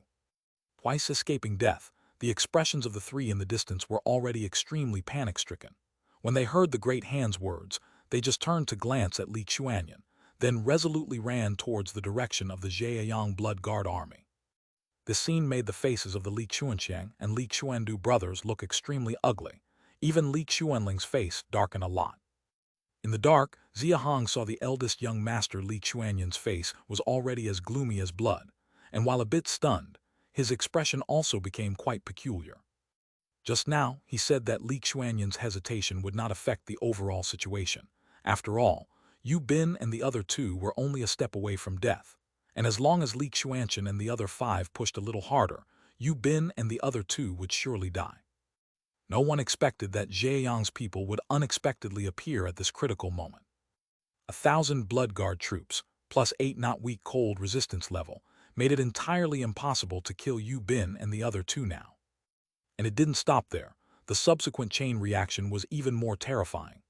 Twice escaping death, the expressions of the 3 in the distance were already extremely panic-stricken. When they heard the great hand's words, they just turned to glance at Li Xuanyan, then resolutely ran towards the direction of the Zhejiang Blood Guard army. This scene made the faces of the Li Xuanxiang and Li Xuandu brothers look extremely ugly. Even Li Xuanling's face darkened a lot. In the dark, Xia Hong saw the eldest young master Li Xuanyan's face was already as gloomy as blood, and while a bit stunned, his expression also became quite peculiar. Just now, he said that Li Xuanyan's hesitation would not affect the overall situation. After all, Yu Bin and the other two were only a step away from death, and as long as Li Xuanchen and the other five pushed a little harder, Yu Bin and the other two would surely die. No one expected that Xia Hong's people would unexpectedly appear at this critical moment. 1,000 Blood Guard troops, plus 8 not weak cold resistance level, made it entirely impossible to kill Yu Bin and the other two now. And it didn't stop there. The subsequent chain reaction was even more terrifying.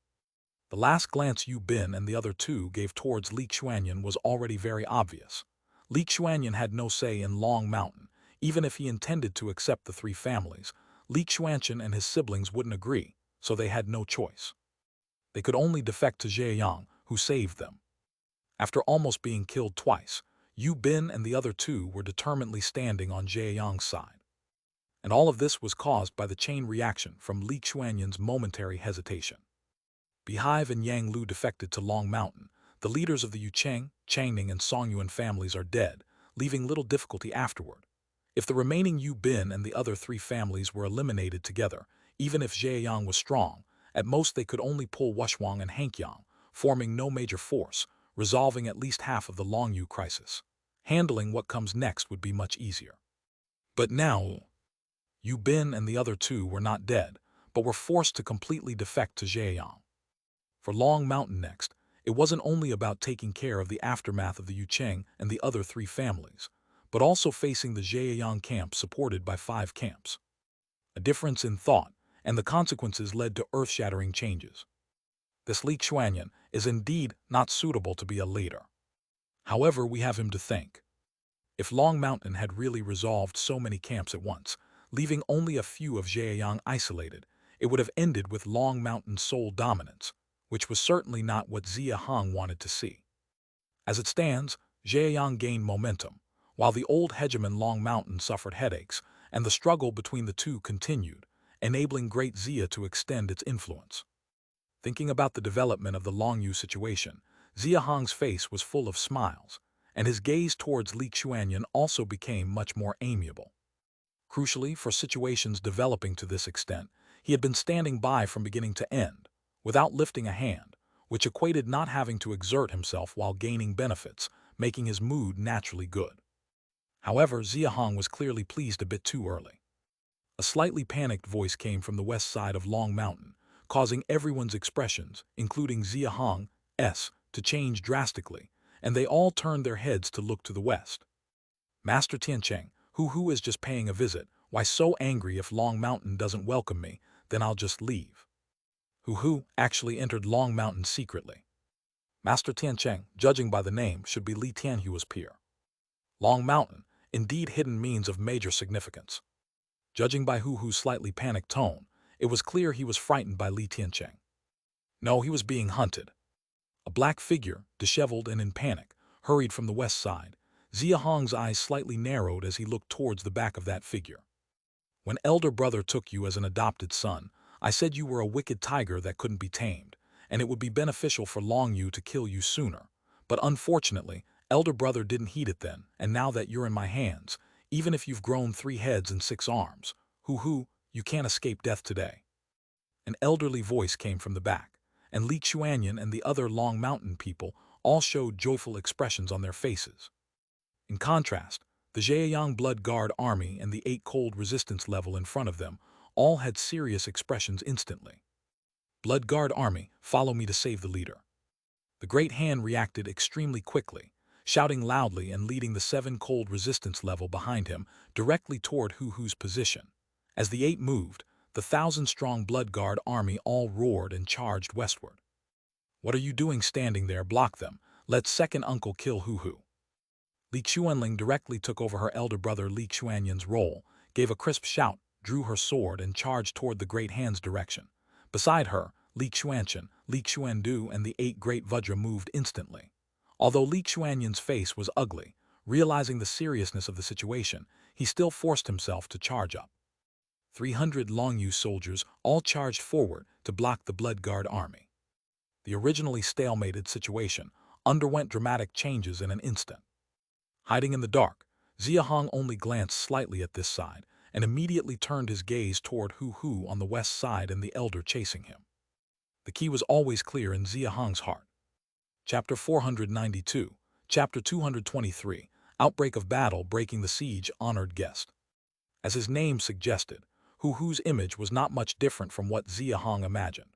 The last glance Yu Bin and the other two gave towards Li Xuanyan was already very obvious. Li Xuanyan had no say in Long Mountain. Even if he intended to accept the three families, Li Xuanchen and his siblings wouldn't agree, so they had no choice. They could only defect to Xia Hong, who saved them. After almost being killed twice, Yu Bin and the other two were determinedly standing on Xia Hong's side. And all of this was caused by the chain reaction from Li Xuanyan's momentary hesitation. Behive and Yang Lu defected to Long Mountain. The leaders of the Yucheng, Changning, and Songyuan families are dead, leaving little difficulty afterward. If the remaining Yu Bin and the other three families were eliminated together, even if Xia Yang was strong, at most they could only pull Wushwang and Hankyang, forming no major force, resolving at least half of the Longyu crisis. Handling what comes next would be much easier. But now, Yu Bin and the other two were not dead, but were forced to completely defect to Xia Yang. For Long Mountain next, it wasn't only about taking care of the aftermath of the Yucheng and the other three families, but also facing the Xia Yang camp supported by 5 camps. A difference in thought, and the consequences led to earth-shattering changes. This Li Xuanyan is indeed not suitable to be a leader. However, we have him to thank. If Long Mountain had really resolved so many camps at once, leaving only a few of Xia Yang isolated, it would have ended with Long Mountain's sole dominance, which was certainly not what Xia Hong wanted to see. As it stands, Xia Yang gained momentum, while the old hegemon Long Mountain suffered headaches, and the struggle between the two continued, enabling Great Xia to extend its influence. Thinking about the development of the Longyu situation, Xia Hong's face was full of smiles, and his gaze towards Li Xuanyan also became much more amiable. Crucially, for situations developing to this extent, he had been standing by from beginning to end, without lifting a hand, which equated not having to exert himself while gaining benefits, making his mood naturally good. However, Xia Hong was clearly pleased a bit too early. A slightly panicked voice came from the west side of Long Mountain, causing everyone's expressions, including Xia Hong's, to change drastically, and they all turned their heads to look to the west. Master Tiancheng, who is just paying a visit, why so angry if Long Mountain doesn't welcome me, then I'll just leave. Who actually entered Long Mountain secretly. Master Tiancheng, judging by the name, should be Li Tianhua's peer. Long Mountain, indeed hidden means of major significance. Judging by Hu's slightly panicked tone, it was clear he was frightened by Li Tiancheng. No, he was being hunted. A black figure, disheveled and in panic, hurried from the west side. Xia Hong's eyes slightly narrowed as he looked towards the back of that figure. When elder brother took you as an adopted son, I said you were a wicked tiger that couldn't be tamed, and it would be beneficial for Longyu to kill you sooner. But unfortunately, elder brother didn't heed it then, and now that you're in my hands, even if you've grown 3 heads and 6 arms, you can't escape death today. An elderly voice came from the back, and Li Xuanyan and the other Long Mountain people all showed joyful expressions on their faces. In contrast, the Xia Yang Blood Guard army and the 8 cold resistance level in front of them all had serious expressions instantly. Blood Guard army, follow me to save the leader. The Great Hand reacted extremely quickly, shouting loudly and leading the 7 cold resistance level behind him directly toward Hu's position. As the 8 moved, the 1,000-strong Blood Guard army all roared and charged westward. What are you doing standing there? Block them. Let second uncle kill Hu. Li Xuanling directly took over her elder brother Li Xuanyan's role, gave a crisp shout, drew her sword and charged toward the Great Hand's direction. Beside her, Li Xuanchen, Li Xuandu and the 8 Great Vajra moved instantly. Although Li Xuanyan's face was ugly, realizing the seriousness of the situation, he still forced himself to charge up. 300 Longyu soldiers all charged forward to block the Blood Guard army. The originally stalemated situation underwent dramatic changes in an instant. Hiding in the dark, Xia Hong only glanced slightly at this side and immediately turned his gaze toward Hu on the west side and the elder chasing him. The key was always clear in Xia Hong's heart. Chapter 492, Chapter 223, Outbreak of Battle Breaking the Siege Honored Guest. As his name suggested, Hu-Hu's image was not much different from what Xia Hong imagined.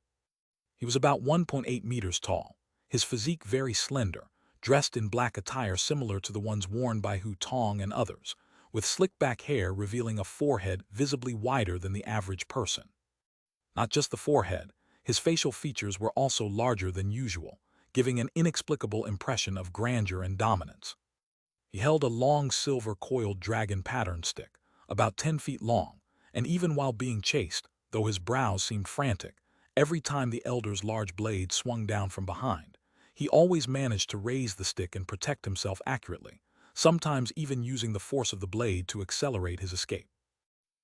He was about 1.8 meters tall, his physique very slender, dressed in black attire similar to the ones worn by Hu Tong and others, with slick-back hair revealing a forehead visibly wider than the average person. Not just the forehead, his facial features were also larger than usual, giving an inexplicable impression of grandeur and dominance. He held a long silver-coiled dragon pattern stick, about 10 feet long, and even while being chased, though his brows seemed frantic, every time the elder's large blade swung down from behind, he always managed to raise the stick and protect himself accurately, sometimes even using the force of the blade to accelerate his escape.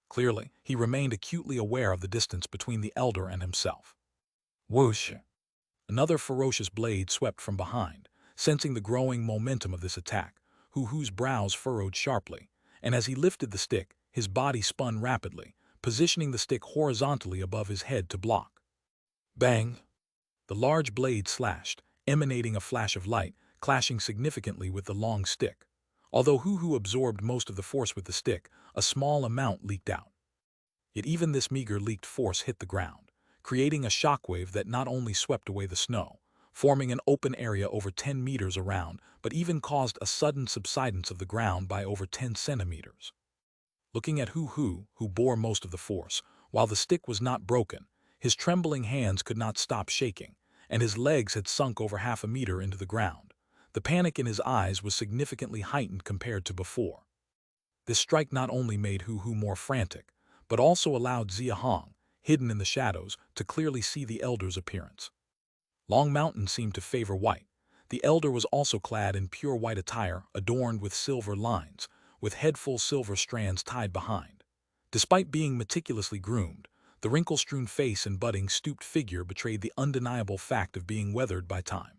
Clearly, he remained acutely aware of the distance between the elder and himself. Whoosh! Another ferocious blade swept from behind, sensing the growing momentum of this attack. Hu-Hu's brows furrowed sharply, and as he lifted the stick, his body spun rapidly, positioning the stick horizontally above his head to block. Bang! The large blade slashed, emanating a flash of light, clashing significantly with the long stick. Although Hu-Hu absorbed most of the force with the stick, a small amount leaked out. Yet even this meager leaked force hit the ground, creating a shockwave that not only swept away the snow, forming an open area over 10 meters around, but even caused a sudden subsidence of the ground by over 10 centimeters. Looking at Hu-Hu, who bore most of the force, while the stick was not broken, his trembling hands could not stop shaking, and his legs had sunk over half a meter into the ground. The panic in his eyes was significantly heightened compared to before. This strike not only made Hu-Hu more frantic, but also allowed Xia Hong, hidden in the shadows, to clearly see the elder's appearance. Long Mountain seemed to favor white. The elder was also clad in pure white attire adorned with silver lines, with head-full silver strands tied behind. Despite being meticulously groomed, the wrinkle-strewn face and budding, stooped figure betrayed the undeniable fact of being weathered by time.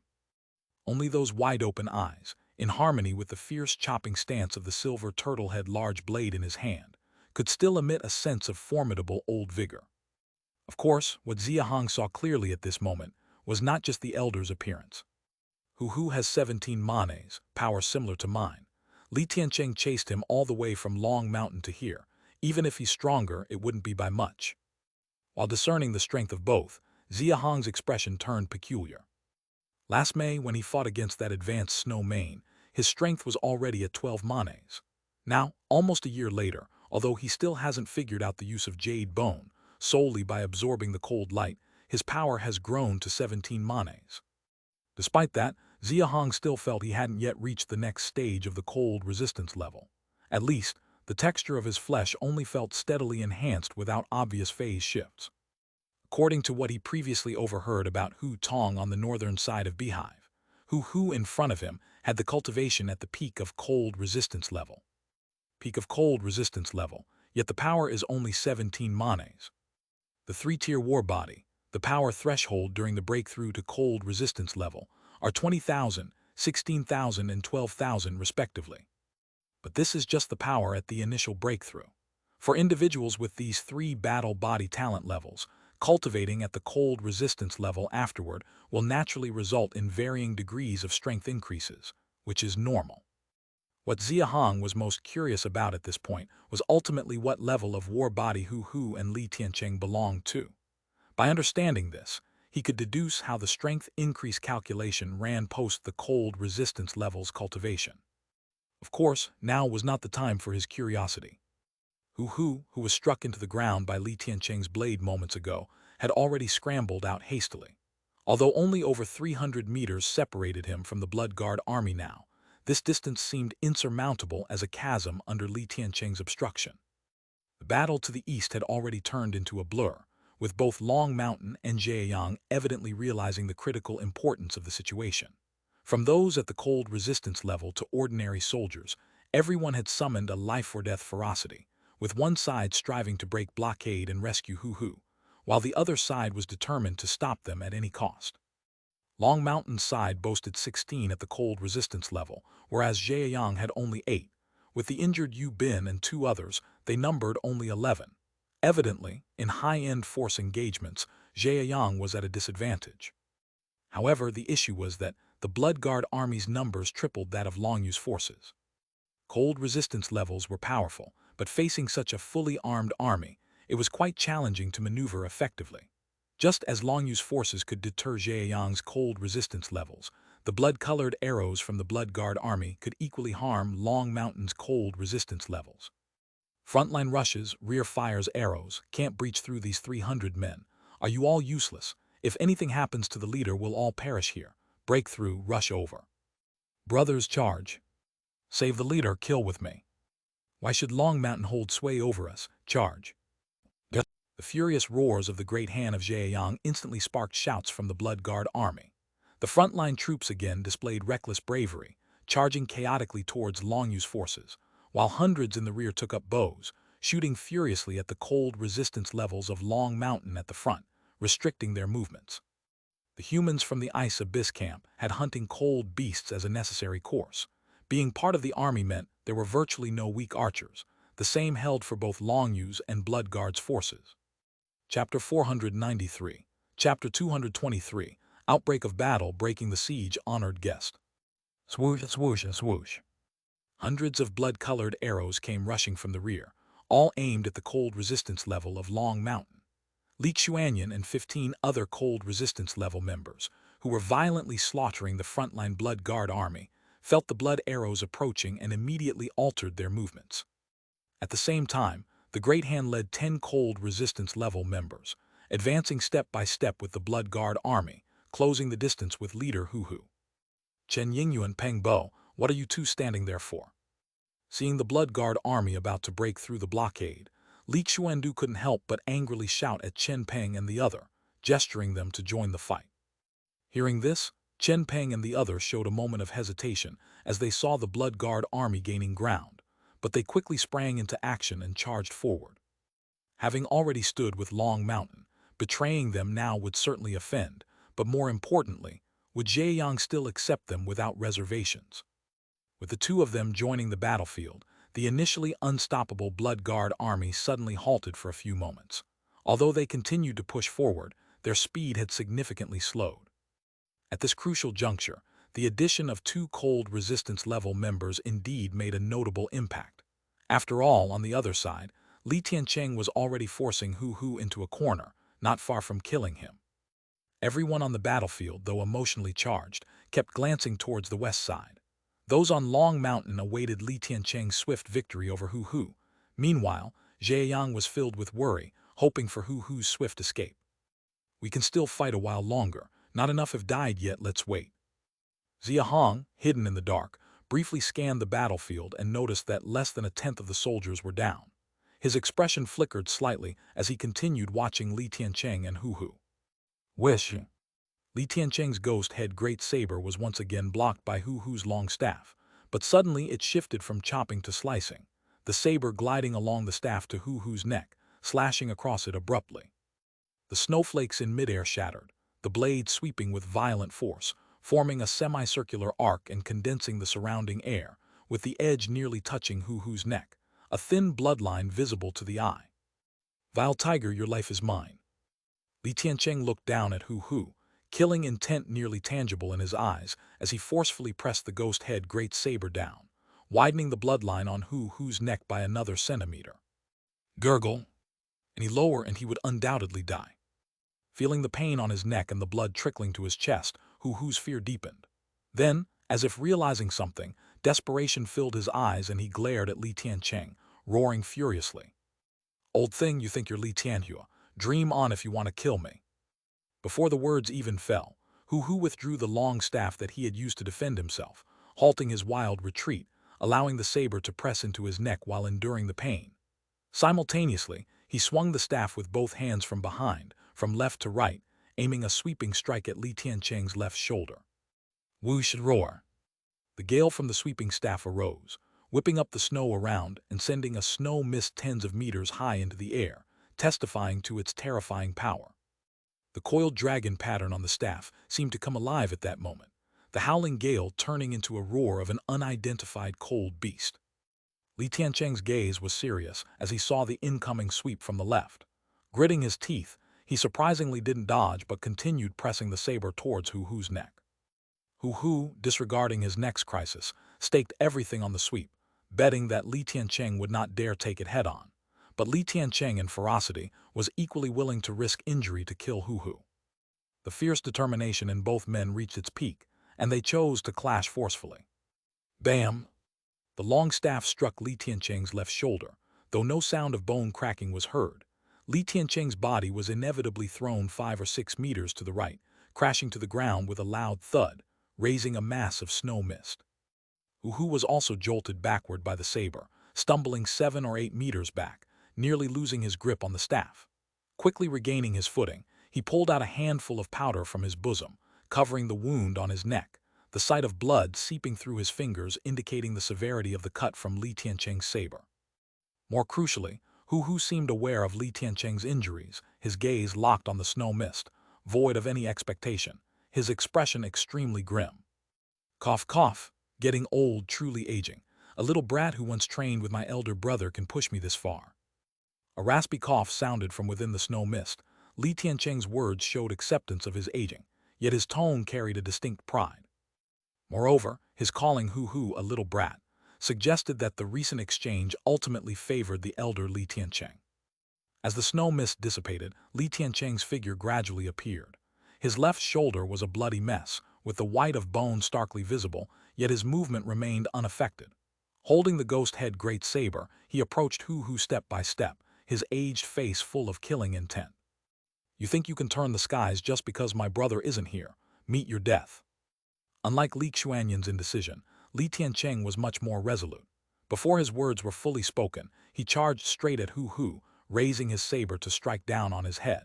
Only those wide-open eyes, in harmony with the fierce chopping stance of the silver turtle-head large blade in his hand, could still emit a sense of formidable old vigor. Of course, what Xia Hong saw clearly at this moment was not just the elder's appearance. Hu-Hu has 17 manes, power similar to mine. Li Tiancheng chased him all the way from Long Mountain to here. Even if he's stronger, it wouldn't be by much. While discerning the strength of both, Xia Hong's expression turned peculiar. Last May, when he fought against that advanced snow mane, his strength was already at 12 manes. Now, almost a year later, although he still hasn't figured out the use of Jade bone, solely by absorbing the cold light, his power has grown to 17 manes. Despite that, Xia Hong still felt he hadn't yet reached the next stage of the cold resistance level. At least, the texture of his flesh only felt steadily enhanced without obvious phase shifts. According to what he previously overheard about Hu Tong on the northern side of Beehive, Hu in front of him had the cultivation at the peak of cold resistance level. Peak of cold resistance level, yet the power is only 17 manes. The three-tier war body, the power threshold during the breakthrough to cold resistance level, are 20,000, 16,000, and 12,000 respectively. But this is just the power at the initial breakthrough. For individuals with these three battle body talent levels, cultivating at the cold resistance level afterward will naturally result in varying degrees of strength increases, which is normal. What Xia Hong was most curious about at this point was ultimately what level of war body Hu and Li Tiancheng belonged to. By understanding this, he could deduce how the strength increase calculation ran post the cold resistance levels cultivation. Of course, now was not the time for his curiosity. Hu, who was struck into the ground by Li Tiancheng's blade moments ago, had already scrambled out hastily. Although only over 300 meters separated him from the Blood Guard army now, this distance seemed insurmountable as a chasm under Li Tiancheng's obstruction. The battle to the east had already turned into a blur, with both Long Mountain and Jieyang evidently realizing the critical importance of the situation. From those at the cold resistance level to ordinary soldiers, everyone had summoned a life-or-death ferocity, with one side striving to break blockade and rescue Hu, while the other side was determined to stop them at any cost. Long Mountain's side boasted 16 at the cold resistance level, whereas Jieyang had only 8. With the injured Yu Bin and 2 others, they numbered only 11. Evidently, in high-end force engagements, Jieyang was at a disadvantage. However, the issue was that the Blood Guard army's numbers tripled that of Long Yu's forces. Cold resistance levels were powerful, but facing such a fully armed army, it was quite challenging to maneuver effectively. Just as Long Yu's forces could deter Xia Hong's cold resistance levels, the blood-colored arrows from the Blood Guard army could equally harm Long Mountain's cold resistance levels. Frontline rushes, rear fires, arrows can't breach through these 300 men. Are you all useless? If anything happens to the leader, we'll all perish here. Break through, rush over. Brothers, charge. Save the leader, kill with me. Why should Long Mountain hold sway over us? Charge. The furious roars of the great hand of Xia Hong instantly sparked shouts from the Blood Guard army. The frontline troops again displayed reckless bravery, charging chaotically towards Long Yu's forces, while hundreds in the rear took up bows, shooting furiously at the cold resistance levels of Long Mountain at the front, restricting their movements. The humans from the Ice Abyss camp had hunting cold beasts as a necessary course. Being part of the army meant there were virtually no weak archers. The same held for both Long Yu's and Blood Guard's forces. Chapter 493. Chapter 223. Outbreak of battle breaking the siege. Honored guest. Swoosh, swoosh, swoosh. Hundreds of blood-colored arrows came rushing from the rear, all aimed at the cold resistance level of Long Mountain. Li Xuanyan and 15 other cold resistance level members, who were violently slaughtering the frontline Blood Guard army, felt the blood arrows approaching and immediately altered their movements. At the same time, the Great Hand led 10 cold resistance level members, advancing step by step with the Blood Guard army, closing the distance with leader Hu Hu. Chen Yingyu and Peng Bo, what are you two standing there for? Seeing the Blood Guard army about to break through the blockade, Li Xuandu couldn't help but angrily shout at Chen Peng and the other, gesturing them to join the fight. Hearing this, Chen Peng and the other showed a moment of hesitation as they saw the Blood Guard army gaining ground, but they quickly sprang into action and charged forward. Having already stood with Long Mountain, betraying them now would certainly offend, but more importantly, would Xia Hong still accept them without reservations? With the two of them joining the battlefield, the initially unstoppable Blood Guard army suddenly halted for a few moments. Although they continued to push forward, their speed had significantly slowed. At this crucial juncture, the addition of 2 cold resistance level members indeed made a notable impact. After all, on the other side, Li Tiancheng was already forcing Hu Hu into a corner, not far from killing him. Everyone on the battlefield, though emotionally charged, kept glancing towards the west side. Those on Long Mountain awaited Li Tiancheng's swift victory over Hu Hu. Meanwhile, Xia Hong was filled with worry, hoping for Hu Hu's swift escape. We can still fight a while longer. Not enough have died yet, let's wait. Xia Hong, hidden in the dark, briefly scanned the battlefield and noticed that less than a tenth of the soldiers were down. His expression flickered slightly as he continued watching Li Tiancheng and Hu Hu. Wish. Li Tiancheng's ghost head great saber was once again blocked by Hu Hu's long staff, but suddenly it shifted from chopping to slicing, the saber gliding along the staff to Hu Hu's neck, slashing across it abruptly. The snowflakes in midair shattered, the blade sweeping with violent force, forming a semicircular arc and condensing the surrounding air, with the edge nearly touching Hu Hu's neck, a thin bloodline visible to the eye. Vile tiger, your life is mine. Li Tiancheng looked down at Hu Hu, killing intent nearly tangible in his eyes as he forcefully pressed the ghost head great saber down, widening the bloodline on Hu Hu's neck by another centimeter. Gurgle. Any lower and he would undoubtedly die. Feeling the pain on his neck and the blood trickling to his chest, Hu Hu's fear deepened. Then, as if realizing something, desperation filled his eyes and he glared at Li Tiancheng, roaring furiously. Old thing, you think you're Li Tianhua. Dream on if you want to kill me. Before the words even fell, Hu Hu withdrew the long staff that he had used to defend himself, halting his wild retreat, allowing the saber to press into his neck while enduring the pain. Simultaneously, he swung the staff with both hands from behind, from left to right, aiming a sweeping strike at Li Tiancheng's left shoulder. Whoosh roar. The gale from the sweeping staff arose, whipping up the snow around and sending a snow mist tens of meters high into the air, testifying to its terrifying power. The coiled dragon pattern on the staff seemed to come alive at that moment, the howling gale turning into a roar of an unidentified cold beast. Li Tiancheng's gaze was serious as he saw the incoming sweep from the left. Gritting his teeth, he surprisingly didn't dodge but continued pressing the saber towards Hu Hu's neck. Hu Hu, disregarding his next crisis, staked everything on the sweep, betting that Li Tiancheng would not dare take it head-on. But Li Tiancheng, in ferocity, was equally willing to risk injury to kill Hu Hu. The fierce determination in both men reached its peak, and they chose to clash forcefully. Bam! The long staff struck Li Tiancheng's left shoulder, though no sound of bone cracking was heard. Li Tiancheng's body was inevitably thrown 5 or 6 meters to the right, crashing to the ground with a loud thud, raising a mass of snow mist. Hu Hu was also jolted backward by the saber, stumbling 7 or 8 meters back, nearly losing his grip on the staff. Quickly regaining his footing, he pulled out a handful of powder from his bosom, covering the wound on his neck, the sight of blood seeping through his fingers indicating the severity of the cut from Li Tiancheng's saber. More crucially, Hu Hu seemed aware of Li Tiancheng's injuries, his gaze locked on the snow mist, void of any expectation, his expression extremely grim. Cough, cough, getting old, truly aging. A little brat who once trained with my elder brother can push me this far. A raspy cough sounded from within the snow mist. Li Tiancheng's words showed acceptance of his aging, yet his tone carried a distinct pride. Moreover, his calling Hu Hu a little brat suggested that the recent exchange ultimately favored the elder Li Tiancheng. As the snow mist dissipated, Li Tiancheng's figure gradually appeared. His left shoulder was a bloody mess, with the white of bone starkly visible, yet his movement remained unaffected. Holding the ghost head great saber, he approached Hu Hu step by step, his aged face full of killing intent. You think you can turn the skies just because my brother isn't here? Meet your death. Unlike Li Xuanyan's indecision, Li Tiancheng was much more resolute. Before his words were fully spoken, he charged straight at Hu Hu, raising his saber to strike down on his head.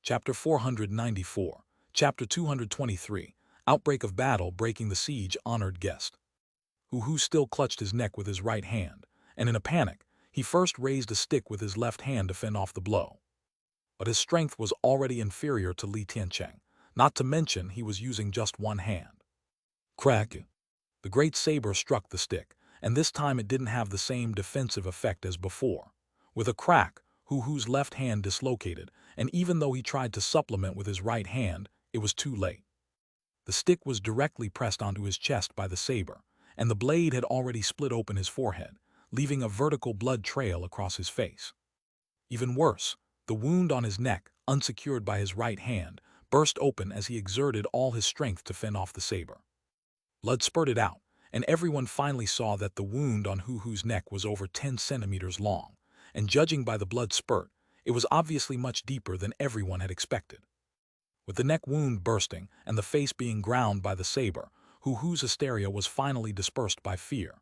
Chapter 494, Chapter 223, Outbreak of Battle Breaking the Siege. Honored guest. Hu Hu still clutched his neck with his right hand, and in a panic, he first raised a stick with his left hand to fend off the blow. But his strength was already inferior to Li Tiancheng, not to mention he was using just one hand. Crack! The great saber struck the stick, and this time it didn't have the same defensive effect as before. With a crack, Hu Hu's left hand dislocated, and even though he tried to supplement with his right hand, it was too late. The stick was directly pressed onto his chest by the saber, and the blade had already split open his forehead, leaving a vertical blood trail across his face. Even worse, the wound on his neck, unsecured by his right hand, burst open as he exerted all his strength to fend off the saber. Blood spurted out, and everyone finally saw that the wound on Hu Hu's neck was over 10 centimeters long, and judging by the blood spurt, it was obviously much deeper than everyone had expected. With the neck wound bursting and the face being ground by the saber, Hu Hu's hysteria was finally dispersed by fear.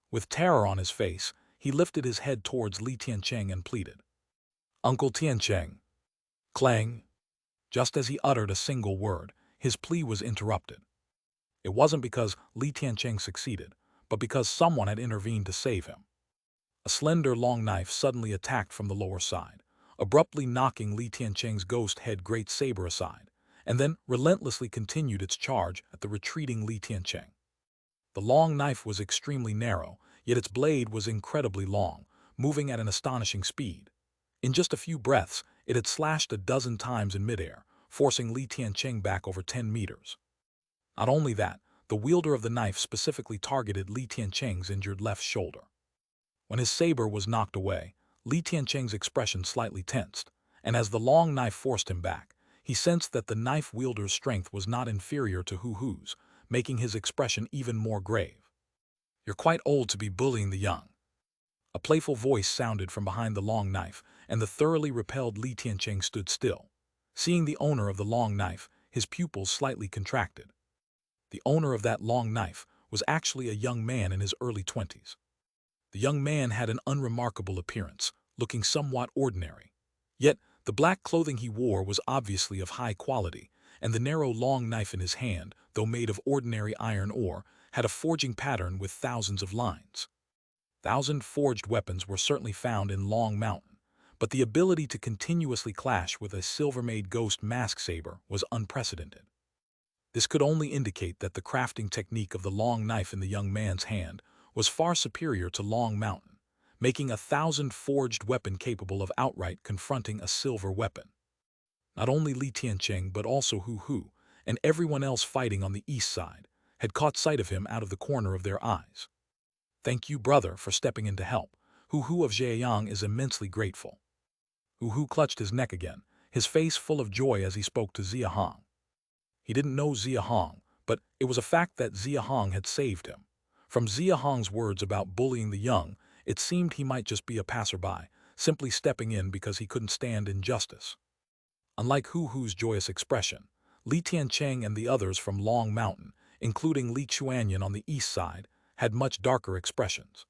With terror on his face, he lifted his head towards Li Tiancheng and pleaded, "Uncle Tiancheng." Clang! Just as he uttered a single word, his plea was interrupted. It wasn't because Li Tiancheng succeeded, but because someone had intervened to save him. A slender long knife suddenly attacked from the lower side, abruptly knocking Li Tiancheng's ghost head great saber aside, and then relentlessly continued its charge at the retreating Li Tiancheng. The long knife was extremely narrow, yet its blade was incredibly long, moving at an astonishing speed. In just a few breaths, it had slashed a dozen times in midair, forcing Li Tiancheng back over 10 meters. Not only that, the wielder of the knife specifically targeted Li Tiancheng's injured left shoulder. When his saber was knocked away, Li Tiancheng's expression slightly tensed, and as the long knife forced him back, he sensed that the knife wielder's strength was not inferior to Hu Hu's, making his expression even more grave. "You're quite old to be bullying the young." A playful voice sounded from behind the long knife, and the thoroughly repelled Li Tiancheng stood still. Seeing the owner of the long knife, his pupils slightly contracted. The owner of that long knife was actually a young man in his early 20s. The young man had an unremarkable appearance, looking somewhat ordinary. Yet, the black clothing he wore was obviously of high quality, and the narrow long knife in his hand, though made of ordinary iron ore, had a forging pattern with thousands of lines. 1,000 forged weapons were certainly found in Long Mountain, but the ability to continuously clash with a silver-made ghost mask saber was unprecedented. This could only indicate that the crafting technique of the long knife in the young man's hand was far superior to Long Mountain, making a 1,000 forged weapon capable of outright confronting a silver weapon. Not only Li Tiancheng but also Hu Hu, and everyone else fighting on the east side, had caught sight of him out of the corner of their eyes. "Thank you, brother, for stepping in to help. Hu Hu of Zhejiang is immensely grateful." Hu Hu clutched his neck again, his face full of joy as he spoke to Xia Hong. He didn't know Xia Hong, but it was a fact that Xia Hong had saved him. From Xia Hong's words about bullying the young, it seemed he might just be a passerby, simply stepping in because he couldn't stand injustice. Unlike Hu Hu's joyous expression, Li Tiancheng and the others from Long Mountain, including Li Chuanyan on the east side, had much darker expressions.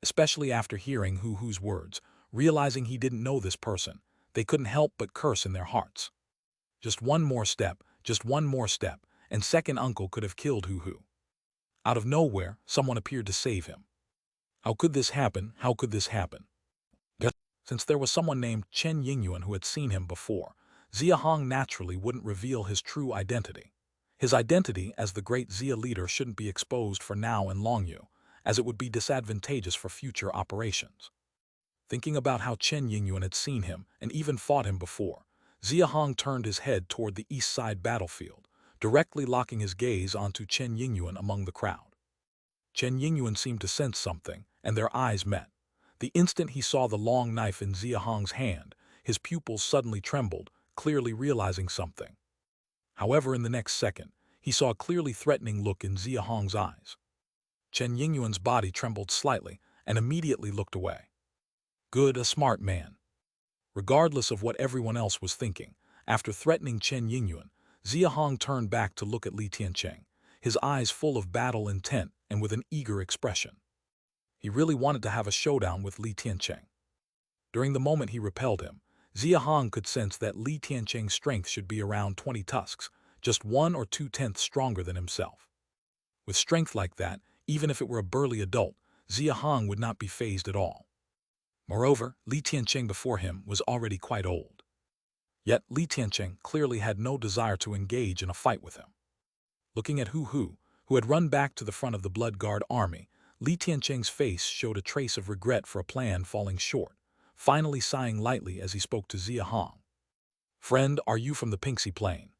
Especially after hearing Hu Hu's words, realizing he didn't know this person, they couldn't help but curse in their hearts. Just one more step, and second uncle could have killed Hu Hu. Out of nowhere, someone appeared to save him. How could this happen? How could this happen? Since there was someone named Chen Yingyuan who had seen him before, Xia Hong naturally wouldn't reveal his true identity. His identity as the great Xia leader shouldn't be exposed for now in Longyu, as it would be disadvantageous for future operations. Thinking about how Chen Yingyuan had seen him and even fought him before, Xia Hong turned his head toward the east side battlefield, directly locking his gaze onto Chen Yingyuan among the crowd. Chen Yingyuan seemed to sense something, and their eyes met. The instant he saw the long knife in Xia Hong's hand, his pupils suddenly trembled, clearly realizing something. However, in the next second, he saw a clearly threatening look in Xia Hong's eyes. Chen Yingyuan's body trembled slightly and immediately looked away. Good, a smart man. Regardless of what everyone else was thinking, after threatening Chen Yingyuan, Xia Hong turned back to look at Li Tiancheng, his eyes full of battle intent and with an eager expression. He really wanted to have a showdown with Li Tiancheng. During the moment he repelled him, Xia Hong could sense that Li Tiancheng's strength should be around 20 tusks, just 1 or 2/10 stronger than himself. With strength like that, even if it were a burly adult, Xia Hong would not be fazed at all. Moreover, Li Tiancheng before him was already quite old. Yet Li Tiancheng clearly had no desire to engage in a fight with him. Looking at Hu Hu, who had run back to the front of the Blood Guard army, Li Tiancheng's face showed a trace of regret for a plan falling short, finally sighing lightly as he spoke to Xia Hong. "Friend, are you from the Pinxi Plain?"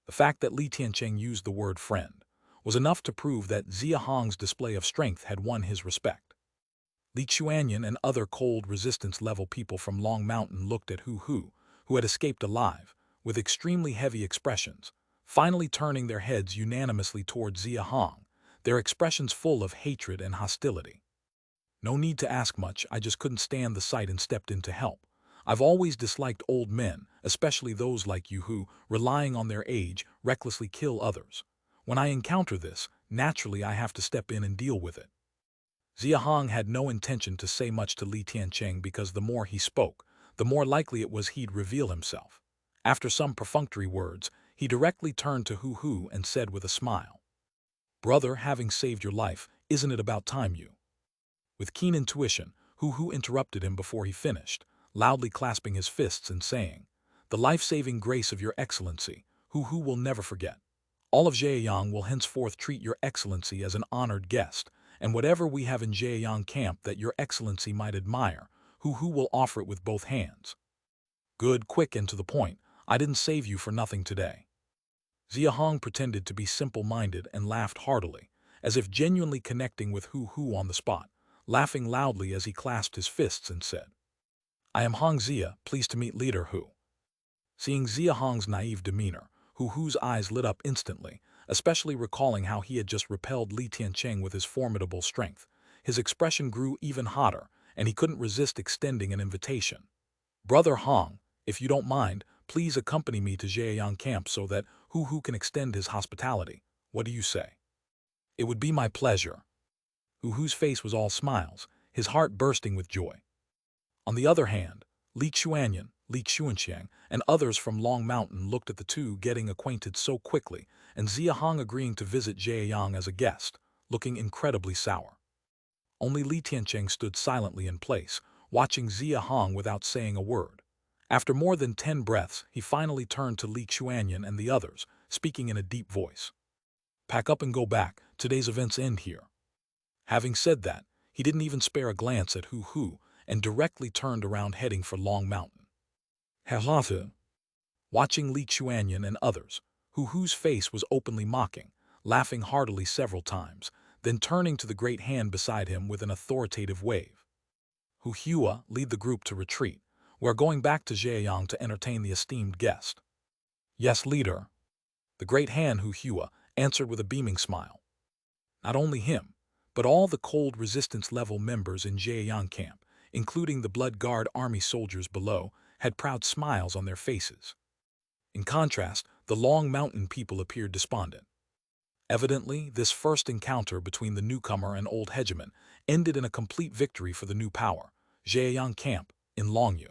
The fact that Li Tiancheng used the word friend was enough to prove that Xia Hong's display of strength had won his respect. Li Chuanyan and other cold resistance-level people from Long Mountain looked at Hu Hu, who had escaped alive, with extremely heavy expressions, finally turning their heads unanimously toward Xia Hong, their expressions full of hatred and hostility. "No need to ask much, I just couldn't stand the sight and stepped in to help. I've always disliked old men, especially those like you who, relying on their age, recklessly kill others. When I encounter this, naturally I have to step in and deal with it." Xia Hong had no intention to say much to Li Tiancheng because the more he spoke, the more likely it was he'd reveal himself. After some perfunctory words, he directly turned to Hu Hu and said with a smile, "Brother, having saved your life, isn't it about time you?" With keen intuition, Hu Hu interrupted him before he finished, loudly clasping his fists and saying, "The life-saving grace of your excellency, Hu Hu will never forget. All of Zhejiang will henceforth treat your excellency as an honored guest, and whatever we have in Zhejiang camp that your excellency might admire, Hu Hu will offer it with both hands." "Good, quick and to the point. I didn't save you for nothing today." Xia Hong pretended to be simple-minded and laughed heartily, as if genuinely connecting with Hu Hu on the spot, laughing loudly as he clasped his fists and said, "I am Hong Xia, pleased to meet Leader Hu." Seeing Xia Hong's naive demeanor, Hu Hu's eyes lit up instantly, especially recalling how he had just repelled Li Tiancheng with his formidable strength. His expression grew even hotter, and he couldn't resist extending an invitation. "Brother Hong, if you don't mind, please accompany me to Zhejiang camp so that Hu Hu can extend his hospitality. What do you say?" "It would be my pleasure." Hu Hu's face was all smiles, his heart bursting with joy. On the other hand, Li Chuanyan, Li Chuanxiang, and others from Long Mountain looked at the two getting acquainted so quickly, and Xia Hong agreeing to visit Zhejiang as a guest, looking incredibly sour. Only Li Tiancheng stood silently in place, watching Xia Hong without saying a word. After more than 10 breaths, he finally turned to Li Chuanyan and the others, speaking in a deep voice. "Pack up and go back, today's events end here." Having said that, he didn't even spare a glance at Hu Hu and directly turned around heading for Long Mountain. "Hello." watching Li Chuanyan and others, Hu's face was openly mocking, laughing heartily several times, then turning to the great hand beside him with an authoritative wave. Hua, lead the group to retreat. We're going back to Xia Hong to entertain the esteemed guest. Yes, leader. The great hand Hua answered with a beaming smile. Not only him, but all the cold resistance level members in Xia Hong camp, including the Blood Guard army soldiers below, had proud smiles on their faces. In contrast, the Long Mountain people appeared despondent. Evidently, this first encounter between the newcomer and old hegemon ended in a complete victory for the new power, Xia Hong camp, in Longyu.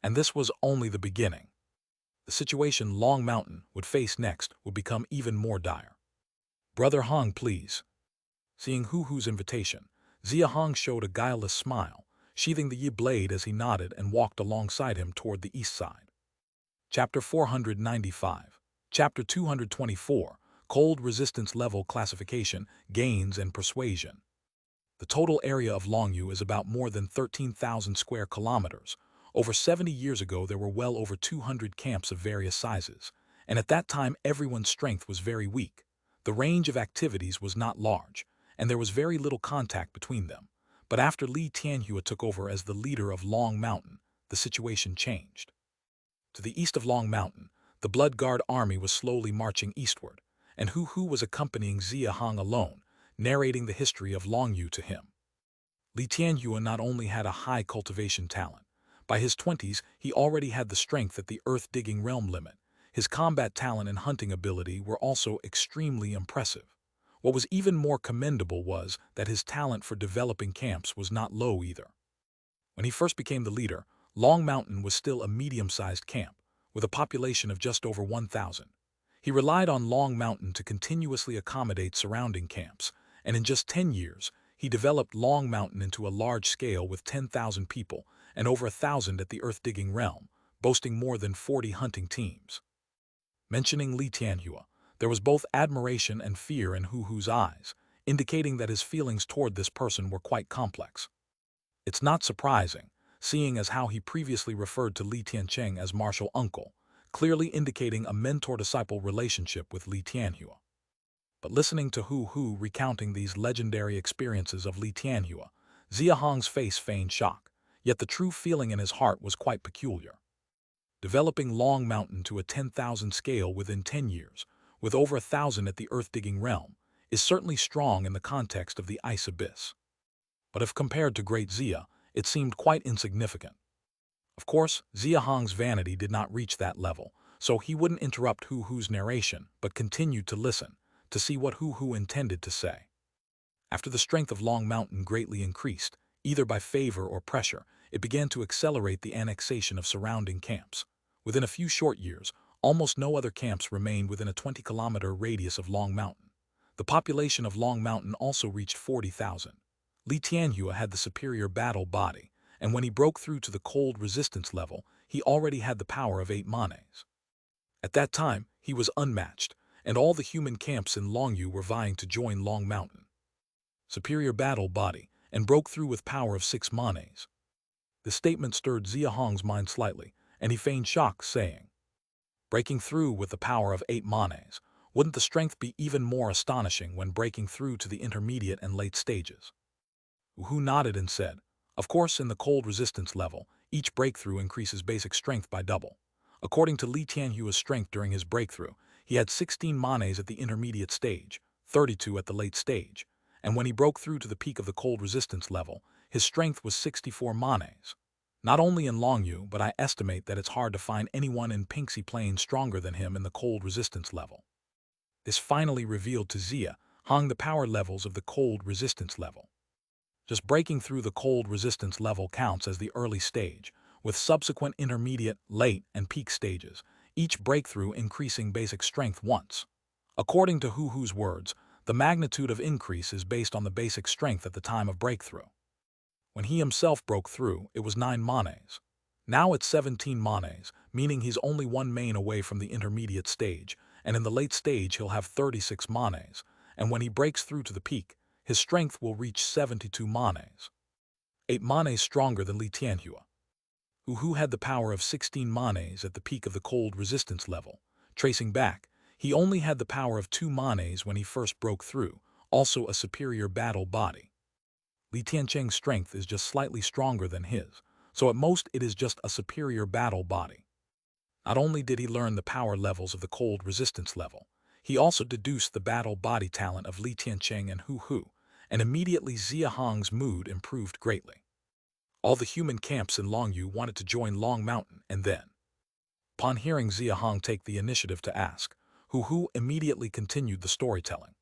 And this was only the beginning. The situation Long Mountain would face next would become even more dire. Brother Hong, please. Seeing Hu's invitation, Xia Hong showed a guileless smile, sheathing the Yi blade as he nodded and walked alongside him toward the east side. Chapter 495. Chapter 224. Cold Resistance Level Classification, Gains and Persuasion. The total area of Longyu is about more than 13,000 square kilometers. Over 70 years ago there were well over 200 camps of various sizes, and at that time everyone's strength was very weak. The range of activities was not large, and there was very little contact between them. But after Li Tianhua took over as the leader of Long Mountain, the situation changed. To the east of Long Mountain, the Blood Guard army was slowly marching eastward, and Hu was accompanying Xia Hong alone, narrating the history of Longyu to him. Li Tianhua not only had a high cultivation talent. By his 20s, he already had the strength at the earth-digging realm limit. His combat talent and hunting ability were also extremely impressive. What was even more commendable was that his talent for developing camps was not low either. When he first became the leader, Long Mountain was still a medium-sized camp, with a population of just over 1,000. He relied on Long Mountain to continuously accommodate surrounding camps, and in just 10 years, he developed Long Mountain into a large scale with 10,000 people and over 1,000 at the earth-digging realm, boasting more than 40 hunting teams. Mentioning Li Tianhua, there was both admiration and fear in Hu's eyes, indicating that his feelings toward this person were quite complex. It's not surprising, seeing as how he previously referred to Li Tiancheng as martial uncle, clearly indicating a mentor-disciple relationship with Li Tianhua. But listening to Hu recounting these legendary experiences of Li Tianhua, Xia Hong's face feigned shock, yet the true feeling in his heart was quite peculiar. Developing Long Mountain to a 10,000 scale within 10 years, with over 1,000 at the earth-digging realm, is certainly strong in the context of the ice abyss. But if compared to Great Xia, it seemed quite insignificant. Of course, Xia Hong's vanity did not reach that level, so he wouldn't interrupt Hu's narration, but continued to listen, to see what Hu intended to say. After the strength of Long Mountain greatly increased, either by favor or pressure, it began to accelerate the annexation of surrounding camps. Within a few short years, almost no other camps remained within a 20-kilometer radius of Long Mountain. The population of Long Mountain also reached 40,000. Li Tianhua had the superior battle body, and when he broke through to the cold resistance level, he already had the power of 8 manes. At that time, he was unmatched, and all the human camps in Longyu were vying to join Long Mountain. Superior battle body, and broke through with power of 6 manes. The statement stirred Xia Hong's mind slightly, and he feigned shock, saying, breaking through with the power of 8 manes, wouldn't the strength be even more astonishing when breaking through to the intermediate and late stages? Hu nodded and said, of course, in the cold resistance level, each breakthrough increases basic strength by double. According to Li Tianhua's strength during his breakthrough, he had 16 manes at the intermediate stage, 32 at the late stage, and when he broke through to the peak of the cold resistance level, his strength was 64 manes. Not only in Longyu, but I estimate that it's hard to find anyone in Pinxi Plain stronger than him in the cold resistance level. This finally revealed to Xia Hong the power levels of the cold resistance level. Just breaking through the cold resistance level counts as the early stage, with subsequent intermediate, late, and peak stages, each breakthrough increasing basic strength once. According to Hu's words, the magnitude of increase is based on the basic strength at the time of breakthrough. When he himself broke through, it was 9 manes. Now it's 17 manes, meaning he's only 1 mane away from the intermediate stage, and in the late stage he'll have 36 manes, and when he breaks through to the peak, his strength will reach 72 manes. 8 manes stronger than Li Tianhua. Hu had the power of 16 manes at the peak of the cold resistance level. Tracing back, he only had the power of 2 manes when he first broke through, also a superior battle body. Li Tiancheng's strength is just slightly stronger than his, so at most it is just a superior battle body. Not only did he learn the power levels of the cold resistance level, he also deduced the battle body talent of Li Tiancheng and Hu, and immediately Xia Hong's mood improved greatly. All the human camps in Longyu wanted to join Long Mountain, and then, upon hearing Xia Hong take the initiative to ask, Hu immediately continued the storytelling.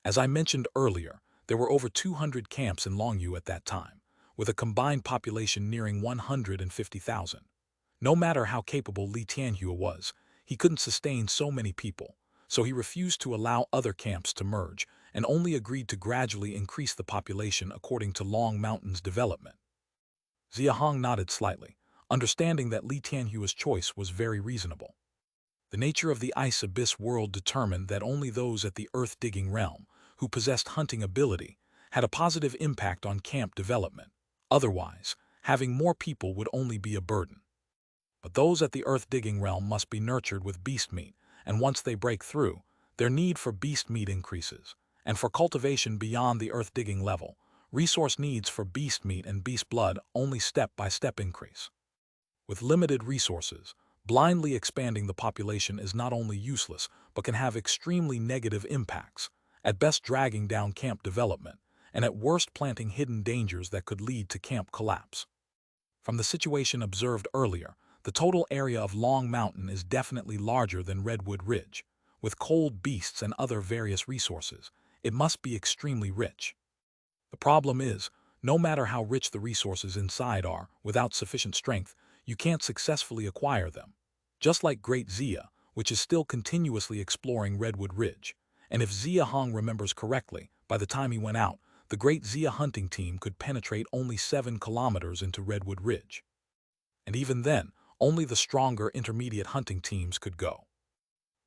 As I mentioned earlier, there were over 200 camps in Longyu at that time, with a combined population nearing 150,000. No matter how capable Li Tianhua was, he couldn't sustain so many people, so he refused to allow other camps to merge and only agreed to gradually increase the population according to Long Mountain's development. Xia Hong nodded slightly, understanding that Li Tianhua's choice was very reasonable. The nature of the ice abyss world determined that only those at the earth-digging realm, who possessed hunting ability, had a positive impact on camp development. Otherwise, having more people would only be a burden. But those at the earth-digging realm must be nurtured with beast meat, and once they break through, their need for beast meat increases, and for cultivation beyond the earth-digging level, resource needs for beast meat and beast blood only step-by-step increase. With limited resources, blindly expanding the population is not only useless, but can have extremely negative impacts, at best dragging down camp development, and at worst planting hidden dangers that could lead to camp collapse. From the situation observed earlier, the total area of Long Mountain is definitely larger than Redwood Ridge. With cold beasts and other various resources, it must be extremely rich. The problem is, no matter how rich the resources inside are, without sufficient strength, you can't successfully acquire them. Just like Great Xia, which is still continuously exploring Redwood Ridge. And if Xia Hong remembers correctly, by the time he went out, the Great Xia hunting team could penetrate only 7 kilometers into Redwood Ridge. And even then, only the stronger intermediate hunting teams could go.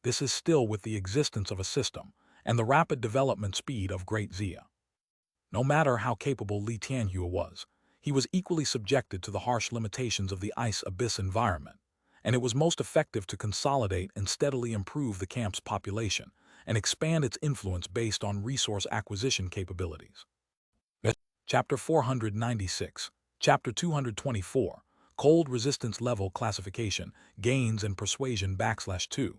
This is still with the existence of a system and the rapid development speed of Great Xia. No matter how capable Li Tianhua was, he was equally subjected to the harsh limitations of the ice abyss environment, and it was most effective to consolidate and steadily improve the camp's population and expand its influence based on resource acquisition capabilities. Chapter 496, Chapter 224, Cold Resistance Level Classification, Gains and Persuasion /2.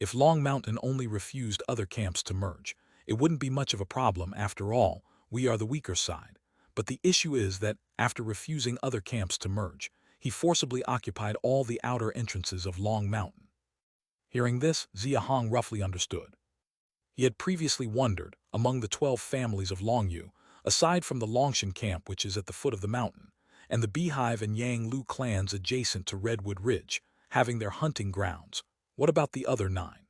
If Long Mountain only refused other camps to merge, it wouldn't be much of a problem. After all, we are the weaker side. But the issue is that, after refusing other camps to merge, he forcibly occupied all the outer entrances of Long Mountain. Hearing this, Xia Hong roughly understood. He had previously wondered, among the 12 families of Longyu, aside from the Longshan camp which is at the foot of the mountain, and the Beehive and Yang Lu clans adjacent to Redwood Ridge, having their hunting grounds, what about the other 9?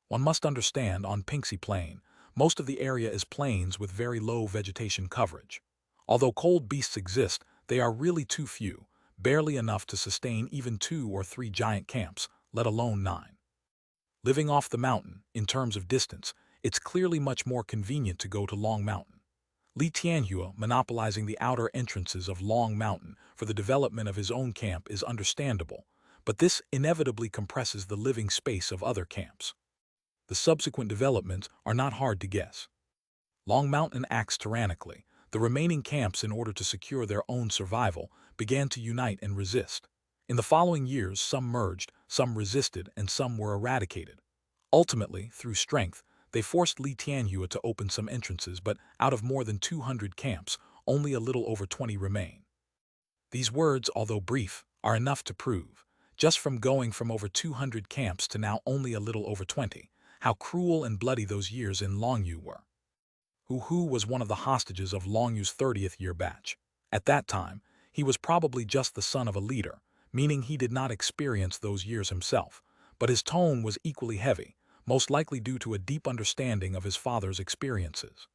One must understand, on Pinxi Plain, most of the area is plains with very low vegetation coverage. Although cold beasts exist, they are really too few, barely enough to sustain even 2 or 3 giant camps, let alone 9. Living off the mountain, in terms of distance, it's clearly much more convenient to go to Long Mountain. Li Tianhua monopolizing the outer entrances of Long Mountain for the development of his own camp is understandable, but this inevitably compresses the living space of other camps. The subsequent developments are not hard to guess. Long Mountain acts tyrannically. The remaining camps, in order to secure their own survival, began to unite and resist. In the following years, some merged, some resisted, and some were eradicated. Ultimately, through strength, they forced Li Tianhua to open some entrances, but out of more than 200 camps, only a little over 20 remain. These words, although brief, are enough to prove, just from going from over 200 camps to now only a little over 20, how cruel and bloody those years in Longyu were. Hu was one of the hostages of Longyu's 30th year batch. At that time, he was probably just the son of a leader, meaning he did not experience those years himself, but his tone was equally heavy, most likely due to a deep understanding of his father's experiences.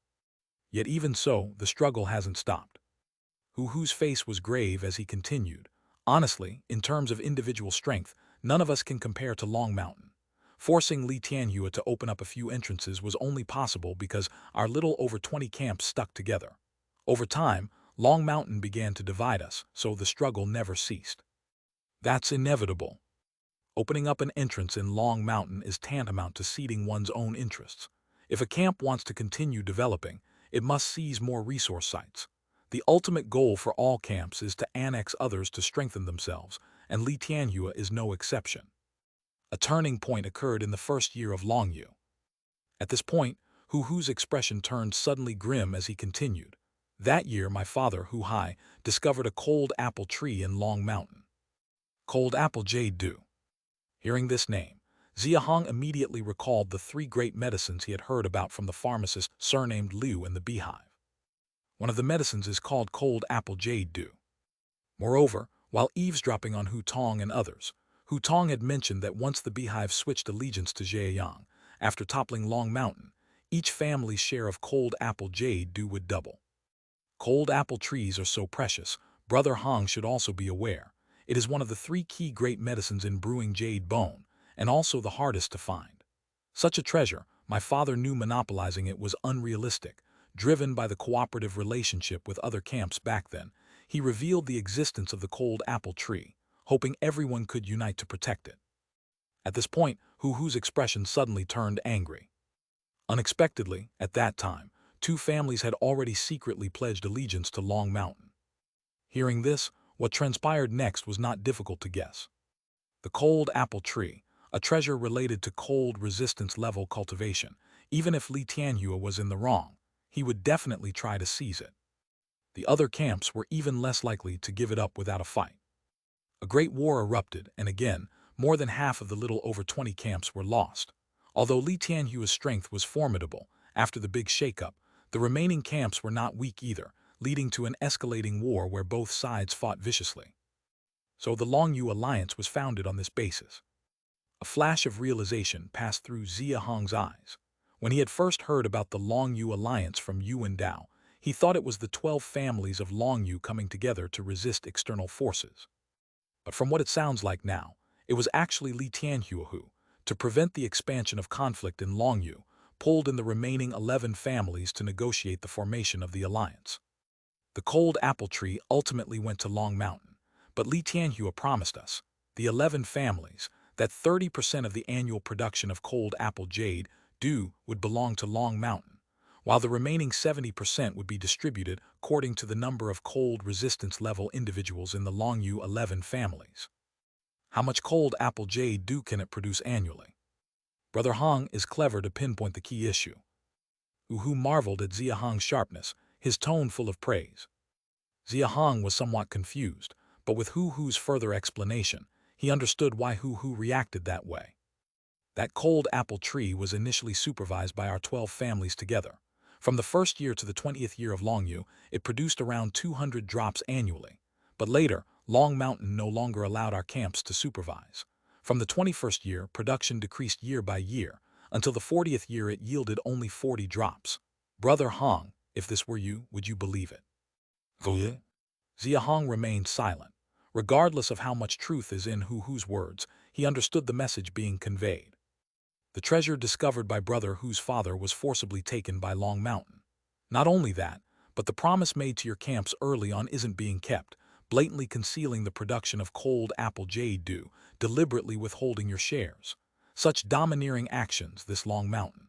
Yet even so, the struggle hasn't stopped. Hu's face was grave as he continued. Honestly, in terms of individual strength, none of us can compare to Long Mountain. Forcing Li Tianhua to open up a few entrances was only possible because our little over 20 camps stuck together. Over time, Long Mountain began to divide us, so the struggle never ceased. That's inevitable. Opening up an entrance in Long Mountain is tantamount to ceding one's own interests. If a camp wants to continue developing, it must seize more resource sites. The ultimate goal for all camps is to annex others to strengthen themselves, and Li Tianhua is no exception. A turning point occurred in the first year of Longyu. At this point, Hu Hu's expression turned suddenly grim as he continued. That year, my father, Hu Hai, discovered a cold apple tree in Long Mountain. Cold apple Jade. Hearing this name, Xia Hong immediately recalled the 3 great medicines he had heard about from the pharmacist surnamed Liu in the beehive. One of the medicines is called cold apple Jade. Moreover, while eavesdropping on Hu Tong and others, Hu Tong had mentioned that once the beehive switched allegiance to Zhejiang, after toppling Long Mountain, each family's share of cold apple Jade would double. Cold apple trees are so precious, Brother Hong should also be aware. It is one of the 3 key great medicines in brewing jade bone, and also the hardest to find. Such a treasure, my father knew monopolizing it was unrealistic. Driven by the cooperative relationship with other camps back then, he revealed the existence of the cold apple tree, hoping everyone could unite to protect it. At this point, Hu Hu's expression suddenly turned angry. Unexpectedly, at that time, 2 families had already secretly pledged allegiance to Long Mountain. Hearing this, what transpired next was not difficult to guess. The cold apple tree, a treasure related to cold resistance level cultivation, even if Li Tianhua was in the wrong, he would definitely try to seize it. The other camps were even less likely to give it up without a fight. A great war erupted, and again, more than half of the little over 20 camps were lost. Although Li Tianhua's strength was formidable, after the big shakeup, the remaining camps were not weak either, leading to an escalating war where both sides fought viciously. So the Longyu alliance was founded on this basis. A flash of realization passed through Xia Hong's eyes. When he had first heard about the Longyu alliance from Yuan Dao, he thought it was the 12 families of Longyu coming together to resist external forces. But from what it sounds like now, it was actually Li Tianhua who, to prevent the expansion of conflict in Longyu, pulled in the remaining 11 families to negotiate the formation of the alliance. The cold apple tree ultimately went to Long Mountain, but Li Tianhua promised us, the 11 families, that 30% of the annual production of cold apple Jade would belong to Long Mountain, while the remaining 70% would be distributed according to the number of cold resistance level individuals in the Longyu 11 families. How much cold apple Jade can it produce annually? Brother Hong is clever to pinpoint the key issue. Hu Hu marveled at Xia Hong's sharpness, his tone full of praise. Xia Hong was somewhat confused, but with Hu Hu's further explanation, he understood why Hu Hu reacted that way. That cold apple tree was initially supervised by our 12 families together. From the first year to the 20th year of Longyu, it produced around 200 drops annually. But later, Long Mountain no longer allowed our camps to supervise. From the 21st year, production decreased year by year, until the 40th year it yielded only 40 drops. Brother Hong, if this were you, would you believe it? Xia Hong remained silent. Regardless of how much truth is in Hu Hu's words, he understood the message being conveyed. The treasure discovered by Brother Hu's father was forcibly taken by Long Mountain. Not only that, but the promise made to your camps early on isn't being kept, blatantly concealing the production of cold apple Jade, deliberately withholding your shares. Such domineering actions, this Long Mountain.